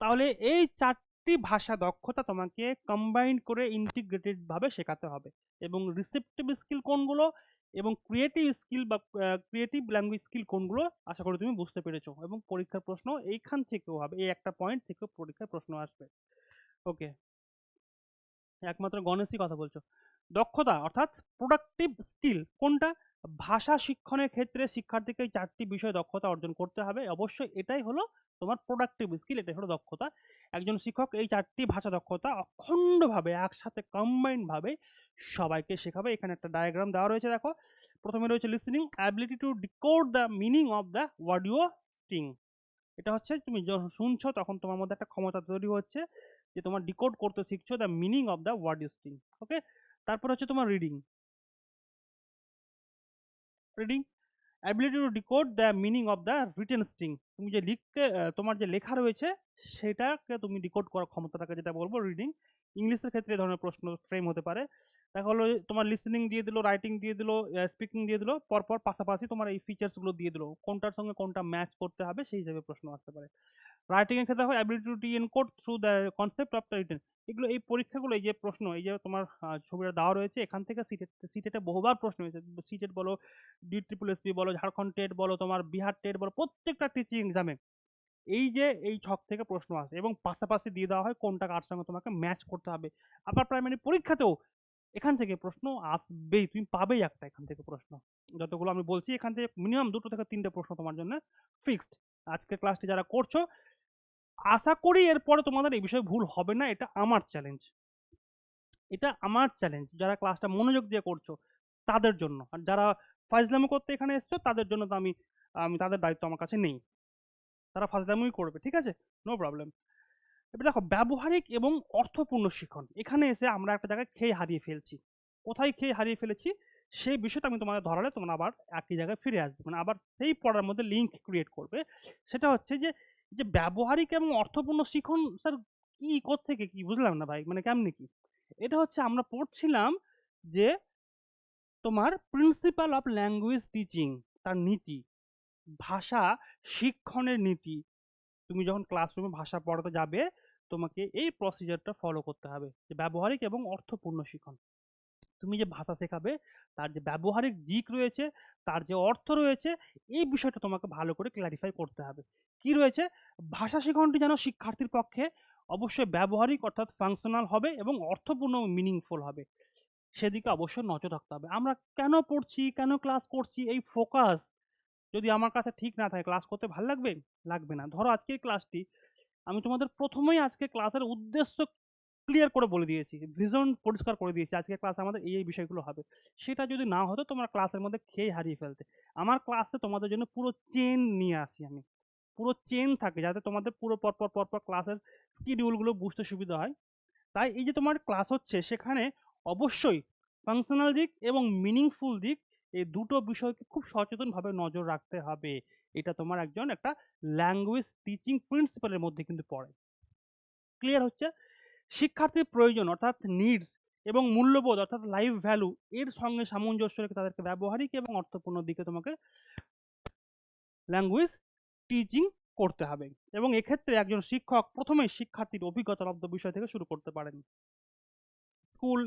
Speaker 1: তাহলে এই চারটি ভাষা দক্ষতা তোমাকে কম্বাইন্ড করে ইন্টিগ্রেটেড ভাবে শেখাতে হবে। এবং রিসেপটিভ স্কিল কোনগুলো এবং ক্রিয়েটিভ স্কিল বা ক্রিয়েটিভ ল্যাঙ্গুয়েজ স্কিল কোনগুলো, আশা করি তুমি বুঝতে পেরেছো। এবং পরীক্ষার প্রশ্ন এইখান থেকেও হবে, এই একটা পয়েন্ট থেকেও পরীক্ষার প্রশ্ন আসবে। ওকে, একমাত্র গণেশই কথা বলছো। দক্ষতা অর্থাৎ প্রোডাক্টিভ স্কিল কোনটা? ভাষা শিক্ষণের ক্ষেত্রে শিক্ষার্থীকে এই চারটি বিষয় দক্ষতা অর্জন করতে হবে অবশ্যই, এটাই হলো তোমার প্রোডাক্টিভ স্কিল, এটাই হলো দক্ষতা। একজন শিক্ষক এই চারটি ভাষা দক্ষতা অখণ্ডভাবে একসাথে কম্বাইন্ড ভাবে সবাইকে শেখাবে। এখানে একটা ডায়াগ্রাম দেওয়া রয়েছে দেখো, প্রথমে রয়েছে listening, ability to decode the meaning of the word you স্টিং। এটা হচ্ছে তুমি যখন শুনছো তখন তোমার মধ্যে একটা ক্ষমতা তৈরি হচ্ছে যে তোমার ডিকোড করতে শিখছো the meaning of the word you sting. Okay, তারপর হচ্ছে তোমার reading. Reading ability to decode the meaning of the written string. তুমি যে লিখতে তোমার যে লেখা রয়েছে সেটাকে তুমি ডিকোড করার ক্ষমতাটাকে যেটা বলবো রিডিং। ইংলিশের ক্ষেত্রে এই ধরনের প্রশ্ন ফ্রেম হতে পারে। দেখা হলো তোমার লিসেনিং দিয়ে দিল, রাইটিং দিয়ে দিল, স্পিকিং দিয়ে দিল, পরপর পাশাপাশি তোমার এই ফিচার্সগুলো দিয়ে দিল, কোনটার সঙ্গে কোনটা ম্যাচ করতে হবে সেই হিসাবে প্রশ্ন আসতে পারে। রাইটিং এর ক্ষেত্রে হয় ability to encode through the concept of the written. এগুলো এই পরীক্ষাগুলো এই যে প্রশ্ন এই যে তোমার ছবিটা দেওয়া রয়েছে এখান থেকে সিটেটে বহুবার প্রশ্ন হয়েছে। সিটেট বলো, DSSSB বলো, ঝাড়খণ্ড টেট বলো, তোমার বিহার টেট বলো, প্রত্যেকটা টিচিং এক্সামে এই যে এই ছক থেকে প্রশ্ন আসে এবং পাশাপাশি দিয়ে দেওয়া হয় কোনটা কার সঙ্গে তোমাকে ম্যাচ করতে হবে। আবার প্রাইমারি পরীক্ষাতেও এখান থেকে প্রশ্ন আসবেই, তুমি পাবেই একটা এখান থেকে প্রশ্ন। যতগুলো আমি বলছি এখান থেকে মিনিমাম 2 থেকে 3টে প্রশ্ন তোমার জন্য ফিক্সড। আজকের ক্লাসটি যারা করছো আশা করি এরপরে তোমাদের এই বিষয়ে ভুল হবে না, এটা আমার চ্যালেঞ্জ। এটা আমার চ্যালেঞ্জ, যারা ক্লাসটা মনোযোগ দিয়ে করছো তাদের জন্য। আর যারা ফাজলামো করতে এখানে এসছো তাদের জন্য তো আমি আমি তাদের দায়িত্ব আমার কাছে নেই, তারা ফাজলামোই করবে, ঠিক আছে, নো প্রবলেম। এবার দেখো ব্যবহারিক এবং অর্থপূর্ণ শিখন, এখানে এসে আমরা একটা জায়গায় খেয়ে হারিয়ে ফেলছি। কোথায় খেয়ে হারিয়ে ফেলেছি সেই বিষয়টা আমি তোমাদের ধরালে তোমরা আবার একই জায়গায় ফিরে আসবে, মানে আবার সেই পড়ার মধ্যে লিঙ্ক ক্রিয়েট করবে। সেটা হচ্ছে যে যে ব্যবহারিক এবং অর্থপূর্ণ শিখন স্যার কি কোত্থেকে কি বুঝলাম না ভাই, মানে কেমনে কি? এটা হচ্ছে আমরা পড়ছিলাম যে তোমার প্রিন্সিপাল অফ ল্যাঙ্গুয়েজ টিচিং, তার নীতি, ভাষা শিক্ষণের নীতি। তুমি যখন ক্লাসরুমে ভাষা পড়াতে যাবে তোমাকে এই প্রসিজারটা ফলো করতে হবে, যে ব্যবহারিক এবং অর্থপূর্ণ শিখন। তুমি যে ভাষা শেখাবে তার যে ব্যবহারিক দিক রয়েছে, তার যে অর্থ রয়েছে, এই বিষয়টা তোমাকে ভালো করে ক্ল্যারিফাই করতে হবে। কি রয়েছে, ভাষা শিখনটি যেন শিক্ষার্থীর পক্ষে অবশ্যই ব্যবহারিক অর্থাৎ ফাংশনাল হবে এবং অর্থপূর্ণ মিনিংফুল হবে, সেদিকে অবশ্যই নজর রাখতে হবে। আমরা কেন পড়ছি, কেন ক্লাস করছি, এই ফোকাস যদি আমার কাছে ঠিক না থাকে ক্লাস করতে ভালো লাগবে? লাগবে না। ধরো আজকের ক্লাসটি আমি তোমাদের প্রথমেই আজকে ক্লাসের উদ্দেশ্য ক্লিয়ার করে বলে দিয়েছি, ভিজন পরিষ্কার করে দিয়েছি, আজকে ক্লাসে আমাদের এই বিষয়গুলো হবে। সেটা যদি না হতো তোমরা ক্লাসের মধ্যে খেয়ে হারিয়ে ফেলতে। আমার ক্লাসে তোমাদের জন্য পুরো চেন নিয়ে আসি আমি, পুরো চেন থাকে যাতে তোমাদের পুরো পরপর পরপর ক্লাসের শিডিউলগুলো বুঝতে সুবিধা হয়। তাই এই যে তোমার ক্লাস হচ্ছে সেখানে অবশ্যই ফাংশনাল দিক এবং মিনিংফুল দিক এই দুটো বিষয়কে খুব সচেতনভাবে নজর রাখতে হবে। এটা তোমার একজন একটা ল্যাঙ্গুয়েজ টিচিং প্রিন্সিপালের মধ্যে কিন্তু পড়ে। ক্লিয়ার হচ্ছে? শিক্ষার্থীর প্রয়োজন অর্থাৎ নিডস এবং মূল্যবোধ অর্থাৎ লাইফ ভ্যালু এর সঙ্গে সামঞ্জস্য রেখে তাদেরকে ব্যবহারিক এবং অর্থপূর্ণ দিকে তোমাকে ল্যাঙ্গুয়েজ টিচিং করতে হবে। এবং এক্ষেত্রে একজন শিক্ষক প্রথমেই শিক্ষার্থীর অভিজ্ঞতালব্ধ বিষয় থেকে শুরু করতে পারেন।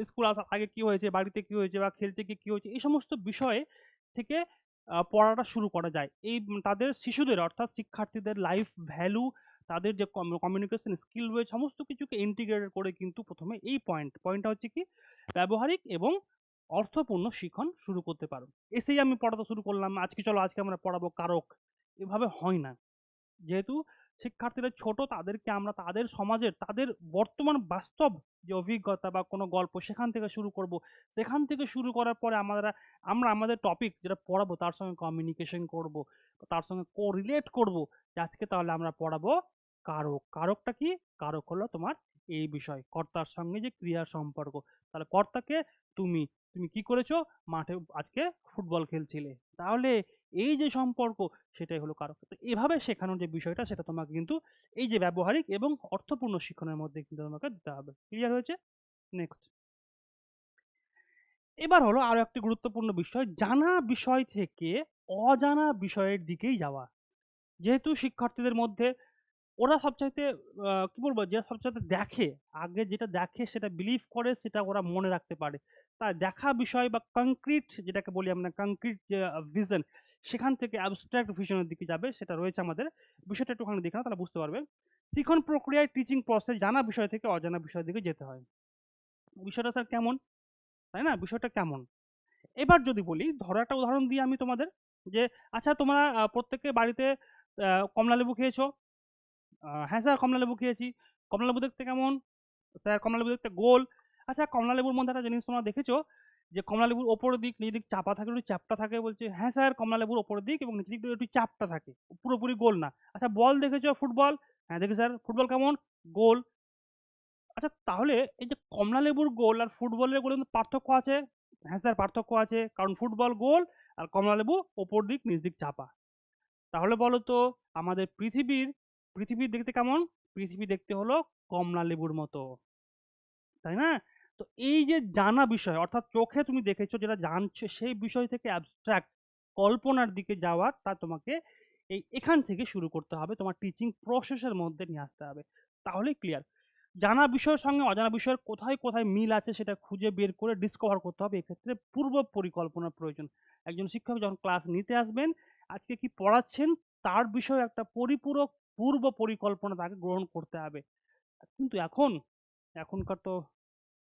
Speaker 1: স্কুল আসার আগে কি হয়েছে, বাড়িতে কি হয়েছে বা খেলতে গিয়ে কি হয়েছে, এই সমস্ত বিষয়ে থেকে পড়াটা শুরু করা যায়। এই তাদের শিশুদের অর্থাৎ শিক্ষার্থীদের লাইফ ভ্যালু, তাদের যে কমিউনিকেশন স্কিল রয়েছে সমস্ত কিছুকে ইন্টিগ্রেটেড করে কিন্তু প্রথমে এই পয়েন্টটা হচ্ছে কি ব্যবহারিক এবং অর্থপূর্ণ শিখন শুরু করতে পারো। এসেই আমি পড়াতে শুরু করলাম, আজকে চলো আজকে আমরা পড়াবো কারক, এভাবে হয় না। যেহেতু শিক্ষার্থীরা ছোট তাদেরকে আমরা তাদের সমাজের তাদের বর্তমান বাস্তব যে অভিজ্ঞতা বা কোনো গল্প সেখান থেকে শুরু করব। সেখান থেকে শুরু করার পরে আমরা আমাদের টপিক যেটা পড়াবো তার সঙ্গে কমিউনিকেশন করব, তার সঙ্গে কোরিলেট করব যে আজকে তাহলে আমরা পড়াবো কারক। কারকটা কি? কারক হলো তোমার এই বিষয় কর্তার সঙ্গে যে ক্রিয়ার সম্পর্ক। তাহলে কর্তাকে তুমি, তুমি কি করেছো, মাঠে আজকে ফুটবল খেলছিলে, তাহলে এই যে সম্পর্ক সেটাই হলো কারক। তো এভাবে শেখানোর যে বিষয়টা সেটা তোমাকে কিন্তু এই যে ব্যবহারিক এবং অর্থপূর্ণ শিক্ষণের মধ্যে কিন্তু তোমাকে দিতে হবে। ক্লিয়ার হয়েছে? নেক্সট, এবার হলো আরো একটি গুরুত্বপূর্ণ বিষয়, জানা বিষয় থেকে অজানা বিষয়ের দিকেই যাওয়া। যেহেতু শিক্ষার্থীদের মধ্যে ওরা সবচাইতে কি বলবো, যে সবচাইতে দেখে, আগে যেটা দেখে সেটা বিলিভ করে সেটা ওরা মনে রাখতে পারে। তাই দেখা বিষয় বা কংক্রিট যেটাকে বলি আমরা, কংক্রিট যে ভিশন, সেখান থেকে অ্যাবস্ট্রাক্ট ভিশনের দিকে যাবে, সেটা রয়েছে আমাদের। বিষয়টা একটুখানি দেখে নাও তাহলে বুঝতে পারবে। শিখন প্রক্রিয়ায় টিচিং প্রসেস জানা বিষয় থেকে অজানা বিষয়ের দিকে যেতে হয়। বিষয়টা স্যার কেমন, তাই না? বিষয়টা কেমন? এবার যদি বলি, ধরো একটা উদাহরণ দিই আমি তোমাদের, যে আচ্ছা তোমরা প্রত্যেকে বাড়িতে কমলা লেবু খেয়েছো? হ্যাঁ স্যার কমলা লেবু খেয়েছি। কমলা লেবু দেখতে কেমন? স্যার কমলা লেবু দেখতে গোল। আচ্ছা কমলা লেবুর মধ্যে একটা জিনিস তোমরা দেখেছো, যে কমলা লেবুর ওপরের দিক নিচের দিক চাপা থাকে, একটু চ্যাপ্টা থাকে, বলছে হ্যাঁ স্যার কমলা লেবুর ওপরের দিক এবং নিচের দিক একটু চাপটা থাকে, পুরোপুরি গোল না। আচ্ছা বল দেখেছো ফুটবল? হ্যাঁ দেখি স্যার। ফুটবল কেমন? গোল। আচ্ছা তাহলে এই যে কমলা লেবুর গোল আর ফুটবলের গোলের মধ্যে পার্থক্য আছে? হ্যাঁ স্যার পার্থক্য আছে, কারণ ফুটবল গোল আর কমলা লেবু ওপর দিক নিচ দিক চাপা। তাহলে বলো তো আমাদের পৃথিবীর দেখতে কেমন? পৃথিবী দেখতে হলো কমলা লেবুর মতো, তাই না? তো এই যে জানা বিষয়, অর্থাৎ চোখে তুমি দেখেছো যেটা জানছো সেই বিষয় থেকে অ্যাবস্ট্রাক্ট কল্পনার দিকে যাওয়ার, তা তোমাকে এখান থেকে শুরু করতে হবে, তোমার টিচিং প্রসেসের মধ্যে নিয়ে আসতে হবে। তাহলেই ক্লিয়ার। জানা বিষয়ের সঙ্গে অজানা বিষয়ের কোথায় কোথায় মিল আছে সেটা খুঁজে বের করে ডিসকভার করতে হবে। এক্ষেত্রে পূর্ব পরিকল্পনার প্রয়োজন। একজন শিক্ষক যখন ক্লাস নিতে আসবেন, আজকে কি পড়াচ্ছেন তার বিষয়ে একটা পরিপূরক পূর্ব পরিকল্পনা তাকে গ্রহণ করতে হবে। কিন্তু এখনকার তো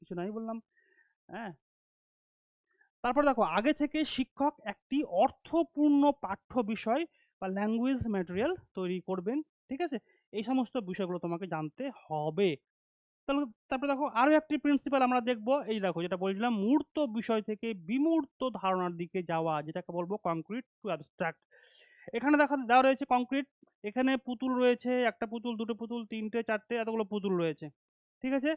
Speaker 1: কিছু নাই বললাম। হ্যাঁ, তারপর দেখো আগে থেকে শিক্ষক একটি অর্থপূর্ণ পাঠ্য বিষয় বা ল্যাঙ্গুয়েজ ম্যাটেরিয়াল তৈরি করবেন। ঠিক আছে? এই সমস্ত বিষয়গুলো তোমাকে জানতে হবে। তাহলে তারপরে দেখো আরো একটি প্রিন্সিপাল আমরা দেখবো, এই দেখো যেটা বলছিলাম মূর্ত বিষয় থেকে বিমূর্ত ধারণার দিকে যাওয়া, যেটাকে বলবো কংক্রিট টু অ্যাবস্ট্রাক্ট। এখানে দেখা দেওয়া রয়েছে কংক্রিট, এখানে পুতুল রয়েছে, একটা পুতুল, দুটো পুতুল, তিনটে, চারটে, এতগুলো পুতুল রয়েছে। ঠিক আছে?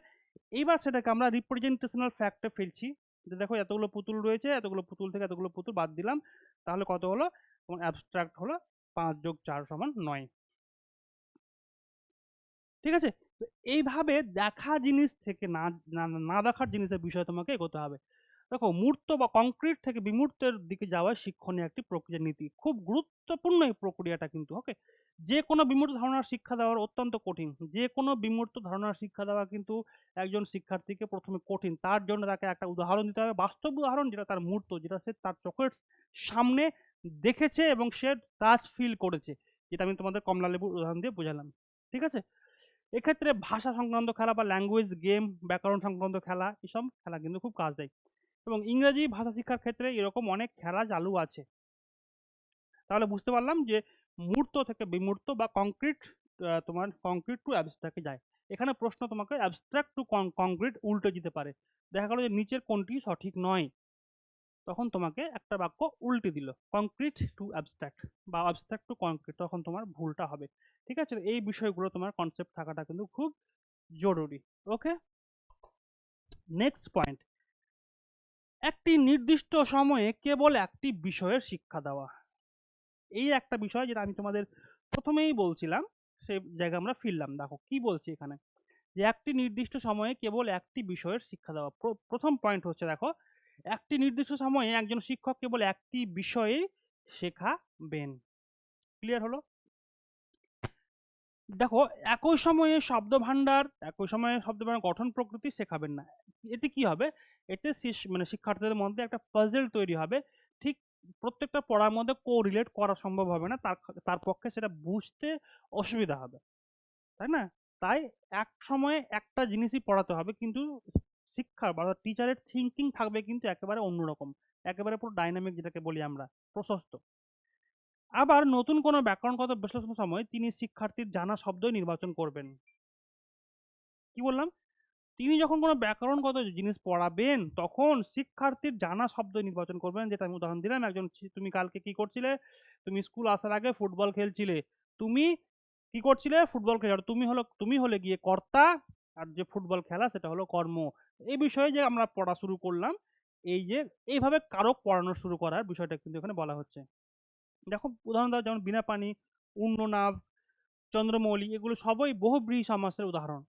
Speaker 1: এইবার সেটাকে আমরা রিপ্রেজেন্টেশনাল ফ্যাক্টে ফেলছি, যে দেখো এতগুলো পুতুল রয়েছে, এতগুলো পুতুল থেকে এতগুলো পুতুল বাদ দিলাম, তাহলে কত হলো? এবং অ্যাবস্ট্রাক্ট হলো 5+4=9। ঠিক আছে? তো এইভাবে দেখা জিনিস থেকে না না না দেখার জিনিসের বিষয়ে তোমাকে এগোতে হবে। দেখো মূর্ত বা কংক্রিট থেকে বিমূর্তের দিকে যাওয়া শিক্ষণীয় একটি প্রক্রিয়া নীতি, খুব গুরুত্বপূর্ণ এই প্রক্রিয়াটা কিন্তু। ওকে, যে কোনো বিমূর্ত ধারণার শিক্ষা দেওয়ার অত্যন্ত কঠিন, যে কোনো বিমূর্ত ধারণার শিক্ষা দেওয়া কিন্তু একজন শিক্ষার্থীকে প্রথমে কঠিন। তার জন্য তাকে একটা উদাহরণ দিতে হবে, বাস্তব উদাহরণ, যেটা তার মূর্ত, যেটা সে তার চোখের সামনে দেখেছে এবং সে টাচ ফিল করেছে, যেটা আমি তোমাদের কমলা লেবুর উদাহরণ দিয়ে বোঝালাম। ঠিক আছে? এক্ষেত্রে ভাষা সংক্রান্ত খেলা বা ল্যাঙ্গুয়েজ গেম, ব্যাকরণ সংক্রান্ত খেলা, এসব খেলা কিন্তু খুব কাজ দেয়। এবং ইংরেজি ভাষা শিক্ষার ক্ষেত্রে এরকম অনেক খেলা চালু আছে। তাহলে বুঝতে পারলাম যে মূর্ত থেকে বিমূর্ত বা কংক্রিট, তোমার কংক্রিট টু অ্যাবস্ট্রাক্টে যায়। এখানে প্রশ্ন তোমাকে অ্যাবস্ট্রাক্ট টু কংক্রিট উল্টে যেতে পারে। দেখা গেল যে নিচের কোনটি সঠিক নয়, তখন তোমাকে একটা বাক্য উল্টে দিল, কংক্রিট টু অ্যাবস্ট্রাক্ট বা অ্যাবস্ট্রাক্ট টু কংক্রিট, তখন তোমার ভুলটা হবে। ঠিক আছে? এই বিষয়গুলো তোমার কনসেপ্ট থাকাটা কিন্তু খুব জরুরি। ওকে, নেক্সট পয়েন্ট, একটি নির্দিষ্ট সময়ে কেবল একটি বিষয়ের শিক্ষা দেওয়া। এই একটা বিষয় যেটা আমি তোমাদের প্রথমেই বলছিলাম, সেই জায়গায় আমরা ফিরলাম। দেখো কি বলছি এখানে, যে একটি নির্দিষ্ট সময়ে কেবল একটি বিষয়ের শিক্ষা দেওয়া। প্রথম পয়েন্ট হচ্ছে দেখো, একটি নির্দিষ্ট সময়ে একজন শিক্ষক কেবল একটি বিষয়ে শেখাবেন। ক্লিয়ার হলো? দেখো একই সময়ে শব্দ ভান্ডার গঠন প্রকৃতি শেখাবেন না। এতে কি হবে? এতে মানে শিক্ষার্থীদের মধ্যে একটা পাজল তৈরি হবে। ঠিক প্রত্যেকটা পড়ার মধ্যে কোরিলেট করা সম্ভব হবে না, তার পক্ষে সেটা বুঝতে অসুবিধা হবে, তাই না? তাই এক সময়ে একটা জিনিসই পড়াতে হবে, কিন্তু শিক্ষা বা টিচারের থিঙ্কিং থাকবে কিন্তু একেবারে অন্যরকম, একেবারে পুরো ডাইনামিক, যেটাকে বলি আমরা প্রশস্ত। আবার নতুন কোনো ব্যাকরণগত বিশ্লেষণের সময় তিনি শিক্ষার্থীর জানা শব্দই নির্বাচন করবেন। কি বললাম? তিনি যখন কোনো ব্যাকরণগত জিনিস পড়াবেন তখন শিক্ষার্থীর জানা শব্দ নির্বাচন করবেন। যেটা আমি উদাহরণ দিলাম, তুমি কালকে কি করছিলে? তুমি স্কুল আসার আগে ফুটবল খেলছিলে। তুমি কি করছিলে? ফুটবল খেলে, আর তুমি হলে গিয়ে কর্তা, আর যে ফুটবল খেলা সেটা হলো কর্ম। এই বিষয়ে যে আমরা পড়া শুরু করলাম, এই যে এইভাবে কারক পড়ানো শুরু করার বিষয়টা কিন্তু এখানে বলা হচ্ছে। দেখো উদাহরণ দাও, যেমন বিনা পানি, উন্ননাভ, চন্দ্রমৌলি, এগুলো সবই বহুব্রীহি সমাসের উদাহরণ।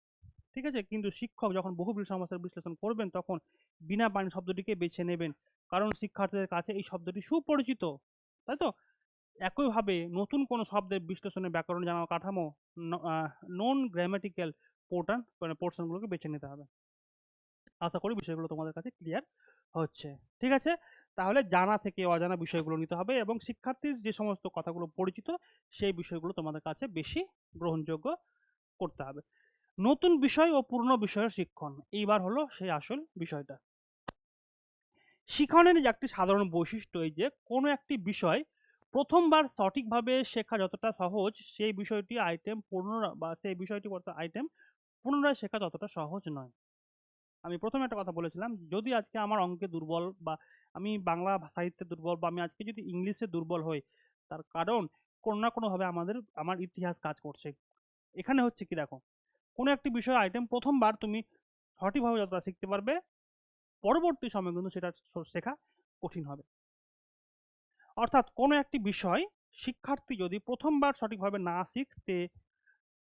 Speaker 1: ঠিক আছে? কিন্তু শিক্ষক যখন বহুব্রীহি সমাসের বিশ্লেষণ করবেন তখন বিনা পানি শব্দটিকে বেছে নেবেন, কারণ শিক্ষার্থীদের কাছে এই শব্দটি সুপরিচিত। তাই তো? একইভাবে নতুন কোনো শব্দের বিশ্লেষণে ব্যাকরণ জানা কাঠামো, নন গ্রামাটিক্যাল পোর্শনগুলোকে বেছে নিতে হবে। আশা করি বিষয়গুলো তোমাদের কাছে ক্লিয়ার হচ্ছে। ঠিক আছে? তাহলে জানা থেকে অজানা বিষয়গুলো নিতে হবে এবং শিক্ষার্থীর যে সমস্ত কথাগুলো পরিচিত সেই বিষয়গুলো তোমাদের কাছে বেশি গ্রহণযোগ্য করতে হবে। নতুন বিষয় ও পুরনো বিষয়ের শিক্ষণ, এইবার হলো সেই আসল বিষয়টা। শিক্ষণের যে একটি সাধারণ বৈশিষ্ট্য এই যে কোনো একটি বিষয় প্রথমবার সঠিকভাবে শেখা যতটা সহজ, সেই বিষয়টি আইটেম পুনরায় শেখা ততটা সহজ নয়। আমি প্রথমে একটা কথা বলেছিলাম, যদি আজকে আমার অঙ্কে দুর্বল, বা আমি বাংলা সাহিত্যে দুর্বল, বা আমি আজকে যদি ইংলিশে দুর্বল হই, তার কারণ কোনো না কোনোভাবে আমার ইতিহাস কাজ করছে। এখানে হচ্ছে কি, দেখো, কোনো একটি বিষয় আইটেম প্রথমবার তুমি সঠিকভাবে যতটা শিখতে পারবে, পরবর্তী সময়ে কিন্তু সেটা শেখা কঠিন হবে। অর্থাৎ কোনো একটি বিষয় শিক্ষার্থী যদি প্রথমবার সঠিকভাবে না শিখতে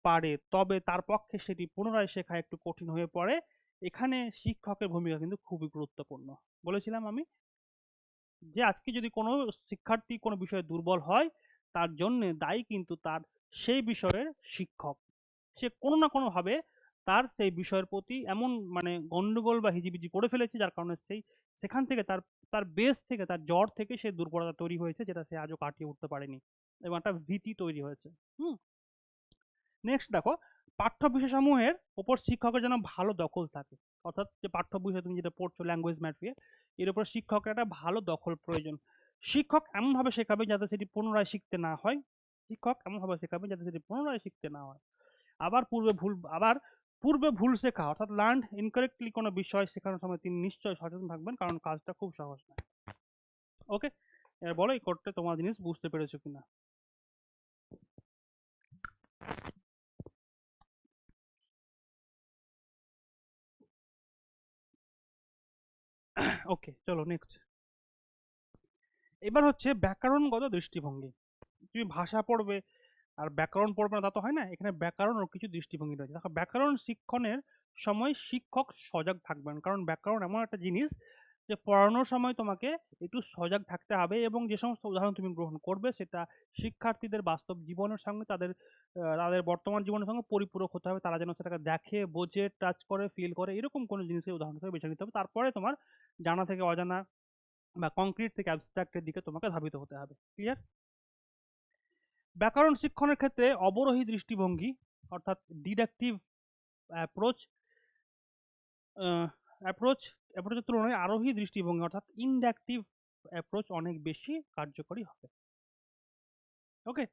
Speaker 1: পারে, তবে তার পক্ষে সেটি পুনরায় শেখা একটু কঠিন হয়ে পড়ে। এখানে শিক্ষকের ভূমিকা কিন্তু খুবই গুরুত্বপূর্ণ। বলেছিলাম আমি যে আজকে যদি কোনো শিক্ষার্থী কোনো বিষয়ে দুর্বল হয়, তার জন্য দায়ী কিন্তু তার সেই বিষয়ের শিক্ষক। সে কোনো না কোনোভাবে তার সেই বিষয়ের প্রতি এমন মানে গন্ডগোল বা হিজিবিজি করে ফেলেছে, যার কারণে সেখান থেকে তার তার বেস থেকে, তার জ্বর থেকে সে দুর্বলতা তৈরি হয়েছে, যেটা সে আজও কাটিয়ে উঠতে পারেনি, এবং একটা ভীতি তৈরি হয়েছে। হুম। নেক্সট দেখো, পাঠ্য বিষয়সমূহের উপর শিক্ষকের যেন ভালো দখল থাকে। অর্থাৎ যে পাঠ্য বিষয় তুমি যেটা পড়ছো, ল্যাঙ্গুয়েজ ম্যাট্রিয়ে, এর উপর শিক্ষকের একটা ভালো দখল প্রয়োজন। শিক্ষক এমনভাবে শেখাবে যাতে সেটি পুনরায় শিখতে না হয়। শিক্ষক এমনভাবে শেখাবে যাতে সেটি পুনরায় শিখতে না হয়। আবার পূর্বে ভুল শেখা, অর্থাৎ লার্ন ইনকারেক্টলি কোনো বিষয় শেখানোর সময় তিনি নিশ্চয়ই সচেতন থাকবেন, কারণ কাজটা খুব সহজ না। ওকে, এবার বলো এই কোডটা তোমার জিনিস বুঝতে পেরেছো কিনা। ওকে, চলো নেক্সট। এবার হচ্ছে ব্যাকরণগত দৃষ্টিভঙ্গি। তুমি ভাষা পড়বে আর ব্যাকরণ পড়বে না তা তো হয় না। এখানে ব্যাকরণ ও কিছু দৃষ্টিভঙ্গি রয়েছে। দেখো, ব্যাকরণ শিক্ষণের সময় শিক্ষক সজাগ থাকবেন, কারণ ব্যাকরণ এমন একটা জিনিস যে পড়ানোর সময় তোমাকে একটু সজাগ থাকতে হবে, এবং যে সমস্ত উদাহরণ তুমি গ্রহণ করবে সেটা শিক্ষার্থীদের বাস্তব জীবনের সঙ্গে, তাদের বর্তমান জীবনের সঙ্গে পরিপূরক হতে হবে। তারা যেন সেটাকে দেখে, বোঝে, টাচ করে, ফিল করে, এরকম কোনো জিনিসের উদাহরণ হিসেবে বেছে নিতে হবে। তারপরে তোমার জানা থেকে অজানা বা কংক্রিট থেকে অ্যাবস্ট্রাক্টের দিকে তোমাকে ধাবিত হতে হবে। ক্লিয়ার? ব্যাকরণ শিক্ষণের ক্ষেত্রে অবরোহী দৃষ্টিভঙ্গি, অর্থাৎ ডিডাকটিভ অ্যাপ্রোচ অ্যাপ্রোচ অ্যাপ্রোচের তুলনায় আরোহী দৃষ্টিভঙ্গি, অর্থাৎ ইনডাকটিভ অ্যাপ্রোচ অনেক বেশি কার্যকরী হবে। ওকে,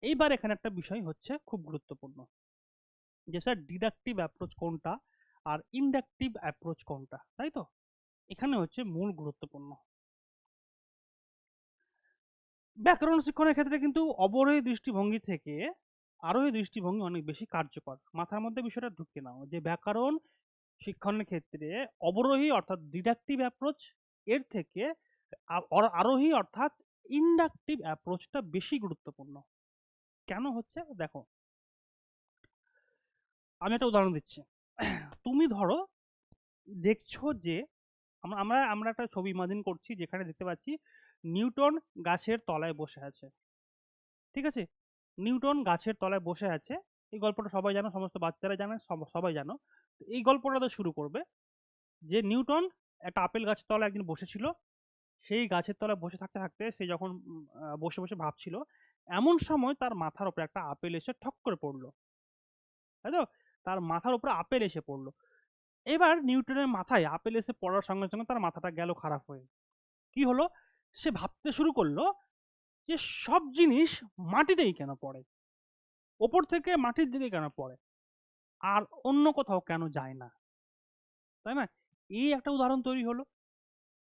Speaker 1: এইবার এখানে একটা বিষয় হচ্ছে খুব গুরুত্বপূর্ণ, যে স্যার ডিডাকটিভ অ্যাপ্রোচ কোনটা আর ইনডাকটিভ অ্যাপ্রোচ কোনটা, তাই তো? এখানে হচ্ছে মূল গুরুত্বপূর্ণ। ব্যাকরণ শিক্ষণের ক্ষেত্রে কিন্তু অবরোহী দৃষ্টিভঙ্গি থেকে আরোহী দৃষ্টিভঙ্গি অনেক বেশি কার্যকর। মাথার মধ্যে বিষয়টা ঢুকে নাও, যে ব্যাকরণ শিক্ষণের ক্ষেত্রে অবরোহী অর্থাৎ ডিডাকটিভ অ্যাপ্রোচ এর থেকে আরোহী অর্থাৎ ইনডাকটিভ অ্যাপ্রোচটা বেশি গুরুত্বপূর্ণ। কেন হচ্ছে দেখো, আমি একটা উদাহরণ দিচ্ছি। তুমি ধরো দেখছো যে আমরা আমরা আমরা একটা ছবি ইমাজিন করছি, যেখানে দেখতে পাচ্ছি নিউটন গাছের তলায় বসে আছে। ঠিক আছে, নিউটন গাছের তলায় বসে আছে। এই গল্পটা সবাই জানো, সমস্ত বাচ্চারা জানে, সবাই জানো। তো এই গল্পটা তো শুরু করবে যে নিউটন একটা আপেল গাছের তলায় একদিন বসেছিল। সেই গাছের তলায় বসে থাকতে থাকতে সে যখন বসে বসে ভাবছিল, এমন সময় তার মাথার উপরে একটা আপেল এসে ঠক করে পড়লো। তাই তো? তার মাথার উপরে আপেল এসে পড়লো। এবার নিউটনের মাথায় আপেল এসে পড়ার সঙ্গে সঙ্গে তার মাথাটা গেল খারাপ হয়ে। কি হলো? সে ভাবতে শুরু করলো যে সব জিনিস মাটিতেই কেন পড়ে, ওপর থেকে মাটির দিকে কেন পড়ে, আর অন্য কোথাও কেন যায় না, তাই না? এই একটা উদাহরণ তৈরি হলো।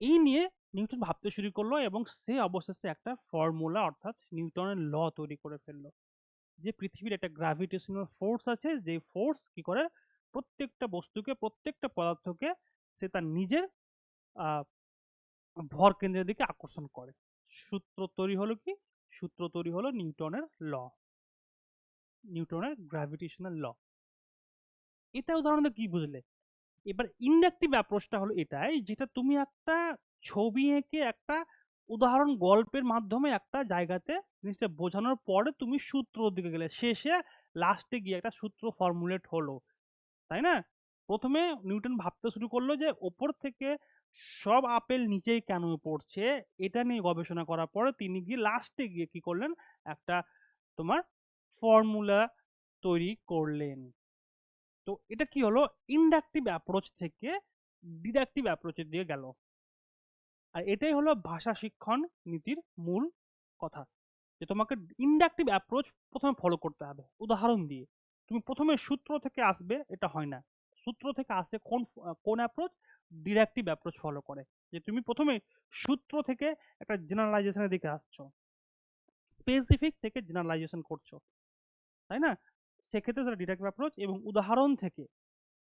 Speaker 1: এই নিয়ে নিউটন ভাবতে শুরু করলো, এবং সে অবশেষে একটা ফর্মুলা অর্থাৎ নিউটনের ল তৈরি করে ফেললো, যে পৃথিবীর একটা গ্র্যাভিটেশনাল ফোর্স আছে, যে ফোর্স কি করে প্রত্যেকটা বস্তুকে, প্রত্যেকটা পদার্থকে সে তার নিজের আহ, ভর কেন্দ্রের দিকে আকর্ষণ করে। সূত্র তৈরি হলো কি? সূত্র তৈরি হলো নিউটনের ল, নিউটনের গ্র্যাভিটেশনাল ল। এটা উদাহরণে কি বুঝলে? এবার ইন্ডাকটিভ অ্যাপ্রোচটা হলো এটাই, যেটা তুমি একটা ছবি এঁকে একটা উদাহরণ গল্পের মাধ্যমে একটা জায়গাতে জিনিসটা বোঝানোর পরে তুমি সূত্রর দিকে গেলে, শেষে লাস্টে গিয়ে একটা সূত্র ফর্মুলেট হলো, তাই না? প্রথমে নিউটন ভাবতে শুরু করলো যে ওপর থেকে সব আপেল নিচেই কেন পড়ছে, এটা নিয়ে গবেষণা করার পরে তিনি গিয়ে লাস্টে গিয়ে কি করলেন, একটা তোমার ফর্মুলা তৈরি করলেন। তো এটা কি হলো, ইন্ডাকটিভ অ্যাপ্রোচ থেকে ডিডাকটিভ অ্যাপ্রোচের দিকে গেল। আর এটাই হলো ভাষা শিক্ষণ নীতির মূল কথা, যে তোমাকে ইন্ডাকটিভ অ্যাপ্রোচ প্রথমে ফলো করতে হবে উদাহরণ দিয়ে। তুমি প্রথমে সূত্র থেকে আসবে, এটা হয় না। সূত্র থেকে আসে কোন অ্যাপ্রোচ? ডিডাকটিভ অ্যাপ্রোচ ফলো করে, যে তুমি প্রথমে সূত্র থেকে একটা জেনারেলাইজেশনের দিকে আসছো, স্পেসিফিক থেকে জেনারেলাইজেশন করছো, তাই না? সেক্ষেত্রে সেটা ডিডাকটিভ অ্যাপ্রোচ। এবং উদাহরণ থেকে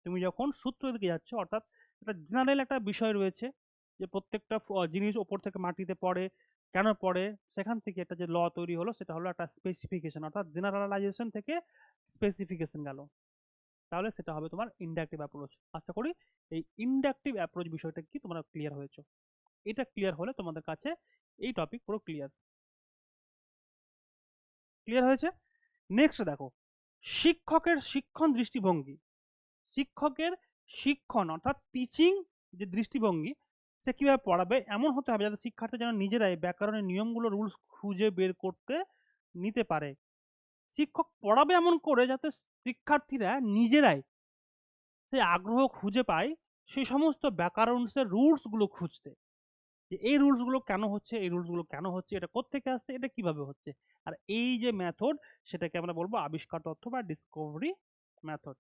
Speaker 1: তুমি যখন সূত্রের দিকে যাচ্ছ, অর্থাৎ একটা জেনারেল একটা বিষয় রয়েছে যে প্রত্যেকটা জিনিস ওপর থেকে মাটিতে পড়ে, কেন পড়ে, সেখান থেকে একটা যে ল তৈরি হলো সেটা হলো একটা স্পেসিফিকেশন, অর্থাৎ জেনারেলাইজেশন থেকে স্পেসিফিকেশন গেল, তাহলে সেটা হবে তোমার ইন্ডাকটিভ অ্যাপ্রোচ। আশা করি এই ইন্ডাকটিভ অ্যাপ্রোচ বিষয়টা কি তোমরা ক্লিয়ার হয়েছে। এটা ক্লিয়ার হলে তোমাদের কাছে এই টপিক পুরো ক্লিয়ার ক্লিয়ার হয়েছে। নেক্সট দেখো, শিক্ষকের শিক্ষণ দৃষ্টিভঙ্গি। শিক্ষকের শিক্ষণ অর্থাৎ টিচিং যে দৃষ্টিভঙ্গি, সে কিভাবে পড়াবে এমন হতে হবে যাতে শিক্ষার্থী যেন নিজেরাই ব্যাকরণের নিয়মগুলো রুলস খুঁজে বের করতে নিতে পারে। শিক্ষক পড়াবে এমন করে যাতে শিক্ষার্থীরা নিজেরাই সে আগ্রহ খুঁজে পায় সেই সমস্ত ব্যাকরণসের রুলস গুলো খুঁজতে, যে এই রুলস গুলো কেন হচ্ছে, এই রুলস গুলো কেন হচ্ছে, এটা কোত্থেকে আসছে, এটা কিভাবে হচ্ছে। আর এই যে মেথড, সেটাকে আমরা বলবো আবিষ্কার তথ্য বা ডিসকভারি মেথড।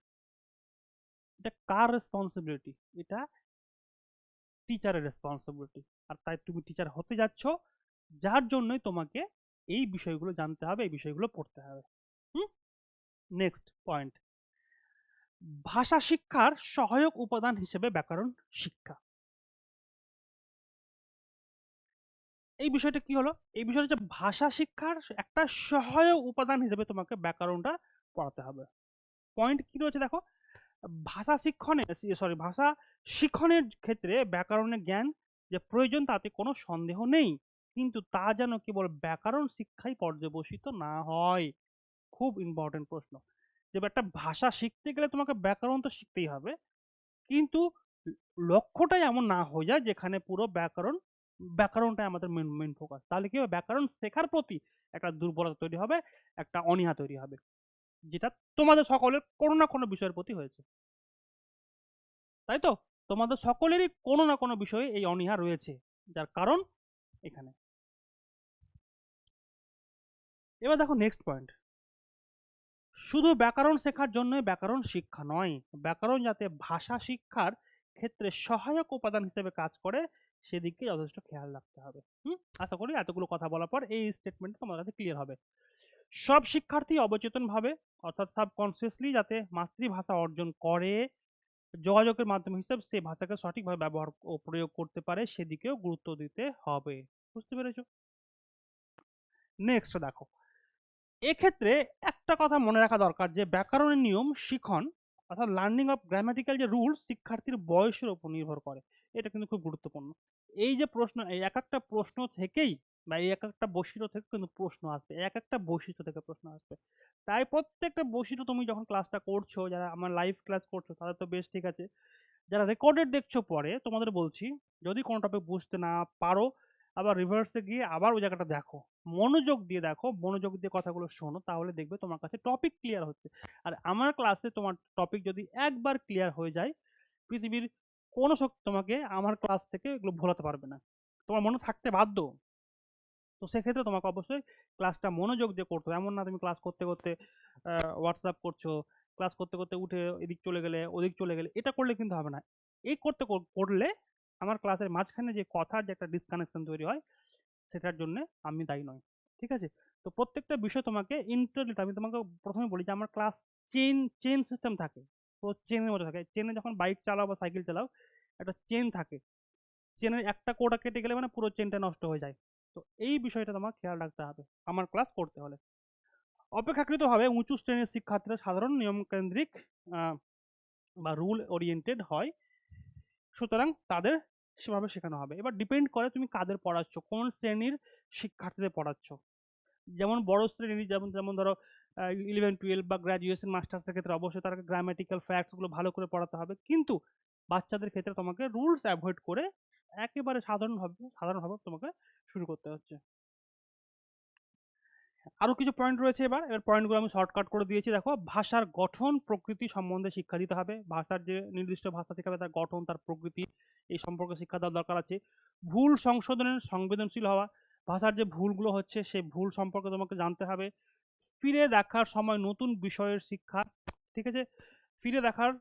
Speaker 1: এটা কার রেসপন্সিবিলিটি? এটা টিচারের রেসপন্সিবিলিটি। আর তাই তুমি টিচার হতে যাচ্ছ, যার জন্যই তোমাকে এই বিষয়গুলো জানতে হবে, এই বিষয়গুলো পড়তে হবে। হুম। নেক্সট পয়েন্ট, ভাষা শিক্ষার সহায়ক উপাদান হিসেবে ব্যাকরণ শিক্ষা। এই বিষয়টা কি হলো? এই বিষয়টা হচ্ছে ভাষা শিক্ষার একটা সহায়ক উপাদান হিসেবে তোমাকে ব্যাকরণটা পড়াতে হবে। পয়েন্ট কি রয়েছে দেখো, ভাষা শিক্ষণে সরি ভাষা শিক্ষণের ক্ষেত্রে ব্যাকরণের জ্ঞান যে প্রয়োজন তাতে কোনো সন্দেহ নেই, কিন্তু তা যেন কেবল ব্যাকরণ শিক্ষাই পর্যবসিত না হয়। খুব ইম্পর্টেন্ট প্রশ্ন, যে একটা ভাষা শিখতে গেলে তোমাকে ব্যাকরণ তো শিখতেই হবে, কিন্তু লক্ষ্যটাই এমন না হয়ে যায় যেখানে পুরো ব্যাকরণটাই আমাদের মেন মেন ফোকাস। তাহলে কি হবে, ব্যাকরণ শেখার প্রতি একটা দুর্বলতা তৈরি হবে, একটা অনীহা তৈরি হবে, যেটা তোমাদের সকলের কোনো না কোনো বিষয়ের প্রতি হয়েছে, তাই তো? তোমাদের সকলেরই কোনো না কোনো বিষয়ে এই অনীহা রয়েছে, যার কারণ এখানে। এবার দেখো নেক্সট পয়েন্ট, শুধু ব্যাকরণ শেখার জন্যই ব্যাকরণ শিক্ষা নয়, ব্যাকরণ যাতে ভাষা শিক্ষার ক্ষেত্রে সহায়ক উপাদান হিসেবে কাজ করে সেদিকে যথেষ্ট খেয়াল রাখতে হবে। আশা করি এতগুলো কথা বলার পর এই স্টেটমেন্ট তোমার কাছে ক্লিয়ার হবে। সব শিক্ষার্থী অবচেতন ভাবে অর্থাৎ সাবকনসিয়াসলি যাতে মাতৃভাষা অর্জন করে, যোগাযোগের মাধ্যম হিসেবে সে ভাষাকে সঠিকভাবে ব্যবহার ও প্রয়োগ করতে পারে সেদিকেও গুরুত্ব দিতে হবে। বুঝতে পেরেছো? নেক্সট দেখো, এক্ষেত্রে একটা কথা মনে রাখা দরকার যে ব্যাকরণের নিয়ম শিখন অর্থাৎ লার্নিং অফ গ্রামাটিক্যাল যে রুলস শিক্ষার্থীর বয়সের উপর নির্ভর করে। এটা কিন্তু খুব গুরুত্বপূর্ণ। এই যে প্রশ্ন, এই এক একটা প্রশ্ন থেকেই বা এই এক একটা বৈশিষ্ট্য থেকে কিন্তু প্রশ্ন আসবে, এক একটা বৈশিষ্ট্য থেকে প্রশ্ন আসবে। তাই প্রত্যেকটা বৈশিষ্ট্য তুমি যখন ক্লাসটা করছো, যারা আমার লাইভ ক্লাস করছো তাদের তো বেশ ঠিক আছে, যারা রেকর্ডেড দেখছো পরে তোমাদের বলছি, যদি কোনো টপিক বুঝতে না পারো আবার রিভার্সে গিয়ে আবার ওই জায়গাটা দেখো, মনোযোগ দিয়ে দেখো, মনোযোগ দিয়ে কথাগুলো শোনো, তাহলে দেখবে তোমার কাছে টপিক ক্লিয়ার হচ্ছে। আর আমার ক্লাসে তোমার টপিক যদি একবার ক্লিয়ার হয়ে যায়, পৃথিবীর কোনো শক্তি তোমাকে আমার ক্লাস থেকে এগুলো ভোলাতে পারবে না, তোমার মনে থাকতে বাধ্য। তো সেক্ষেত্রে তোমাকে অবশ্যই ক্লাসটা মনোযোগ দিয়ে করতে হবে। এমন না তুমি ক্লাস করতে করতে হোয়াটসঅ্যাপ করছো, ক্লাস করতে করতে উঠে এদিক চলে গেলে ওদিক চলে গেলে, এটা করলে কিন্তু হবে না। এই করলে আমার ক্লাসের মাঝখানে যে কথার যে একটা ডিসকানেকশন তৈরি হয়, সেটার জন্য আমি দায়ী নই। ঠিক আছে? তো প্রত্যেকটা বিষয় তোমাকে ইন্টারনেট, আমি তোমাকে প্রথমে বলি যে আমার ক্লাস চেন চেন সিস্টেম থাকে, তো চেনের মধ্যে থাকে। চেনে যখন বাইক চালাও বা সাইকেল চালাও, একটা চেন থাকে, চেনের একটা কোড়া কেটে গেলে মানে পুরো চেনটা নষ্ট হয়ে যায়। তো এই বিষয়টা তোমার খেয়াল রাখতে হবে আমার ক্লাস করতে হলে। অপেক্ষাকৃতভাবে উঁচু শ্রেণীর শিক্ষার্থীরা সাধারণ নিয়মকেন্দ্রিক আহ, বা রুল ওরিয়েন্টেড হয়, সুতরাং তাদের সেভাবে শেখানো হবে। এবার ডিপেন্ড করে তুমি কাদের পড়াচ্ছ, কোন শ্রেণীর শিক্ষার্থীদের পড়াচ্ছ। যেমন বড় শ্রেণীর, যেমন যেমন ধরো 11-12 বা গ্রাজুয়েশন মাস্টার্সের ক্ষেত্রে অবশ্যই তারা গ্রামাটিক্যাল ফ্যাক্টস গুলো ভালো করে পড়াতে হবে, কিন্তু বাচ্চাদের ক্ষেত্রে তোমাকে রুলস অ্যাভয়েড করে একেবারে সাধারণভাবে তোমাকে শুরু করতে হচ্ছে। আরো কিছু পয়েন্ট রয়েছে, এবার পয়েন্টগুলো আমি শর্টকাট করে দিয়েছি। দেখো, ভাষার গঠন প্রকৃতি সম্বন্ধে শিক্ষা দিতে হবে, ভাষার যে নির্দিষ্ট ভাষা শেখাবে তার গঠন তার প্রকৃতি এই সম্পর্কে শিক্ষা দেওয়ার দরকার আছে। ভুল সংশোধনের সংবেদনশীল হওয়া, ভাষার যে ভুলগুলো হচ্ছে সেই ভুল সম্পর্কে তোমাকে জানতে হবে। ফিরে দেখার সময় নতুন বিষয়ের শিক্ষা, ঠিক আছে, ফিরে দেখার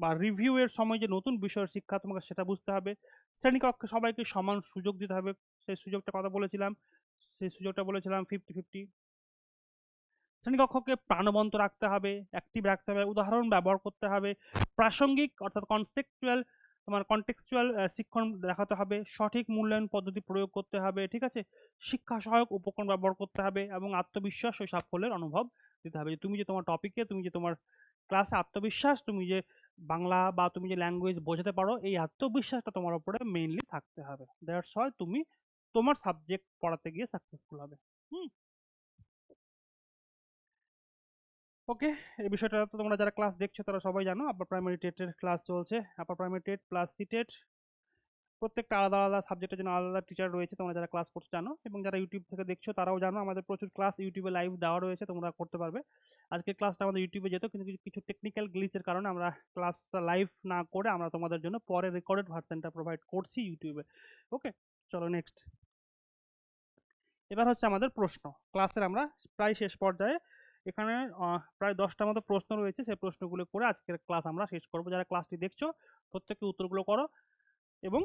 Speaker 1: বা রিভিউ এর সময় যে নতুন বিষয়ের শিক্ষা তোমাকে সেটা বুঝতে হবে। শ্রেণীকক্ষে সবাইকে সমান সুযোগ দিতে হবে। সেই সুযোগটা কথা বলেছিলাম, সেই সুযোগটা বলেছিলাম 50-50। শ্রেণীকক্ষকে প্রাণবন্ত রাখতে হবে, অ্যাক্টিভ রাখতে হবে, উদাহরণ ব্যবহার করতে হবে, প্রাসঙ্গিক অর্থাৎ কনসেপচুয়াল তোমার কনটেক্সচুয়াল শিক্ষণ দেখাতে হবে, সঠিক মূল্যায়ন পদ্ধতি প্রয়োগ করতে হবে, ঠিক আছে? শিক্ষা সহায়ক উপকরণ ব্যবহার করতে হবে এবং আত্মবিশ্বাস ও সাফল্যের অনুভব দিতে হবে। তুমি যে তোমার টপিকে, তুমি যে তোমার ক্লাসে আত্মবিশ্বাস, তুমি যে বাংলা বা তুমি যে ল্যাঙ্গুয়েজ বোঝাতে পারো, এই আত্মবিশ্বাসটা তোমার উপরে মেইনলি থাকতে হবে। দ্যাটস হয় তুমি তোমার সাবজেক্ট পড়াতে গিয়ে সাকসেসফুল হবে। হুম। ওকে, এই বিষয়টা তো তোমরা যারা ক্লাস দেখছো তারা সবাই জানো। আপার প্রাইমারি টেটের ক্লাস চলছে। Upper primary TET plus C TET, প্রত্যেকটা আলাদা আলাদা সাবজেক্টের জন্য আলাদা আলাদা টিচার রয়েছে, তোমরা যারা ক্লাস করছো জানো, এবং যারা ইউটিউব থেকে দেখছো তারাও জানো আমাদের প্রচুর ক্লাস ইউটিউবে লাইভ দেওয়া রয়েছে, তোমরা করতে পারবে। আজকে ক্লাসটা আমাদের ইউটিউবে যেত, কিন্তু কিছু কিছু টেকনিক্যাল গ্লিচের কারণে আমরা ক্লাসটা লাইভ না করে আমরা তোমাদের জন্য পরে রেকর্ডেড ভার্সনটা প্রোভাইড করছি ইউটিউবে। ওকে, চলো নেক্সট। এবার হচ্ছে আমাদের প্রশ্ন। ক্লাসের আমরা প্রায় শেষ পর্যায়ে। এখানে প্রায় 10টার মতো প্রশ্ন রয়েছে, সেই প্রশ্নগুলো করে আজকের ক্লাস আমরা শেষ করব। যারা ক্লাসটি দেখছো প্রত্যেকে উত্তরগুলো করো এবং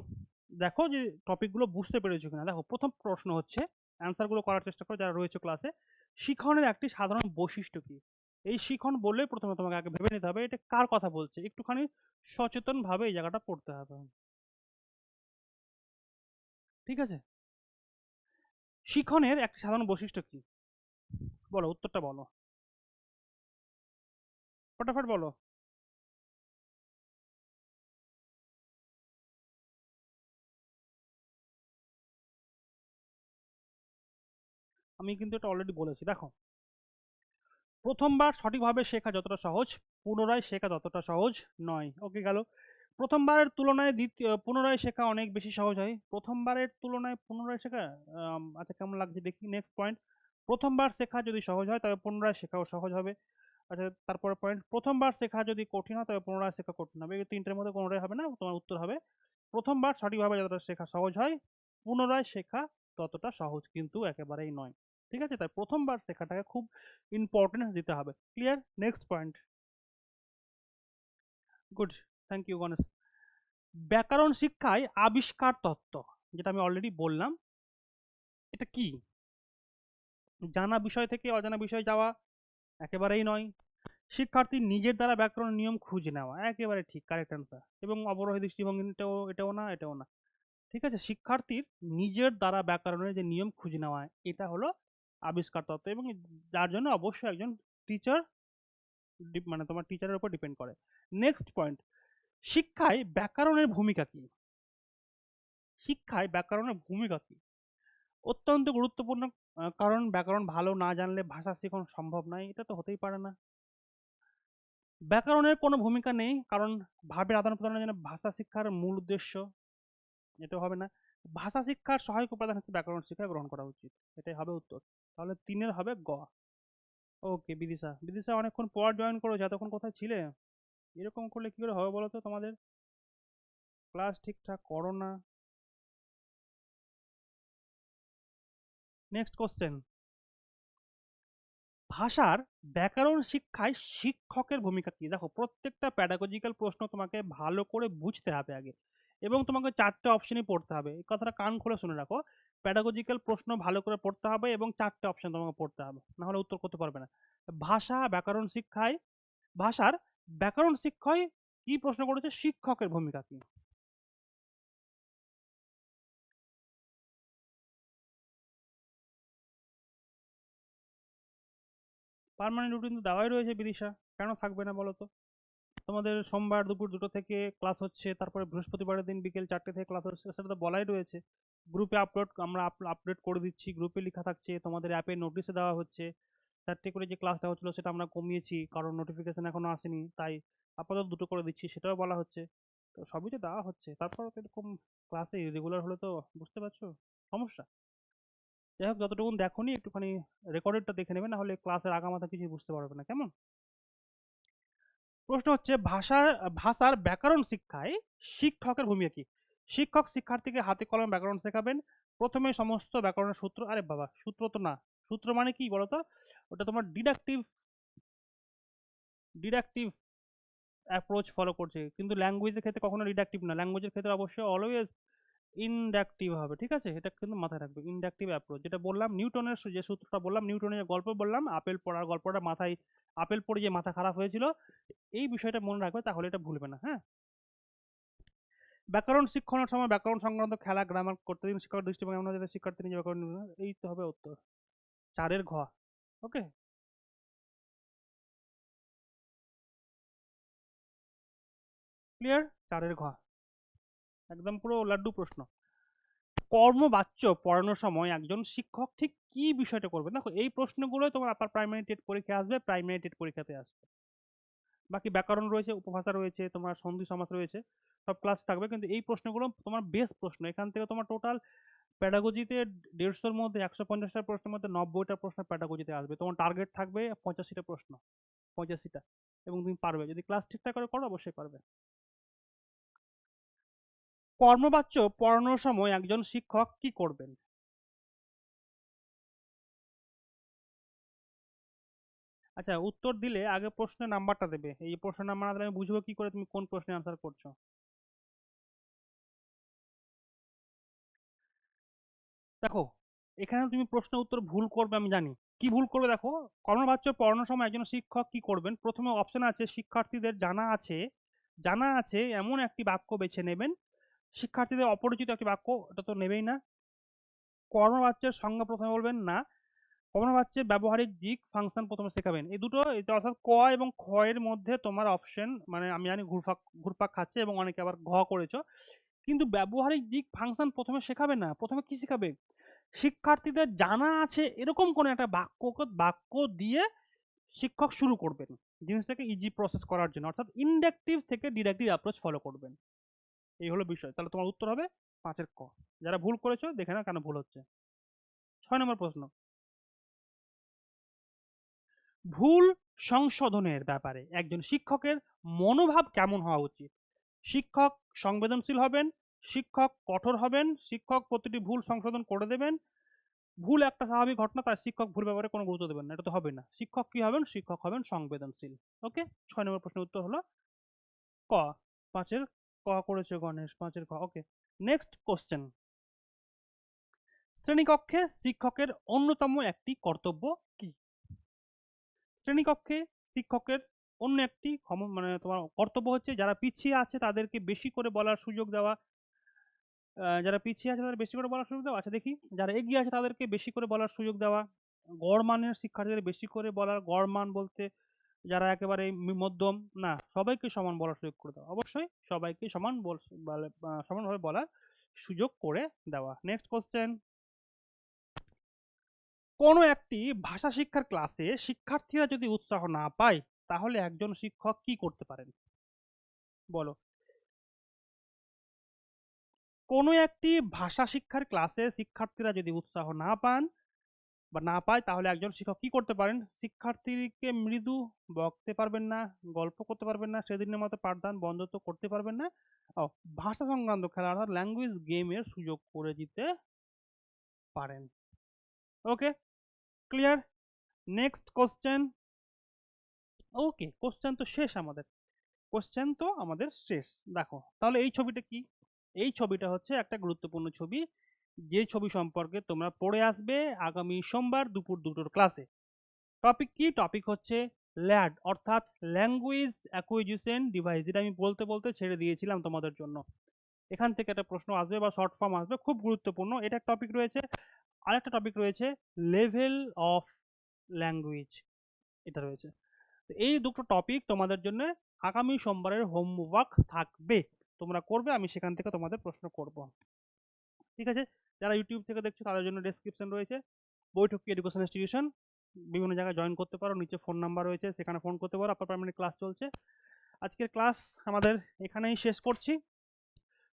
Speaker 1: দেখো যে টপিকগুলো বুঝতে পেরেছো কিনা। দেখো, প্রথম প্রশ্ন হচ্ছে, অ্যান্সারগুলো করার চেষ্টা করো যারা রয়েছে ক্লাসে। শিখনের একটি সাধারণ বৈশিষ্ট্য কি? এই শিখন বললে প্রথমে তোমাকে আগে ভেবে নিতে হবে এটা কার কথা বলছে, একটুখানি সচেতন ভাবে এই জায়গাটা পড়তে হবে। ঠিক আছে? শিখনের একটি সাধারণ বৈশিষ্ট্য কি? বলো, উত্তরটা বলো, ফটাফট বলো। আমি কিন্তু এটা অলরেডি বলেছি। দেখো, প্রথমবার সঠিকভাবে শেখা যতটা সহজ, পুনরায় শেখা ততটা সহজ নয়। ওকে, গেল। প্রথমবারের তুলনায় দ্বিতীয় পুনরায় শেখা অনেক বেশি সহজ হয়। প্রথমবারের তুলনায় পুনরায় শেখা, আচ্ছা কেমন লাগছে দেখি। নেক্সট পয়েন্ট, প্রথমবার শেখা যদি সহজ হয় তবে পুনরায় শেখাও সহজ হবে। আচ্ছা, তারপরে পয়েন্ট, প্রথমবার শেখা যদি কঠিন হয় তবে পুনরায় শেখা কঠিন হবে। এই তিনটের মধ্যে কোনোটাই হবে না, তোমার উত্তর হবে প্রথমবার সঠিকভাবে যতটা শেখা সহজ হয়, পুনরায় শেখা ততটা সহজ কিন্তু একেবারেই নয়। ঠিক আছে? তাই প্রথমবার শেখাটাকে খুব ইম্পর্টেন্স দিতে হবে। Clear? Next point. Good, thank you Ganesh. ব্যাকরণ শিক্ষায় আবিষ্কার তত্ত্ব, যেটা আমি অলরেডি বললাম, এটা কি? জানা বিষয় থেকে অজানা বিষয়ে যাওয়া? একেবারেই নয়। শিক্ষার্থী নিজের দ্বারা ব্যাকরণ নিয়ম খুঁজে নেওয়া? একেবারে ঠিক, কারেক্ট অ্যান্সার। এবং অবরোহী দৃষ্টিভঙ্গি, এটাও এটাও না, এটাও না। ঠিক আছে? শিক্ষার্থীর নিজের দ্বারা ব্যাকরণের যে নিয়ম খুঁজে নেওয়া, এটা হলো আবিষ্কার তত্ত্ব, এবং যার জন্য অবশ্যই একজন টিচার, মানে তোমার টিচারের উপর ডিপেন্ড করে। নেক্সট পয়েন্ট, শিক্ষায় ব্যাকরণের ভূমিকা কি? শিক্ষায় ব্যাকরণের ভূমিকা কি? অত্যন্ত গুরুত্বপূর্ণ। কারণ ব্যাকরণ ভালো না জানলে ভাষা শেখানো সম্ভব নয়, এটা তো হতেই পারে না। ব্যাকরণের কোনো ভূমিকা নেই, কারণ ভাবের আদান প্রদানের জন্য ভাষা শিক্ষার মূল উদ্দেশ্য, এটা হবে না। ভাষা শিক্ষার সহায়ক উপাদান হচ্ছে ব্যাকরণ শিক্ষা গ্রহণ করা উচিত, এটাই হবে উত্তর। তাহলে তিনের হবে গ। ওকে, বিদিশা, বিদিশা অনেকক্ষণ পর জয়েন করেছো, এতক্ষণ কোথায় ছিলে? এরকম করলে কি করে হবে বলো তো? তোমাদের ক্লাস ঠিকঠাক করো না। নেক্সট কোশ্চেন, ভাষার ব্যাকরণ শিক্ষায় শিক্ষকের ভূমিকা কি? দেখো, প্রত্যেকটা প্যাডাগজিক্যাল প্রশ্ন তোমাকে ভালো করে বুঝতে হবে আগে, এবং তোমাকে চারটে অপশনই পড়তে হবে। এই কথাটা কান খুলে শুনে রাখো, প্যাডাগজিক্যাল প্রশ্ন ভালো করে পড়তে হবে এবং চারটে অপশন তোমাকে পড়তে হবে, না হলে উত্তর করতে পারবে না। ভাষা ব্যাকরণ শিক্ষায়, ভাষার ব্যাকরণ শিক্ষায় কি প্রশ্ন করেছে, শিক্ষকের ভূমিকা কি? পার্মানেন্ট রুটিন তো দেওয়াই রয়েছে বিদিশা, কেন থাকবে না বলো তো? তোমাদের সোমবার দুপুর 2টো থেকে ক্লাস হচ্ছে, তারপরে বৃহস্পতিবারের দিন বিকেল 4টে থেকে ক্লাস হচ্ছে, সেটা তো বলাই রয়েছে। গ্রুপে আমরা আপডেট করে দিচ্ছি, গ্রুপে লেখা থাকছে, তোমাদের অ্যাপে নোটিশে দেওয়া হচ্ছে। 4টে করে যে ক্লাসটা হচ্ছিল সেটা আমরা কমিয়েছি, কারণ নোটিফিকেশন এখনো আসেনি, তাই আপাতত 2টো করে দিচ্ছি, সেটাও বলা হচ্ছে। তো সবই তো দেওয়া হচ্ছে, তারপর এরকম ক্লাসে রেগুলার হলে তো বুঝতে পারছো সমস্যা। যাই হোক, যতটুকু দেখোনি একটুখানি রেকর্ডেডটা দেখে নেবে, না হলে ক্লাসের আগামাথা কিছু বুঝতে পারবে না, কেমন? প্রশ্ন হচ্ছে, ভাষার ব্যাকরণ শিক্ষায় শিক্ষকের ভূমিকা কি? শিক্ষক শিক্ষার্থীকে হাতে কলমে ব্যাকরণ শেখাবেন। প্রথমে সমস্ত ব্যাকরণের সূত্র, আরে বাবা সূত্র তো না, সূত্র মানে কি বলতো? ওটা তোমার ডিডাকটিভ, ডিডাকটিভ অ্যাপ্রোচ ফলো করছে, কিন্তু ল্যাঙ্গুয়েজের ক্ষেত্রে কখনো রিডাকটিভ না, ল্যাঙ্গুয়েজের ক্ষেত্রে অবশ্যই অলওয়েজ ইনডাকটিভ হবে, ঠিক আছে? এটা কিন্তু মাথায় রাখবে, ইনডাকটিভ অ্যাপ্রোচ। যেটা বললাম নিউটনের যে সূত্রটা বললাম, নিউটনের যে গল্প বললাম, আপেল পড়ার গল্পটা, মাথায় আপেল পড়ে যে মাথা খারাপ হয়েছিল, এই বিষয়টা মনে রাখবে, তাহলে এটা ভুলবে না। হ্যাঁ, ব্যাকরণ শিক্ষণের সময় ব্যাকরণ সংক্রান্ত খেলা গ্রামার করতে দিন শিক্ষকের দৃষ্টিভঙ্গি এমন হয় যাতে শিক্ষার্থী নিজে ব্যাকরণ এই তো হবে উত্তর, 4 ঘ। ওকে, ক্লিয়ার? 4 ঘ, একদম পুরো লাড্ডু প্রশ্ন। কর্মবাচ্য পড়ানোর সময় একজন শিক্ষক ঠিক কি বিষয়টা করবে? দেখো এই প্রশ্নগুলো তোমার আপার প্রাইমারি টেট পরীক্ষায় আসবে, প্রাইমারি টেট পরীক্ষাতে আসবে। বাকি ব্যাকরণ রয়েছে, উপভাষা রয়েছে, তোমার সন্ধি সমাস রয়েছে, সব ক্লাস থাকবে, কিন্তু এই প্রশ্নগুলো তোমার বেস প্রশ্ন। এখান থেকে তোমার টোটাল প্যাডাগজিতে 150-র মধ্যে 150টা প্রশ্নের মধ্যে 90টা প্রশ্ন প্যাডাগজিতে আসবে। তোমার টার্গেট থাকবে 85টা প্রশ্ন, 85টা, এবং তুমি পারবে যদি ক্লাস ঠিকঠাক করে করো, অবশ্যই পারবে। কর্মবাচ্য পড়ানোর সময় একজন শিক্ষক কি করবেন? আচ্ছা, উত্তর দিলে আগে প্রশ্নের নাম্বারটা দেবে, এই প্রশ্নের নাম্বার না দিলে আমি বুঝবো কি করে তুমি কোন প্রশ্নে আনসার করছো? দেখো, এখানে তুমি প্রশ্নের উত্তর ভুল করবে আমি জানি। কি ভুল করবে দেখো, কর্মবাচ্য পড়ানোর সময় একজন শিক্ষক কি করবেন? প্রথমে অপশন আছে শিক্ষার্থীদের জানা আছে এমন একটি বাক্য বেছে নেবেন। শিক্ষার্থীদের অপরিচিত একটি বাক্য, এটা তো নেবেই না। কর্মবাচ্যের সংজ্ঞা প্রথমে বলবেন না। কর্মবাচ্যের ব্যবহারিক দিক ফাংশন প্রথমে শেখাবেন। এই দুটো, এটা অর্থাৎ ক এবং খ এর মধ্যে তোমার অপশন, মানে আমি জানি ঘুরপাক খাচ্ছে এবং অনেকে আবার ঘ করেছো, কিন্তু ব্যবহারিক দিক ফাংশন প্রথমে শেখাবে না। প্রথমে কি শেখাবে? শিক্ষার্থীদের জানা আছে এরকম কোন একটা বাক্য দিয়ে শিক্ষক শুরু করবেন জিনিসটাকে ইজি প্রসেস করার জন্য, অর্থাৎ ইনডাকটিভ থেকে ডিডাকটিভ অ্যাপ্রোচ ফলো করবেন। এই হলো বিষয়। তাহলে তোমার উত্তর হবে 5-এর ক। যারা ভুল করেছো দেখে নাও কেন ভুল হচ্ছে। 6 নম্বর প্রশ্ন, ভুল সংশোধনের ব্যাপারে একজন শিক্ষকের মনোভাব কেমন হওয়া উচিত? শিক্ষক সংবেদনশীল হবেন, শিক্ষক কঠোর হবেন, শিক্ষক প্রতিটি ভুল সংশোধন করে দেবেন, ভুল একটা স্বাভাবিক ঘটনা, তার শিক্ষক ভুল ব্যাপারে কোনো গুরুত্ব দেবেন না, এটা তো হবে না। শিক্ষক কি হবেন? শিক্ষক হবেন সংবেদনশীল। ওকে, 6 নম্বর প্রশ্নের উত্তর হলো ক। 5-এর ক করেছে গণেশ, 5-এর ক। ওকে, নেক্সট কোশ্চেন। শ্রেণীকক্ষে শিক্ষকের অন্যতম একটি কর্তব্য কি? শ্রেণীকক্ষে শিক্ষকের অন্য একটি মানে তোমার কর্তব্য হচ্ছে যারা পিছিয়ে আছে তাদেরকে বেশি করে বলার সুযোগ দেওয়া। যারা পিছিয়ে আছে তাদের বেশি করে বলার সুযোগ দেওয়া। আচ্ছা দেখি, যারা এগিয়ে আছে তাদেরকে বেশি করে বলার সুযোগ দেওয়া। গড় মানের শিক্ষার্থীদের বেশি করে বলার, গড় মান বলতে যারা একেবারে মধ্যম না, সবাইকে সমান বলার সুযোগ করে দেওয়া। অবশ্যই সবাইকে সমানভাবে বলার সুযোগ করে দেওয়া। নেক্সট কোশ্চেন, কোনো একটি ভাষা শিক্ষার ক্লাসে শিক্ষার্থীরা যদি উৎসাহ না পায়, তাহলে একজন শিক্ষক কি করতে পারেন? বলো। কোনো একটি ভাষা শিক্ষার ক্লাসে শিক্ষার্থীরা যদি উৎসাহ না পান বা না পায়, তাহলে একজন শিক্ষক কি করতে পারেন? শিক্ষার্থীকে মৃদু বকতে পারবেন না, গল্প করতে পারবেন না, সেদিনের মতো পাঠদান বন্ধ তো করতে পারবেন না। ও, ভাষা সংক্রান্ত খেলা অর্থাৎ ল্যাঙ্গুয়েজ গেমের সুযোগ করে দিতে পারেন। Okay, clear? Next question. Okay, question তো শেষ আমাদের, কোশ্চেন তো আমাদের শেষ। দেখো তাহলে এই ছবিটা কি? এই ছবিটা হচ্ছে একটা গুরুত্বপূর্ণ ছবি, যে ছবি সম্পর্কে তোমরা পড়ে আসবে আগামী সোমবার দুপুর 2টোর ক্লাসে। টপিক কি? টপিক হচ্ছে ল্যাড, অর্থাৎ ল্যাঙ্গুয়েজ অ্যাকুইজিশন ডিভাইস, যেটা আমি বলতে বলতে ছেড়ে দিয়েছিলাম তোমাদের জন্য। এখান থেকে একটা প্রশ্ন আসবে বা শর্ট ফর্ম আসবে, খুব গুরুত্বপূর্ণ। এটা টপিক রয়েছে। আরেকটা টপিক রয়েছে লেভেল অফ ল্যাঙ্গুয়েজ, এটা রয়েছে। তো এই দুটো টপিক তোমাদের জন্য আগামী সোমবারের হোমওয়ার্ক থাকবে, তোমরা করবে, আমি সেখান থেকে তোমাদের প্রশ্ন করব। ঠিক আছে? যারা ইউটিউব থেকে দেখছো তাদের জন্য ডেসক্রিপশন রয়েছে, বৈঠকি এডুকেশন ইনস্টিটিউশন, বিভিন্ন জায়গায় জয়েন করতে পারো, নিচে ফোন নাম্বার রয়েছে, সেখানে ফোন করতে পারো। আপার প্রাইমারি ক্লাস চলছে। আজকের ক্লাস আমাদের এখানেই শেষ করছি।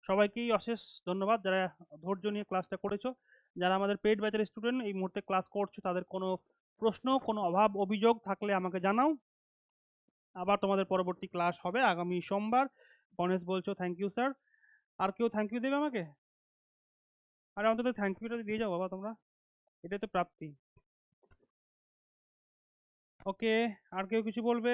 Speaker 1: সবাইকেই অশেষ ধন্যবাদ যারা ধৈর্য নিয়ে ক্লাসটা করেছো। যারা আমাদের পেইড ব্যাচের স্টুডেন্ট এই মুহূর্তে ক্লাস করছো, তাদের কোনো প্রশ্ন, কোনো অভাব অভিযোগ থাকলে আমাকে জানাও। আবার তোমাদের পরবর্তী ক্লাস হবে আগামী সোমবার। গণেশ বলছো থ্যাংক ইউ স্যার। আর কেউ থ্যাংক ইউ দেবে আমাকে? আরে অন্তত থ্যাংক ইউটা দিয়ে যাও বাবা তোমরা, এটাই তো প্রাপ্তি। ওকে, আর কেউ কিছু বলবে?